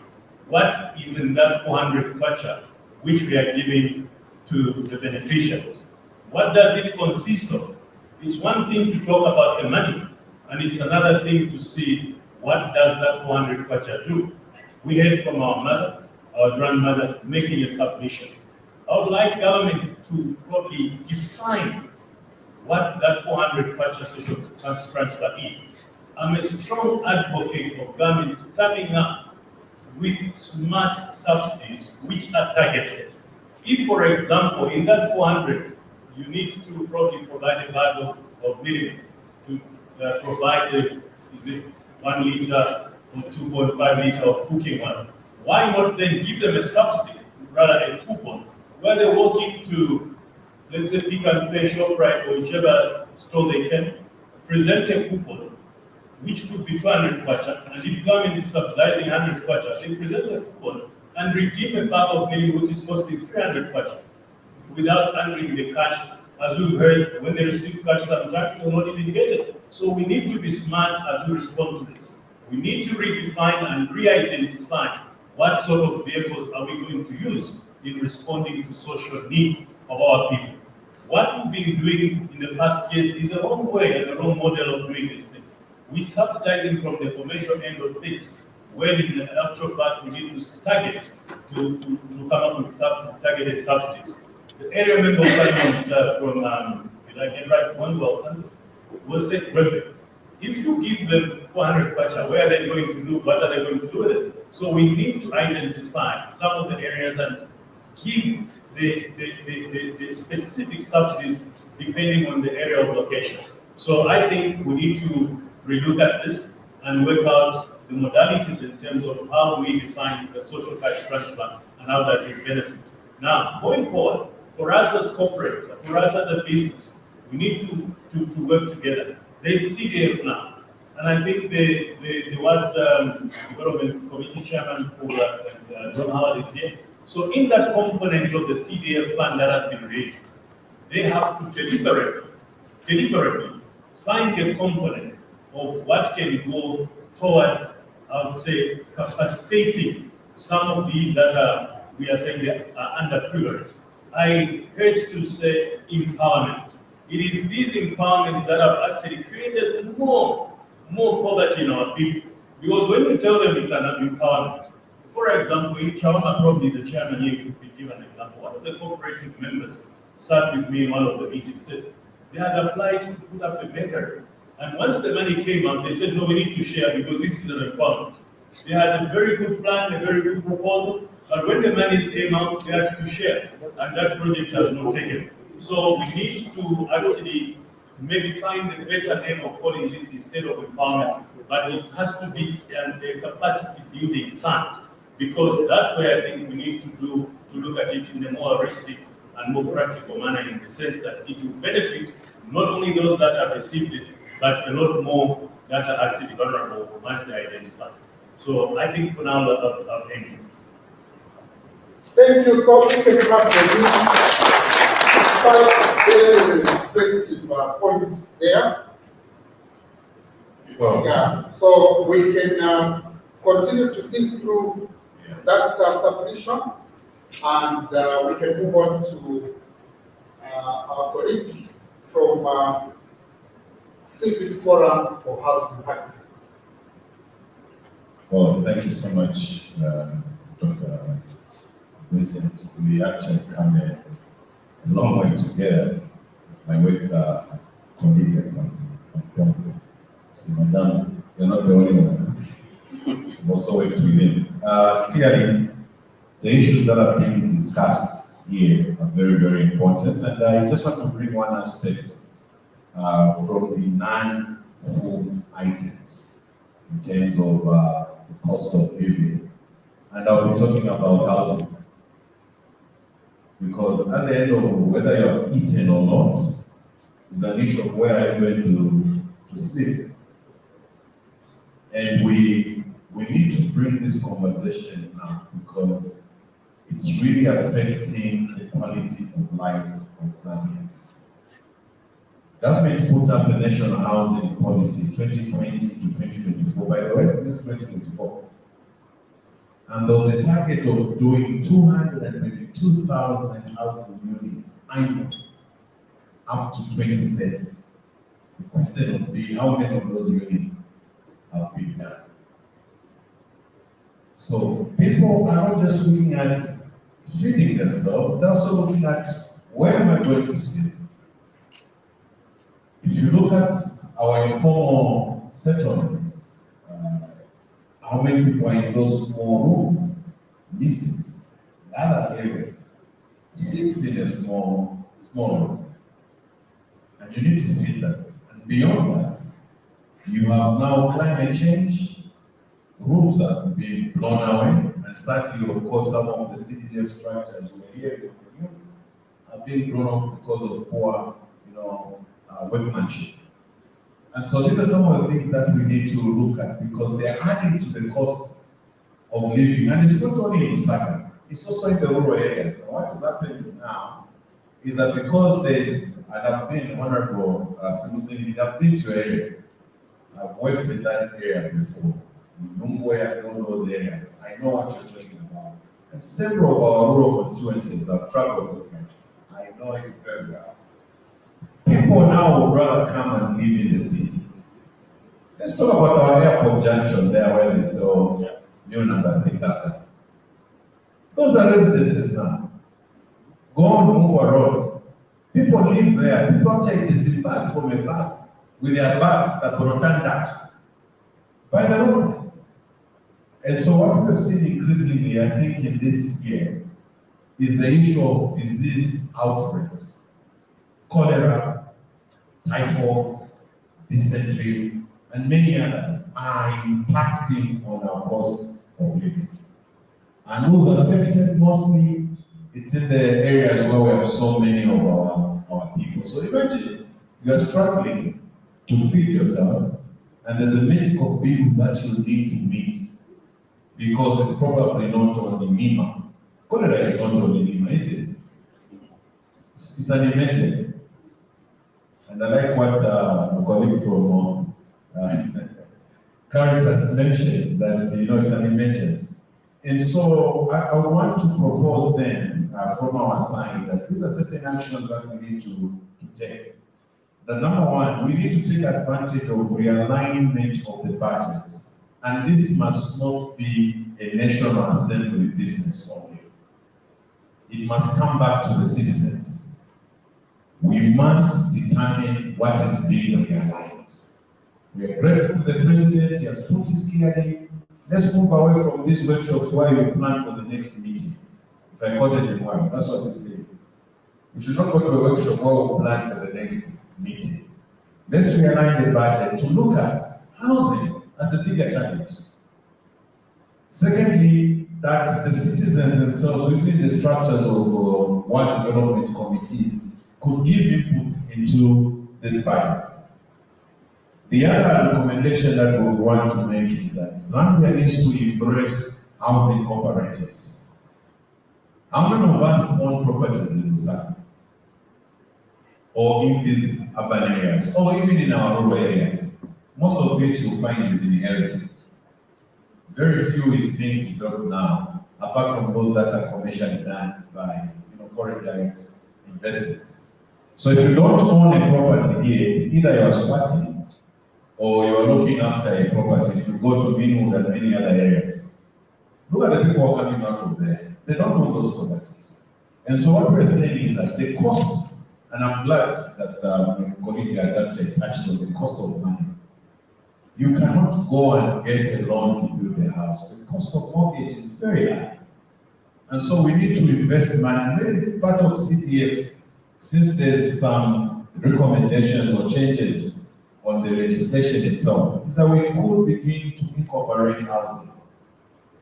what is in that 400 kwacha which we are giving to the beneficiaries. What does it consist of? It's one thing to talk about the money, and it's another thing to see what does that 400 kwacha do. We heard from our mother, our grandmother, making a submission. I would like government to probably define what that 400 kwacha social transfer is. I'm a strong advocate of government coming up with smart subsidies which are targeted. If, for example, in that 400, you need to probably provide a bag of milk to provide, is it 1 liter or 2.5 liter of cooking oil. Why not then give them a subsidy, rather a coupon, where they walk into, let's say, Pick and Pay, ShopRite, or whichever store they can, present a coupon, which could be 200 kwacha, and if government is subsidizing 100 kwacha, they present a coupon and redeem a bag of milk which is costing 300 kwacha, without handling the cash. As we've heard, when they receive cash sometimes, they will not even get it. So we need to be smart as we respond to this. We need to redefine and re-identify what sort of vehicles are we going to use in responding to social needs of our people. What we've been doing in the past years is a wrong way and a wrong model of doing these things. We're subsidizing from the commercial end of things, when in the actual fact we need to target to come up with targeted subsidies. The area member of parliament from, did I get right, Wandwell was said, if you give them 400 kwacha, where are they going to do, what are they going to do with it? So we need to identify some of the areas and give the specific subsidies depending on the area of location. So I think we need to relook at this and work out the modalities in terms of how we define the social cash transfer and how does it benefit. Now, going forward, for us as corporate, for us as a business, we need to work together. There's CDF now, and I think the World Development Committee Chairman for John Howard is here. So in that component of the CDF fund that has been raised, they have to deliberately find a component of what can go towards, I would say, capacitating some of these that we are saying they are underprivileged. I hate to say empowerment. It is these empowerments that have actually created more poverty in our people. Because when you tell them it's an empowerment, for example, in Chawama, probably the chairman here could be given an example. One of the cooperative members sat with me in one of the meetings, said they had applied to put up a bakery. And once the money came out, they said, no, we need to share because this is an empowerment. They had a very good plan, a very good proposal, but when the money came out, they had to share, and that project has not taken. So we need to actually maybe find a better name of calling this instead of empowerment, but it has to be a capacity building fund, because that's where I think we need to look at it in a more holistic and more practical manner, in the sense that it will benefit not only those that have received it, but a lot more that are actually vulnerable once they identify. So I think for now I'll end it. Thank you so much for five very respective points there. Well, yeah, so we can continue to think through that submission, and we can move on to our colleague from Civic Forum for Housing Habitats. Well, thank you so much, Dr. Vincent. We actually come a long way together. My work colleague at some point Madam, you're not the only one. You've also worked with him. Clearly, the issues that are being discussed here are very, very important. And I just want to bring one aspect from the non-food items in terms of the cost of living. And I'll be talking about housing. Because at the end of whether you have eaten or not, is an issue of where are you going to sleep. And we need to bring this conversation up because it's really affecting the quality of life of Zambians. Government put up the National Housing Policy 2020 to 2024. By the way, this is 2024. And there was a target of doing 222,000 housing units annually up to 2030. The question would be how many of those units have been done? So people are not just looking at feeding themselves, they're also looking at where am I going to sleep? If you look at our informal settlements, how many people are in those small rooms, misses, other areas, 6 in a small room. And you need to feed them. And beyond that, you have now climate change, roofs are being blown away, and sadly, of course, some of the CDF structures we're hearing in the news are being blown off because of poor, workmanship. And so these are some of the things that we need to look at because they are adding to the cost of living. And it's not only in Lusaka, it's also in the rural areas. And what is happening now is that because there's, and I've been honorable, I've been to your area. I've worked in that area before. Nowhere, I know those areas. I know what you're talking about. And several of our rural constituencies have traveled this country. I know it very well. People now would rather come and live in the city. Let's talk about our airport junction there where they sell new number 3 data. Those are residences now. Go on Mumba Road. People live there. People actually disembark from a bus with their bags that were that by the roadside. And so what we have seen increasingly, I think, in this year is the issue of disease outbreaks. Cholera, typhoid, dysentery, and many others are impacting on our cost of living. And those affected mostly, it's in the areas where we have so many of our people. So imagine you are struggling to feed yourselves, and there's a medical bill that you need to meet because it's probably not on the NEMA. Cholera is not on the NEMA, is it? It's an emergency. And I like what a colleague from Caritas mentioned, that it's an emergency. And so I want to propose then from our side that these are certain actions that we need to take. The number one, we need to take advantage of realignment of the budget. And this must not be a National Assembly business only. It must come back to the citizens. We must determine what is being realigned. We are grateful to the President, he has put it clearly. Let's move away from these workshops while we plan for the next meeting. If I quoted him well, that's what he's saying. We should not go to a workshop while we plan for the next meeting. Let's realign the budget to look at housing as a bigger challenge. Secondly, that the citizens themselves within the structures of World Development Committees could give input into this budget. The other recommendation that we want to make is that Zambia needs to embrace housing cooperatives. How many of us own properties in Lusaka? Or in these urban areas, or even in our rural areas? Most of which you'll find is inherited. Very few is being developed now, apart from those that are commercially done by foreign direct investment. So if you don't own a property here, it's either you are squatting or you are looking after a property. If you go to Minwood and many other areas, look at the people who are coming out of there. They don't own those properties. And so what we're saying is that the cost, and I'm glad that my colleague Adache touched on the cost of money. You cannot go and get a loan to build a house. The cost of mortgage is very high. And so we need to invest money. Maybe part of CTF, since there's some recommendations or changes on the legislation itself, is that we could begin to incorporate housing.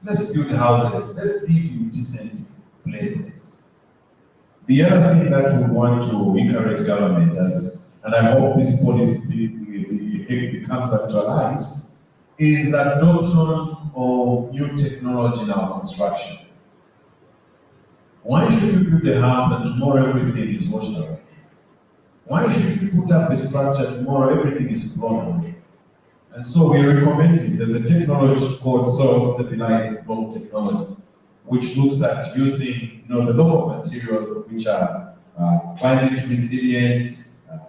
Let's build houses. Let's live in decent places. The other thing that we want to encourage government as, and I hope this policy becomes actualized, is adoption of new technology in our construction. Why should you build a house and tomorrow everything is washed away? Why should you put up a structure tomorrow everything is blown away? And so we are recommending, there's a technology called soil stabilized block technology, which looks at using the local materials which are climate resilient,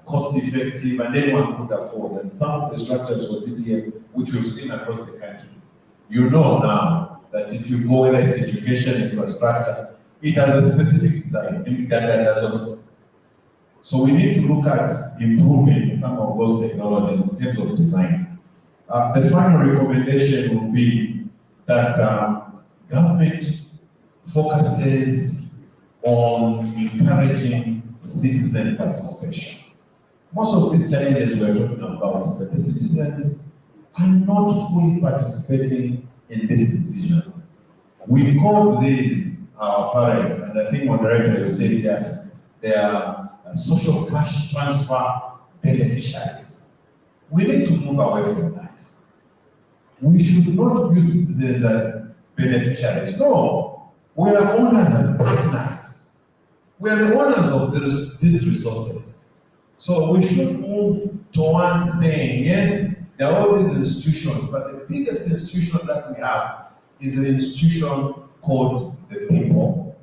cost effective, and anyone could afford. And some of the structures for CTF, which we've seen across the country, you know now that if you go, whether it's education, infrastructure, it has a specific design, maybe Uganda does also. So we need to look at improving some of those technologies in terms of design. The final recommendation would be that government focuses on encouraging citizen participation. Most of these challenges we're talking about is that the citizens are not fully participating in this decision. We call these our parents, and I think moderator you said yes, they are social cash transfer beneficiaries. We need to move away from that. We should not view citizens as beneficiaries. No, we are owners and partners. We are the owners of these resources. So we should move towards saying, yes, there are all these institutions, but the biggest institution that we have is an institution called the people.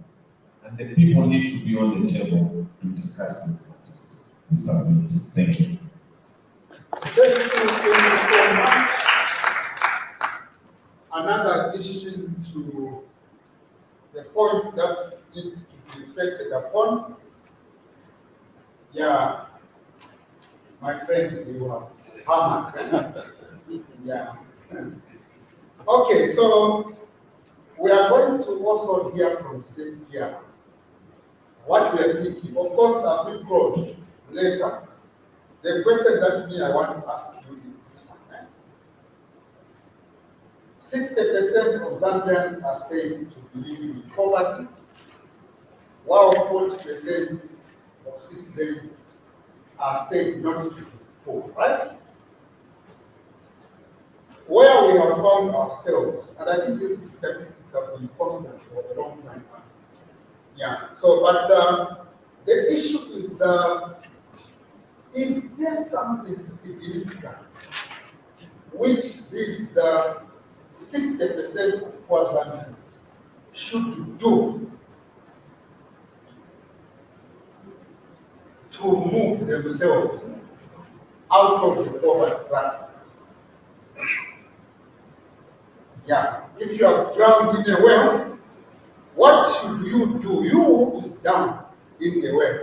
And the people need to be on the table to discuss these matters. We submit. Thank you. Thank you so much. Another addition to the points that need to be reflected upon. Yeah, my friends, you have hammered. Yeah. Okay, so we are going to also hear from CSPR what we are thinking. Of course, as we close later, the question that I want to ask you is this one. 60% of Zambians are said to be living in poverty, while 40% of citizens are said not to be poor, right? Where we have found ourselves, and I think these statistics have been constant for a long time now. Yeah, so, but the issue is there something significant which these 60% of poor Zambians should do to move themselves out of the poverty brackets? Yeah, if you are drowned in a well, what should you do? You is down in the well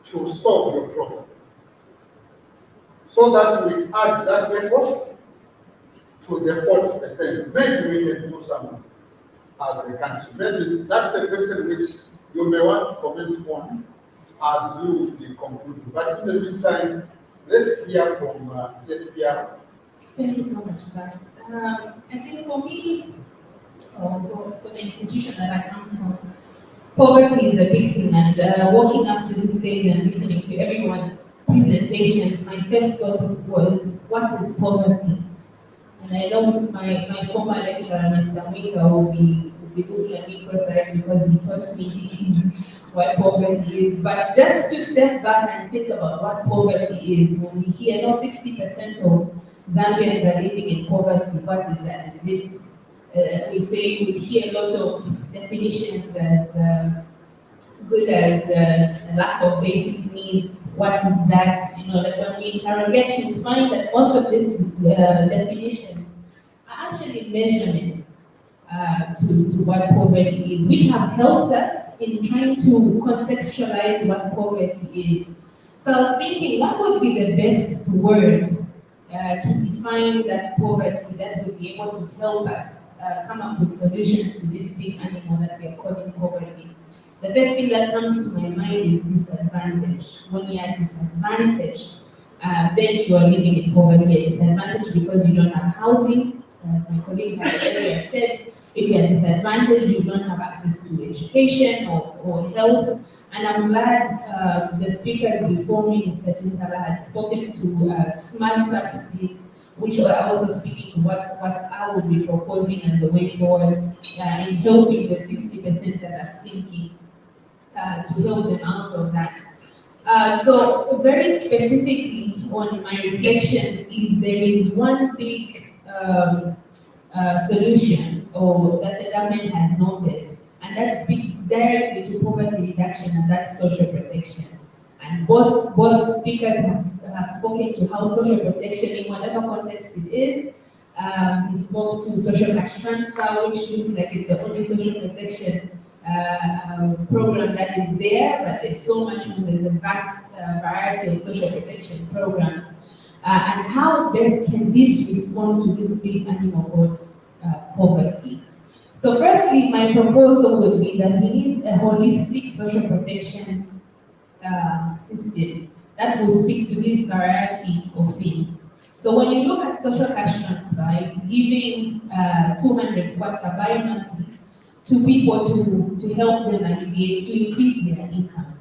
to solve your problem. So that we add that effort to the 40%. Maybe we can do something as a country. Maybe that's the question which you may want to comment on as we will be concluding. But in the meantime, let's hear from CSPR. Thank you so much, sir. I think for me, for the institution that I come from, poverty is a big thing, and walking up to this stage and listening to everyone's presentations, my first thought was, what is poverty? And I know my former lecturer, Mr. Mwika, will be looking at me cross-eyed because he taught me what poverty is. But just to step back and think about what poverty is, when we hear, 60% of Zambians are living in poverty, what is that? Is it, we hear a lot of definitions as good as a lack of basic needs. What is that? That when we interrogate, you find that most of these definitions are actually measurements to what poverty is, which have helped us in trying to contextualize what poverty is. So I was thinking, what would be the best word to define that poverty that will be able to help us come up with solutions to this big animal that we are calling poverty. The first thing that comes to my mind is disadvantage. When you are disadvantaged, then you are living in poverty. A disadvantage because you don't have housing, as my colleague had earlier said. If you are disadvantaged, you don't have access to education or health. And I'm glad the speakers before me, Mr. Chintala, had spoken to smart subsidies, which are also speaking to what I would be proposing as a way forward in helping the 60% that are sinking to help them out of that. So very specifically on my reflections is there is one big solution that the government has noted, and that speaks directly to poverty reduction, and that's social protection. And both speakers have spoken to how social protection, in whatever context it is, he spoke to social cash transfer, which looks like it's the only social protection program that is there, but there's so much more. There's a vast variety of social protection programs. And how best can this respond to this big animal called poverty? So firstly, my proposal would be that we need a holistic social protection system that will speak to this variety of things. So when you look at social cash transfer, it's giving 200 kwacha bi-monthly to people to help them alleviate, to increase their income.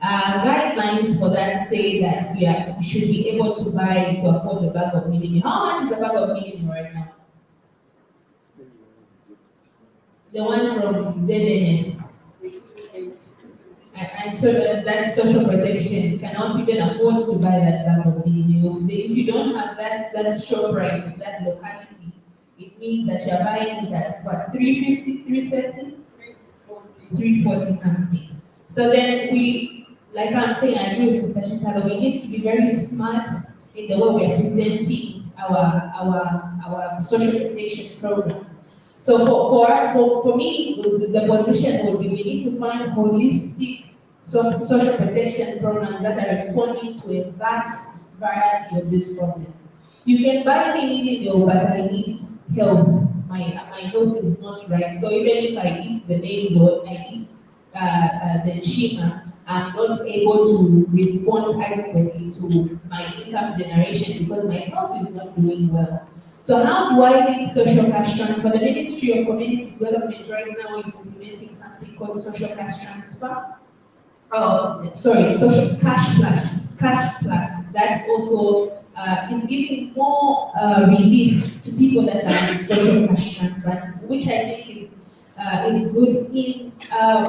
Guidelines for that say that you should be able to buy to afford a bag of minimum. How much is a bag of minimum right now? The one from ZNS. And so that social protection cannot even afford to buy that bag of minimum. If you don't have that shop price in that locality, it means that you're buying it at what, 350, 330? 340 something. So then like I'm saying, I agree with Mr. Chintala, we need to be very smart in the way we are presenting our social protection programs. So for me, the position would be we need to find holistic social protection programs that are responding to a vast variety of these problems. You can buy me meal, but I need health. My health is not right. So even if I eat the maize or I eat the shima, I'm not able to respond adequately to my income generation because my health is not doing well. So how do I think social cash transfer? The Ministry of Community Development right now is implementing something called social cash transfer. Social cash plus. That also is giving more relief to people that are in social cash transfer, which I think is good in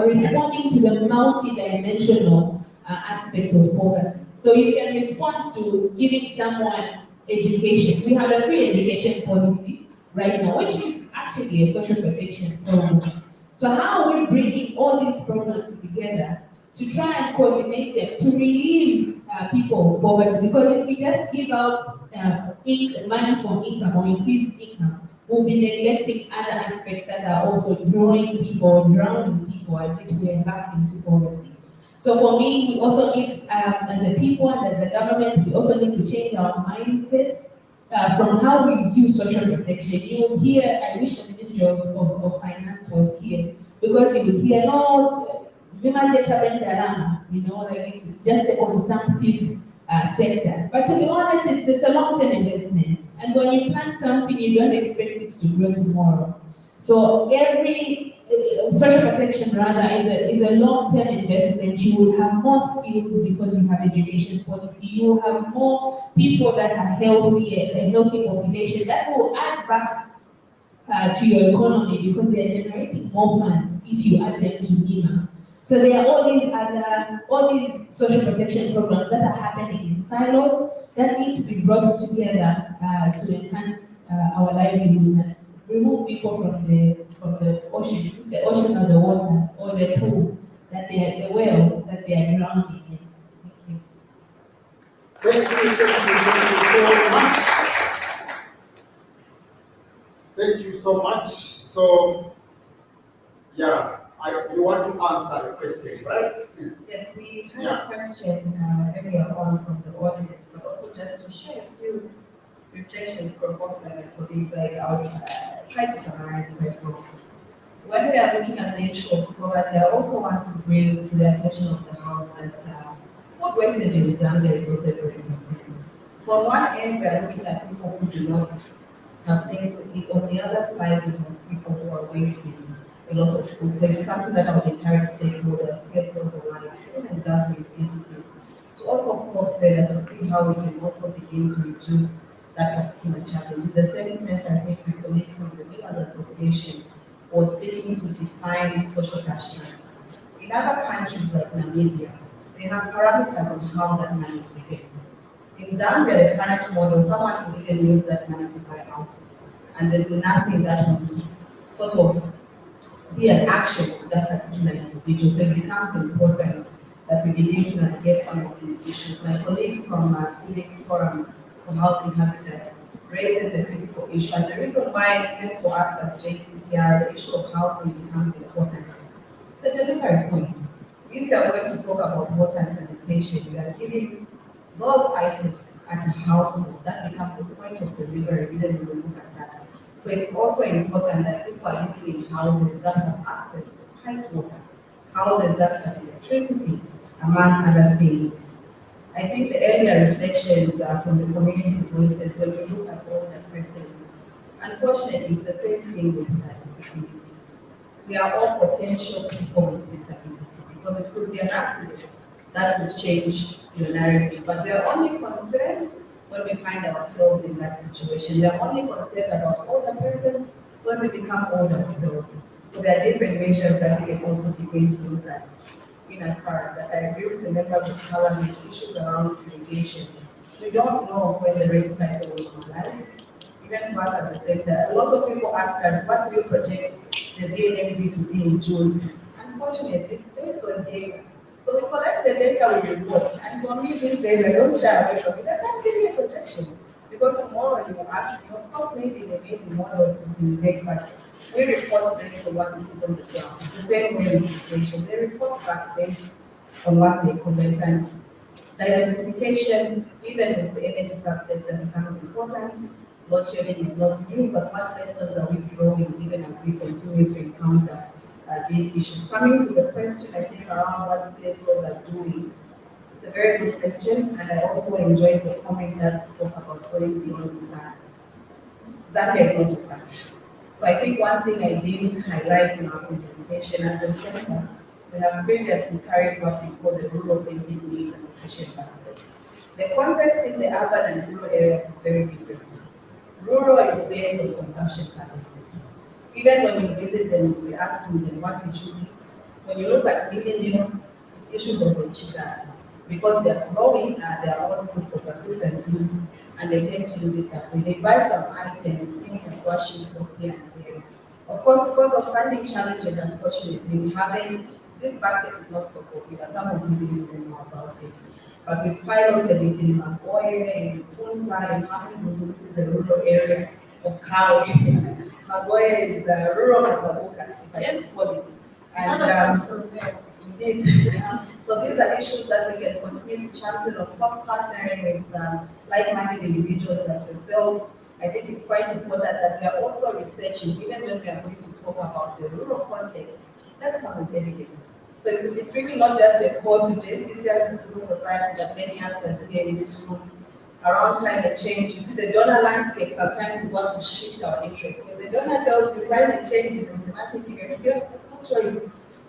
responding to the multi-dimensional aspect of poverty. So you can respond to giving someone education. We have a free education policy right now, which is actually a social protection program. So how are we bringing all these programs together to try and coordinate them to relieve people of poverty? Because if we just give out money for income or increased income, we'll be neglecting other aspects that are also drowning people as if we are back into poverty. So for me, we also need, as a people and as a government, we also need to change our mindsets from how we view social protection. You will hear, I wish the Ministry of Finance was here, because you will hear, no, like it's just a consumptive sector. But to be honest, it's a long-term investment. And when you plant something, you don't expect it to grow tomorrow. So every social protection rather is a long-term investment. You will have more skills because you have education policy. You will have more people that are healthy, a healthy population that will add back to your economy because they are generating more funds if you add them to NEMA. So there are all these social protection programs that are happening in silos that need to be brought together to enhance our livelihoods and remove people from the ocean or the water or the pool the well that they are drowning in. Thank you. Thank you so much. So, yeah, you want to answer the question, right? Yes, we had a question earlier on from the audience, but also just to share a few reflections crop up by my colleagues. I'll try to summarize it as well. When we are looking at the issue of poverty, I also want to bring to the attention of the House that food wastage in Zambia is also very concern. So on one end, we are looking at people who do not have things to eat. On the other side, we have people who are wasting a lot of food. So it's something that I would encourage stakeholders, CSOs alike, even government entities, to also work further to see how we can also begin to reduce that particular challenge. In the same sense, I think my colleague from the Millers Association was speaking to define social cash transfer. In other countries like Namibia, they have parameters on how that money is spent. In Zambia, the current model, someone can even use that money to buy alcohol, and there's nothing that would sort of be an action to that particular individual. So it becomes important that we begin to navigate some of these issues. My colleague from Civic Forum for Housing Habitat raises a critical issue, and the reason why, even for us as JCTR, the issue of housing becomes important. It's a delivery point. If you are going to talk about water and sanitation, you are giving those items at a household, that becomes the point of delivery, even when we look at that. So it's also important that people are living in houses that have access to piped water, houses that have electricity, among other things. I think the earlier reflections are from the community voices when we look at older persons. Unfortunately, it's the same thing with disability. We are all potential people with disability because it could be an accident that would change your narrative. But we are only concerned when we find ourselves in that situation. We are only concerned about older persons when we become older ourselves. So there are different measures that we can also begin to look at. In as far as that, I agree with the members of parliament, issues around irrigation. We don't know when the rain cycle will normalize. Even for us at the center, a lot of people ask us, what do you project the DNMB to be in June? Unfortunately, it's based on data. So we collect the data, we report. And for me these days, I don't shy away from it. I can't give you a projection. Because tomorrow you will ask me, of course, maybe they may be models to simulate, but we report based on what it is on the ground. It's the same way with inflation. They report back based on what they collect. And diversification, even with the energy subsector, becomes important. Load shedding is not new, but what lessons are we drawing even as we continue to encounter these issues? Coming to the question, I think, around what CSOs are doing, it's a very good question, and I also enjoyed the comment that spoke about going beyond design. Zambia is not design. So I think one thing I didn't highlight in our presentation as a center, we have previously carried what we call the rural basic needs and nutrition basket. The context in the urban and rural areas is very different. Rural is based on consumption patterns. Even when you visit them, we ask them what did you eat. When you look at millennium, it's issues of the chicken. Because they're growing their own food for subsistence use, and they tend to use it that way. They buy some items, things like washing soap here and there. Of course, because of funding challenges, unfortunately, we haven't, this basket is not so popular. Some of you didn't even know about it. But we've piloted it in Magoye, in Funza, in Hamibuzu, this is the rural area of Kawe. Magoye is the rural Mazabuka, if I can call it. And indeed. So these are issues that we can continue to champion, of course, partnering with like-minded individuals like yourselves. I think it's quite important that we are also researching, even when we are going to talk about the rural context, let's come with evidence. So it's really not just a call to JCTR and civil society that many actors here in this room around climate change. You see, the donor landscape sometimes is what will shift our interest. When the donor tells you climate change is a dramatic event, you're not sure if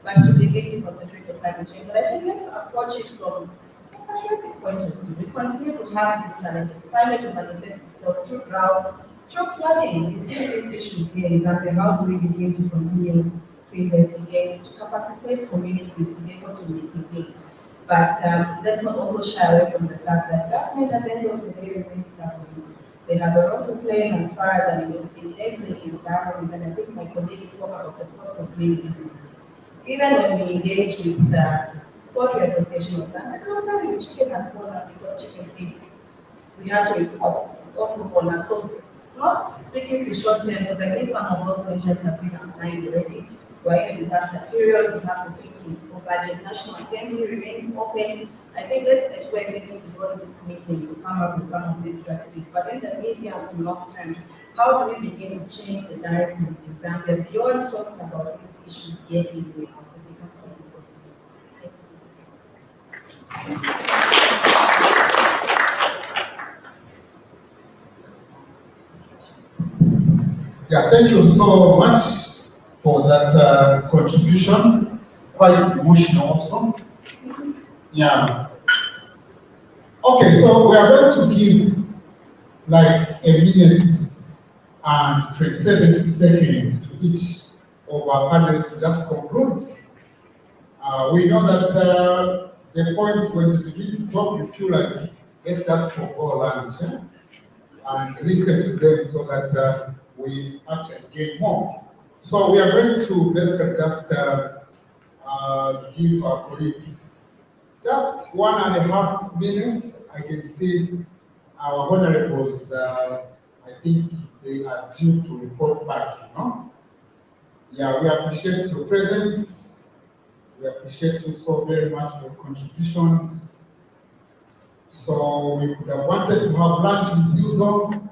but to begin to concentrate on climate change. But I think let's approach it from a patriotic point of view. We continue to have these challenges. Climate will manifest itself through droughts, through flooding. We see these issues here in Zambia. How do we begin to continue to investigate, to capacitate communities to be able to mitigate? But let's not also shy away from the fact that government at the end of the day remains government. They have a role to play as far as enabling environment. And I think my colleagues spoke about the cost of doing business. Even when we engage with the Poultry Association of Zambia, they will tell you chicken has gone up because chicken feed. We have to import. It's also gone up. So not speaking to short term, but I think some of those measures have been outlined already. We're in a disaster period, we have to take 2024 budget. National Assembly remains open. I think let's ensure maybe before this meeting to come up with some of these strategies. But in the medium to long term, how do we begin to change the narrative in Zambia beyond talking about these issues year in, year out? It becomes something Yeah, thank you so much for that contribution. Quite emotional also. Yeah. Okay, so we are going to give like a minute and 27 seconds to each of our panelists to just conclude. We know that the points when you begin to talk, you feel like let's just forgo lunch and listen to them so that we actually gain more. So we are going to basically just give our colleagues just 1.5 minutes. I can see our honorables, I think they are due to report back, you know? Yeah, we appreciate your presence. We appreciate you so very much for your contributions. So we could have wanted to have lunch with you though.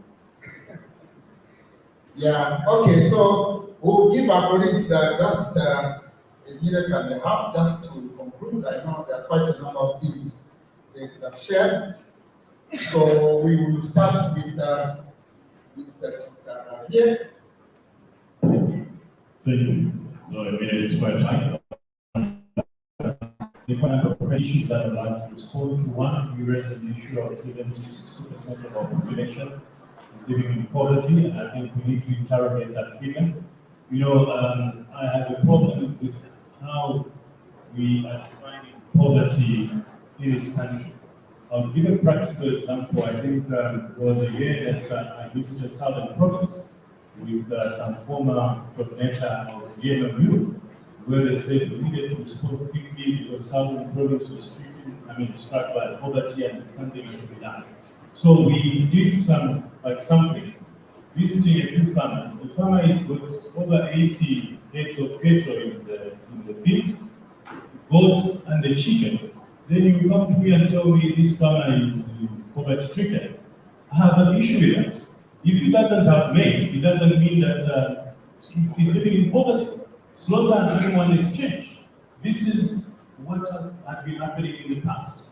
Yeah, okay, so we'll give our colleagues just a minute and a half just to conclude. I know there are quite a number of things they could have shared. So we will start with Mr. Chitara here. Thank you. No, I mean, it's quite tight. The kind of issues that I'd like to respond to, one, you raised the issue of 60% of our population is living in poverty, and I think we need to interrogate that figure. You know, I have a problem with how we are defining poverty in this country. I'll give a practical example. I think it was a year that I visited Southern Province with some former coordinator of the NMU, where they said we needed to respond quickly because Southern Province was struck by poverty and something had to be done. So we did some sampling, visiting a few farmers. The farmer is got over 80 heads of cattle in the field, goats and the chicken. Then you come to me and tell me this farmer is poverty stricken. I have an issue with that. If he doesn't have maize, it doesn't mean that he's living in poverty. Slaughter and animal exchange. This is what had been happening in the past.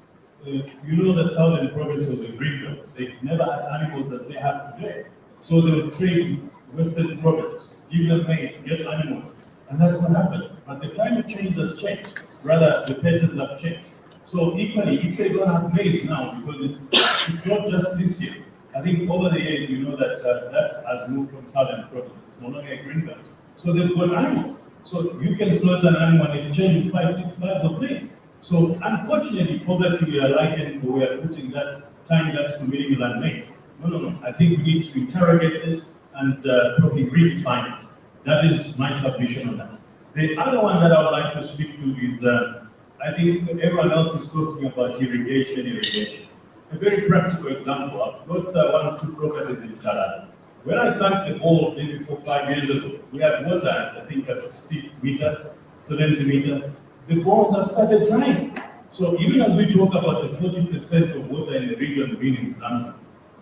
You know that Southern Province was a green belt. They never had animals as they have today. So they would trade Western Province, give them maize, get animals. And that's what happened. But the climate change has changed. Rather, the patterns have changed. So equally, if they don't have maize now, because it's not just this year. I think over the years, you know that that has moved from Southern Province. It's no longer a green belt. So they've got animals. So you can slaughter an animal and exchange with 5-6 bags of maize. So unfortunately, poverty we are putting that, tying that to milling land maize. No. I think we need to interrogate this and probably redefine it. That is my submission on that. The other one that I would like to speak to is, I think everyone else is talking about irrigation. A very practical example, I've got 1 or 2 properties in Charada. When I sank the hole maybe 4-5 years ago, we had water, I think at 60 meters, 70 meters. The bones have started drying. So even as we talk about the 40% of water in the region being in Zambia,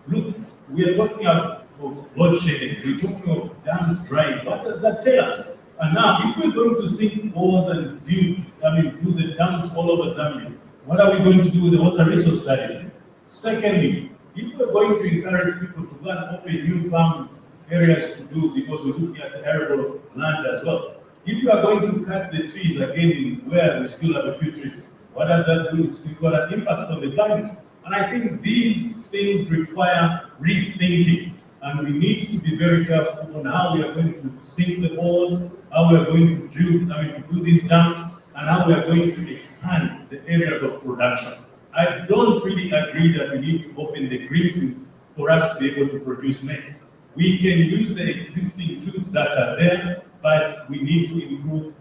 look, we are talking of load shedding, we're talking of dams drying. What does that tell us? And now, if we're going to sink holes and do the dams all over Zambia, what are we going to do with the water resource studies? Secondly, if we're going to encourage people to go and open new farm areas to do, because we're looking at arable land as well. If you are going to cut the trees again where we still have a few trees, what does that do? It's got an impact on the climate. And I think these things require rethinking. And we need to be very careful on how we are going to sink the holes, how we are going to do these dams, and how we are going to expand the areas of production. I don't really agree that we need to open the green fields for us to be able to produce maize. We can use the existing fields that are there, but we need to improve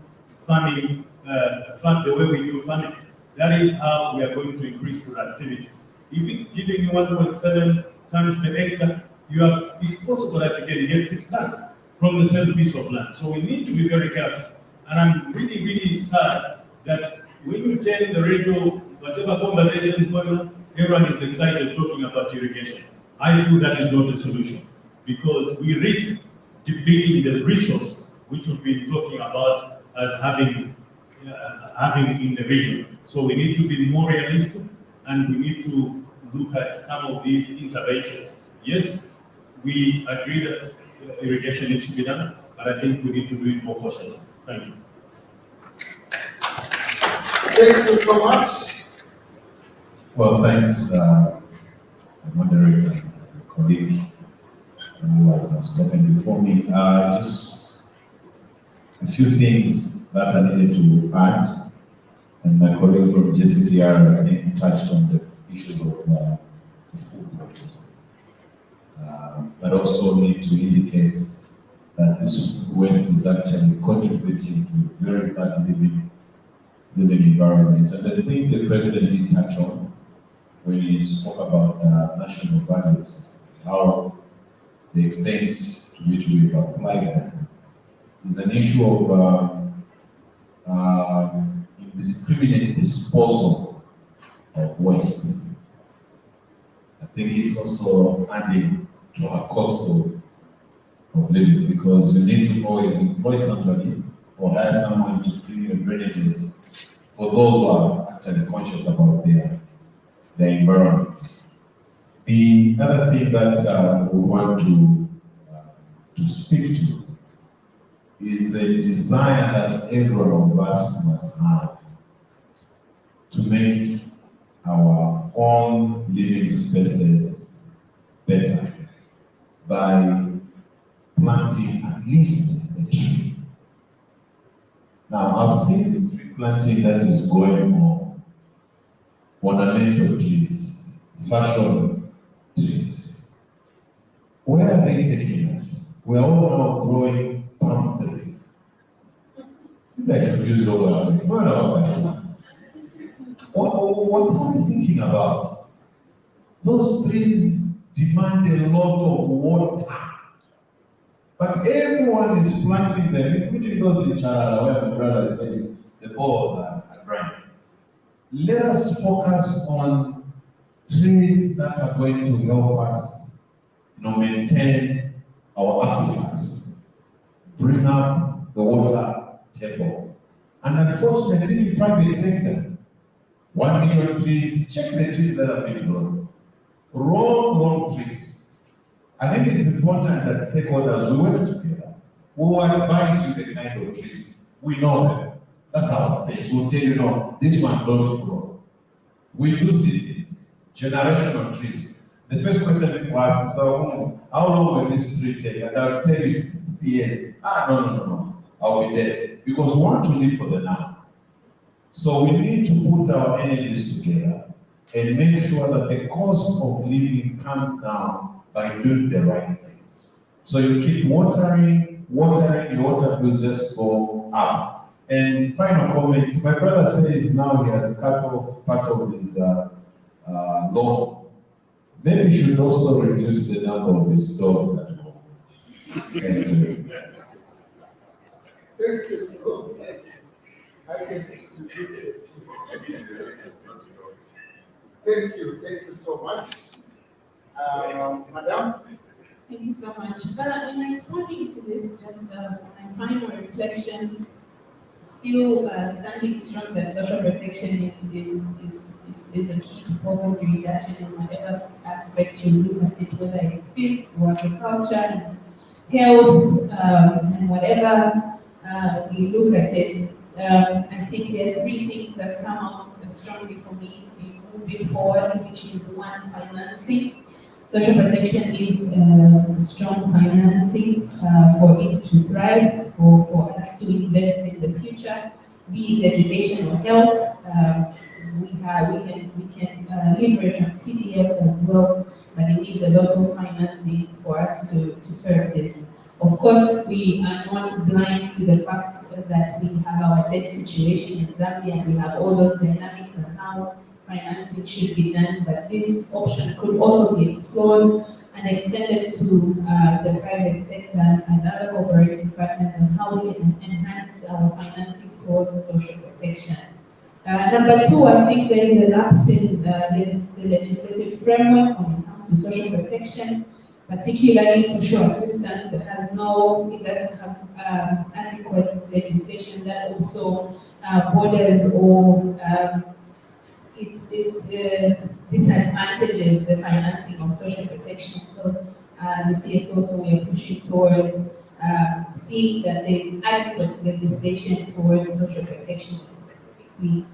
farming, the way we do farming. That is how we are going to increase productivity. If it's giving you 1.7 tons per hectare, it's possible that you can get 6 tons from the same piece of land. So we need to be very careful. And I'm really, really sad that when you turn the radio, whatever conversation is going on, everyone is excited talking about irrigation. I feel that is not a solution because we risk depleting the resource which we've been talking about as having in the region. So we need to be more realistic and we need to look at some of these interventions. Yes, we agree that irrigation needs to be done, but I think we need to do it more cautiously. Thank you. Thank you so much. Well, thanks, the moderator, and colleague who has spoken before me. Just a few things that I needed to add, and my colleague from JCTR, I think, touched on the issue of food waste. But also need to indicate that this waste is actually contributing to a very bad living environment. And I think the president did touch on when he spoke about national values, how the extent to which we've applied them is an issue of indiscriminate disposal of waste. I think it's also adding to our cost of living because you need to always employ somebody or hire someone to clean your drainages for those who are actually conscious about their environment. The other thing that we want to speak to is a desire that every one of us must have to make our own living spaces better by planting at least a tree. Now, I've seen this tree planting that is going on, ornamental trees, fashion trees. Where are they taking us? We are all now growing palm trees. Maybe I should use the word. What are we thinking about? Those trees demand a lot of water. But everyone is planting them, including those in Charada, where my brother says the balls are growing. Let us focus on trees that are going to help us maintain our aquifers, bring up the water table. And unfortunately, in the private sector, 1 million trees, check the trees that have been grown. Wrong trees. I think it's important that stakeholders, we work together. We will advise you the kind of trees. We know them. That's our space. We'll tell you, no, this one don't grow. We do see this. Generational trees. The first question people ask is, how long will this tree take? And I'll tell you 60 years. No. I'll be dead. Because we want to live for the now. So we need to put our energies together and make sure that the cost of living comes down by doing the right things. So you keep watering, your water bills just go up. And final comment, my brother says now he has cut off part of his loan. Maybe he should also reduce the number of his dogs at home. Thank you. Thank you so much. I think Thank you so much. Madam? Thank you so much. In responding to this, just my final reflections, still standing strong that social protection is a key to poverty reduction in whatever aspect you look at it, whether it's peace or agriculture and health and whatever you look at it. I think there are three things that come out strongly for me in moving forward, which is one, financing. Social protection is strong financing for it to thrive, for us to invest in the future, be it education or health. We can leverage on CDF as well, but it needs a lot of financing for us to curb this. Of course, we are not blind to the fact that we have our debt situation in Zambia and we have all those dynamics on how financing should be done, but this option could also be explored. And and extend it to the private sector and other cooperating partners on how we can enhance our financing towards social protection. Number two, I think there is a lapse in the legislative framework when it comes to social protection, particularly social assistance that it doesn't have adequate legislation that also borders or it disadvantages the financing of social protection. So as a CSO, also we are pushing towards seeing that there is adequate legislation towards social protection, specifically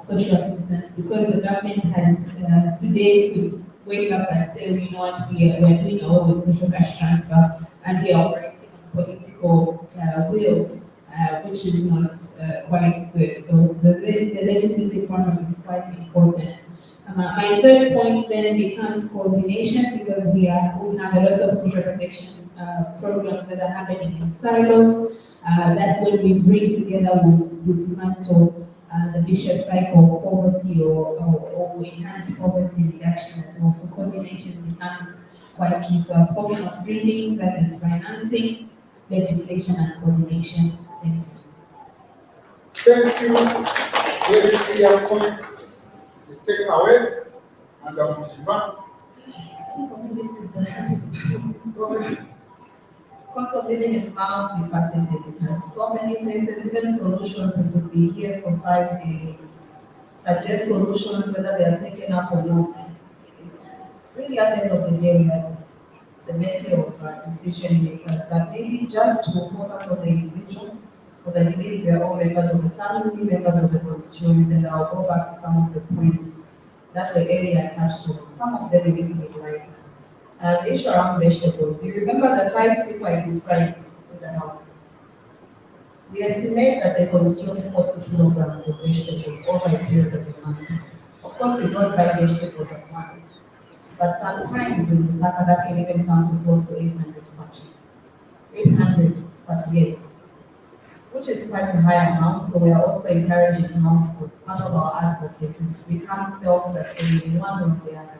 social assistance, because the government has today could wake up and say, you know what, we are doing our with social cash transfer and we are operating on political will. Which is not quite good. So the legislative framework is quite important. My third point then becomes coordination, because we have a lot of social protection programs that are happening in silos that when we bring together will dismantle the vicious cycle of poverty or enhance poverty reduction as well. So coordination becomes quite key. So I've spoken of three things, that is financing, legislation, and coordination. Thank you. Very clear points. The takeaways and Shiva. This is the hardest program. Cost of living is multifaceted. It has so many places, even solutions. We could be here for 5 days. Suggest solutions, whether they are taken up or not. It's really at the end of the day, we at the mercy of decision makers. But maybe just to focus on the individual, because I believe we are all members of the family, members of the constituency, and I'll go back to some of the points that were earlier attached to. Some of them a little bit lighter. The issue around vegetables. You remember the 5 people I described in the house? We estimate that they consume 40 kilograms of vegetables over a period of a month. Of course, we don't buy vegetables at once, but sometimes in Lusaka that can even come to close to 800 per year, which is quite a high amount. So we are also encouraging households, part of our advocacy, to become self-sustaining in one way or the other.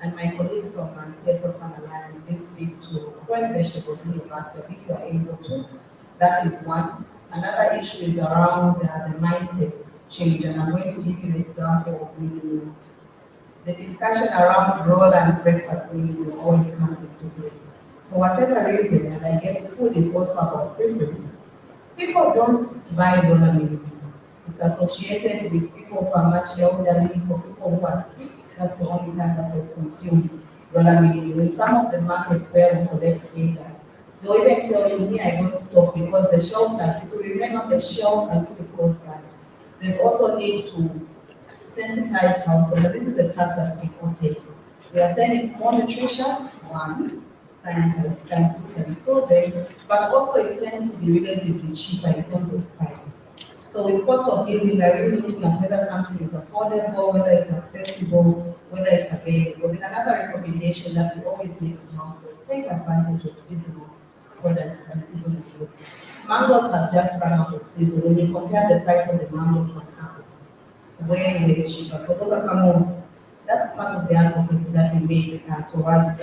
And my colleague from CSO Farm Alliance did speak to growing vegetables in the backyard if you are able to. That is one. Another issue is around the mindset change, and I'm going to give you an example of meal. The discussion around roll and breakfast meal always comes into play. For whatever reason, and I guess food is also about preference, people don't buy roller meal. It's associated with people who are much elderly, for people who are sick. That's the only time that they consume roller meal. In some of the markets where we collect data, they'll even tell you, me, I don't stop because the shelf, it will remain on the shelf until it goes bad. There's also need to sensitize households. This is a task that people take. We are saying it's more nutritious, one, science has scientifically proven, but also it tends to be relatively cheaper in terms of price. So with cost of living, we are really looking at whether something is affordable, whether it's accessible, whether it's available. Then another recommendation that we always make to households, take advantage of seasonal products and seasonal fruits. Mangoes have just run out of season. When you compare the price of the mango to an apple, it's way, way cheaper. So those are some of, that's part of the advocacy that we make towards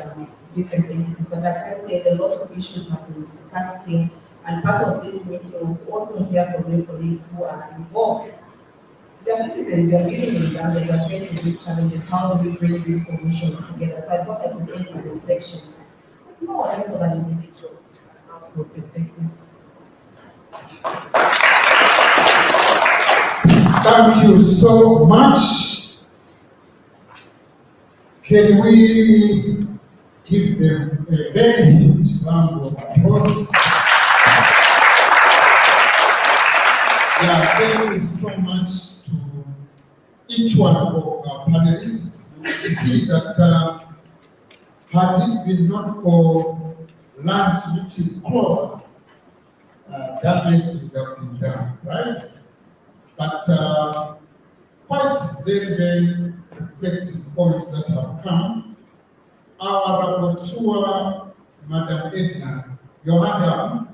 different entities. But like I said, a lot of issues have been discussed here. And part of this meeting was to also hear from your colleagues who are involved. They are citizens, they are living in Zambia, they are facing these challenges. How do we bring these solutions together? So I thought I could end my reflection with more or less of an individual household perspective. Thank you so much. Can we give them a very huge round of applause? Yeah, thank you so much to each one of our panelists. You see that had it been not for lunch, which is close, damage would have been done, right? But quite very, very reflective points that have come. Our rapporteur, Madam Edna, your hand up.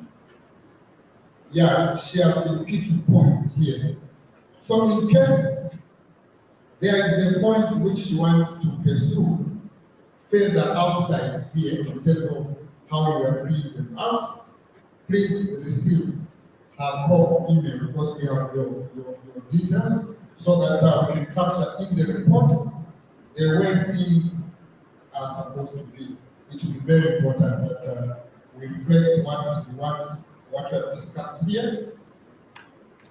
Yeah, she has been picking points here. So in case there is a point which she wants to pursue further outside here in terms of how we are bringing them out, please receive her call email because we have your details so that we can capture in the reports the way things are supposed to be. It will be very important that we reflect what we have discussed here.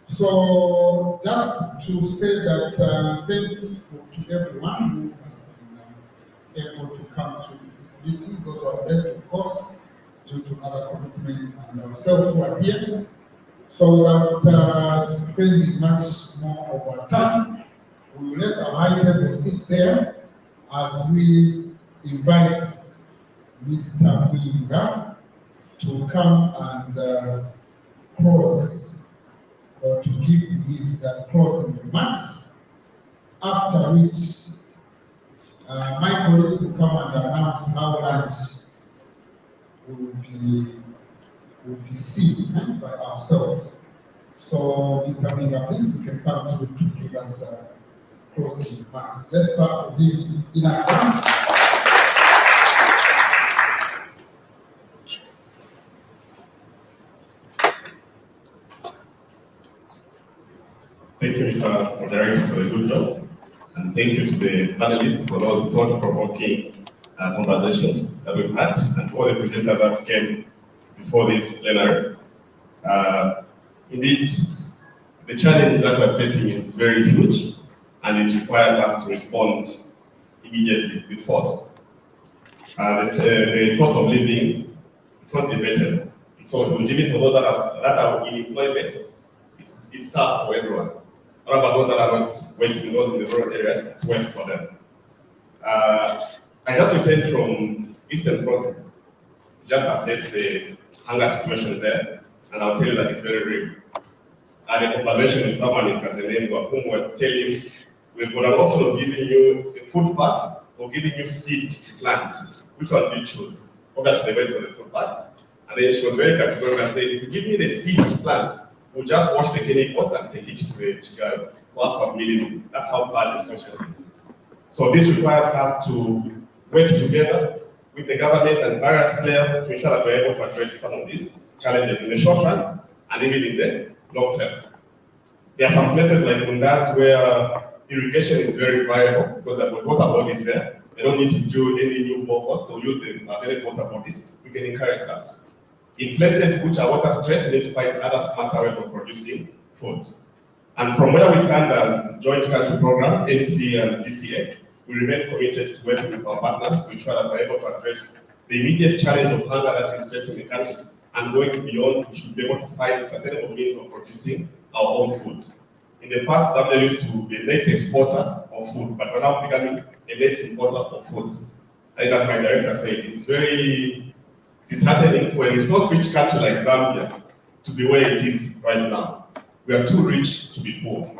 So just to say that thanks to everyone who has been able to come through this meeting. Those who are left, of course, due to other commitments and ourselves who are here. So without spending much more of our time, we will let our high table sit there as we invite Mr. Mwinga to come and close or to give his closing remarks, after which my colleagues will come and announce how lunch will be seen by ourselves. So, Mr. Mwinga, please, you can come through to give us closing remarks. Let's start with him in advance. Thank you, Mr. Moderator, for the good job. And thank you to the panelists for those thought-provoking conversations that we've had, and to all the presenters that came before this plenary. Indeed, the challenge that we're facing is very huge, and it requires us to respond immediately with force. The cost of living, it's not debated. So, even for those that are in employment, it's tough for everyone. What about those that are not working, those in the rural areas? It's worse for them. I just returned from Eastern Province, just assess the hunger situation there, and I'll tell you that it's very real. I had a conversation with someone in Kazenengo whom were telling, we've got an option of giving you a food bag or giving you seeds to plant. Which one do you choose? Obviously, they went for the food bag. And then she was very categorical and said, if you give me the seeds to plant, we'll just wash the chemicals and take it to the Chicago. For million. That's how bad the situation is. So this requires us to work together with the government and various players to ensure that we're able to address some of these challenges in the short run and even in the long term. There are some places like Bundas where irrigation is very viable because the water bodies there. They don't need to do any new boreholes. They'll use the available water bodies. We can encourage that. In places which are water stressed, we need to find other smarter ways of producing food. And from where we stand as Joint Country Program, NC and DCA, we remain committed to working with our partners to ensure that we're able to address the immediate challenge of hunger that is facing the country. And going beyond, we should be able to find sustainable means of producing our own food. In the past, Zambia used to be a net exporter of food, but we're now becoming a net importer of food. I think as my director said, it's very disheartening for a resource-rich country like Zambia to be where it is right now. We are too rich to be poor.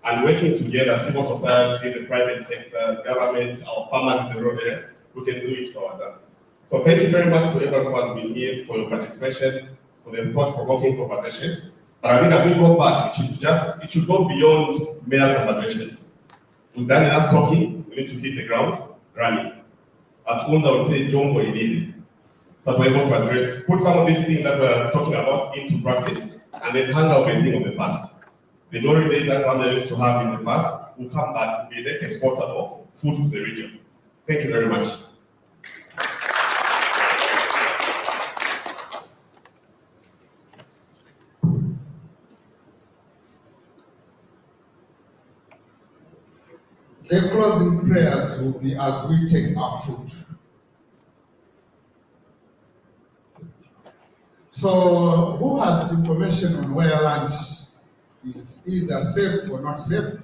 And working together, civil society, the private sector, government, our farmers in the rural areas, we can do it for ourselves. So thank you very much to everyone who has been here for your participation, for the thought-provoking conversations. But I think as we go back, it should go beyond mere conversations. We've done enough talking, we need to hit the ground running. At once I would say, Jumbo Idili. So we're able to address, put some of these things that we're talking about into practice, and then hand out anything of the past. The glory days that Zambia used to have in the past will come back, be a net exporter of food to the region. Thank you very much. The closing prayers will be as we take our food. So, who has information on where lunch is either saved or not saved?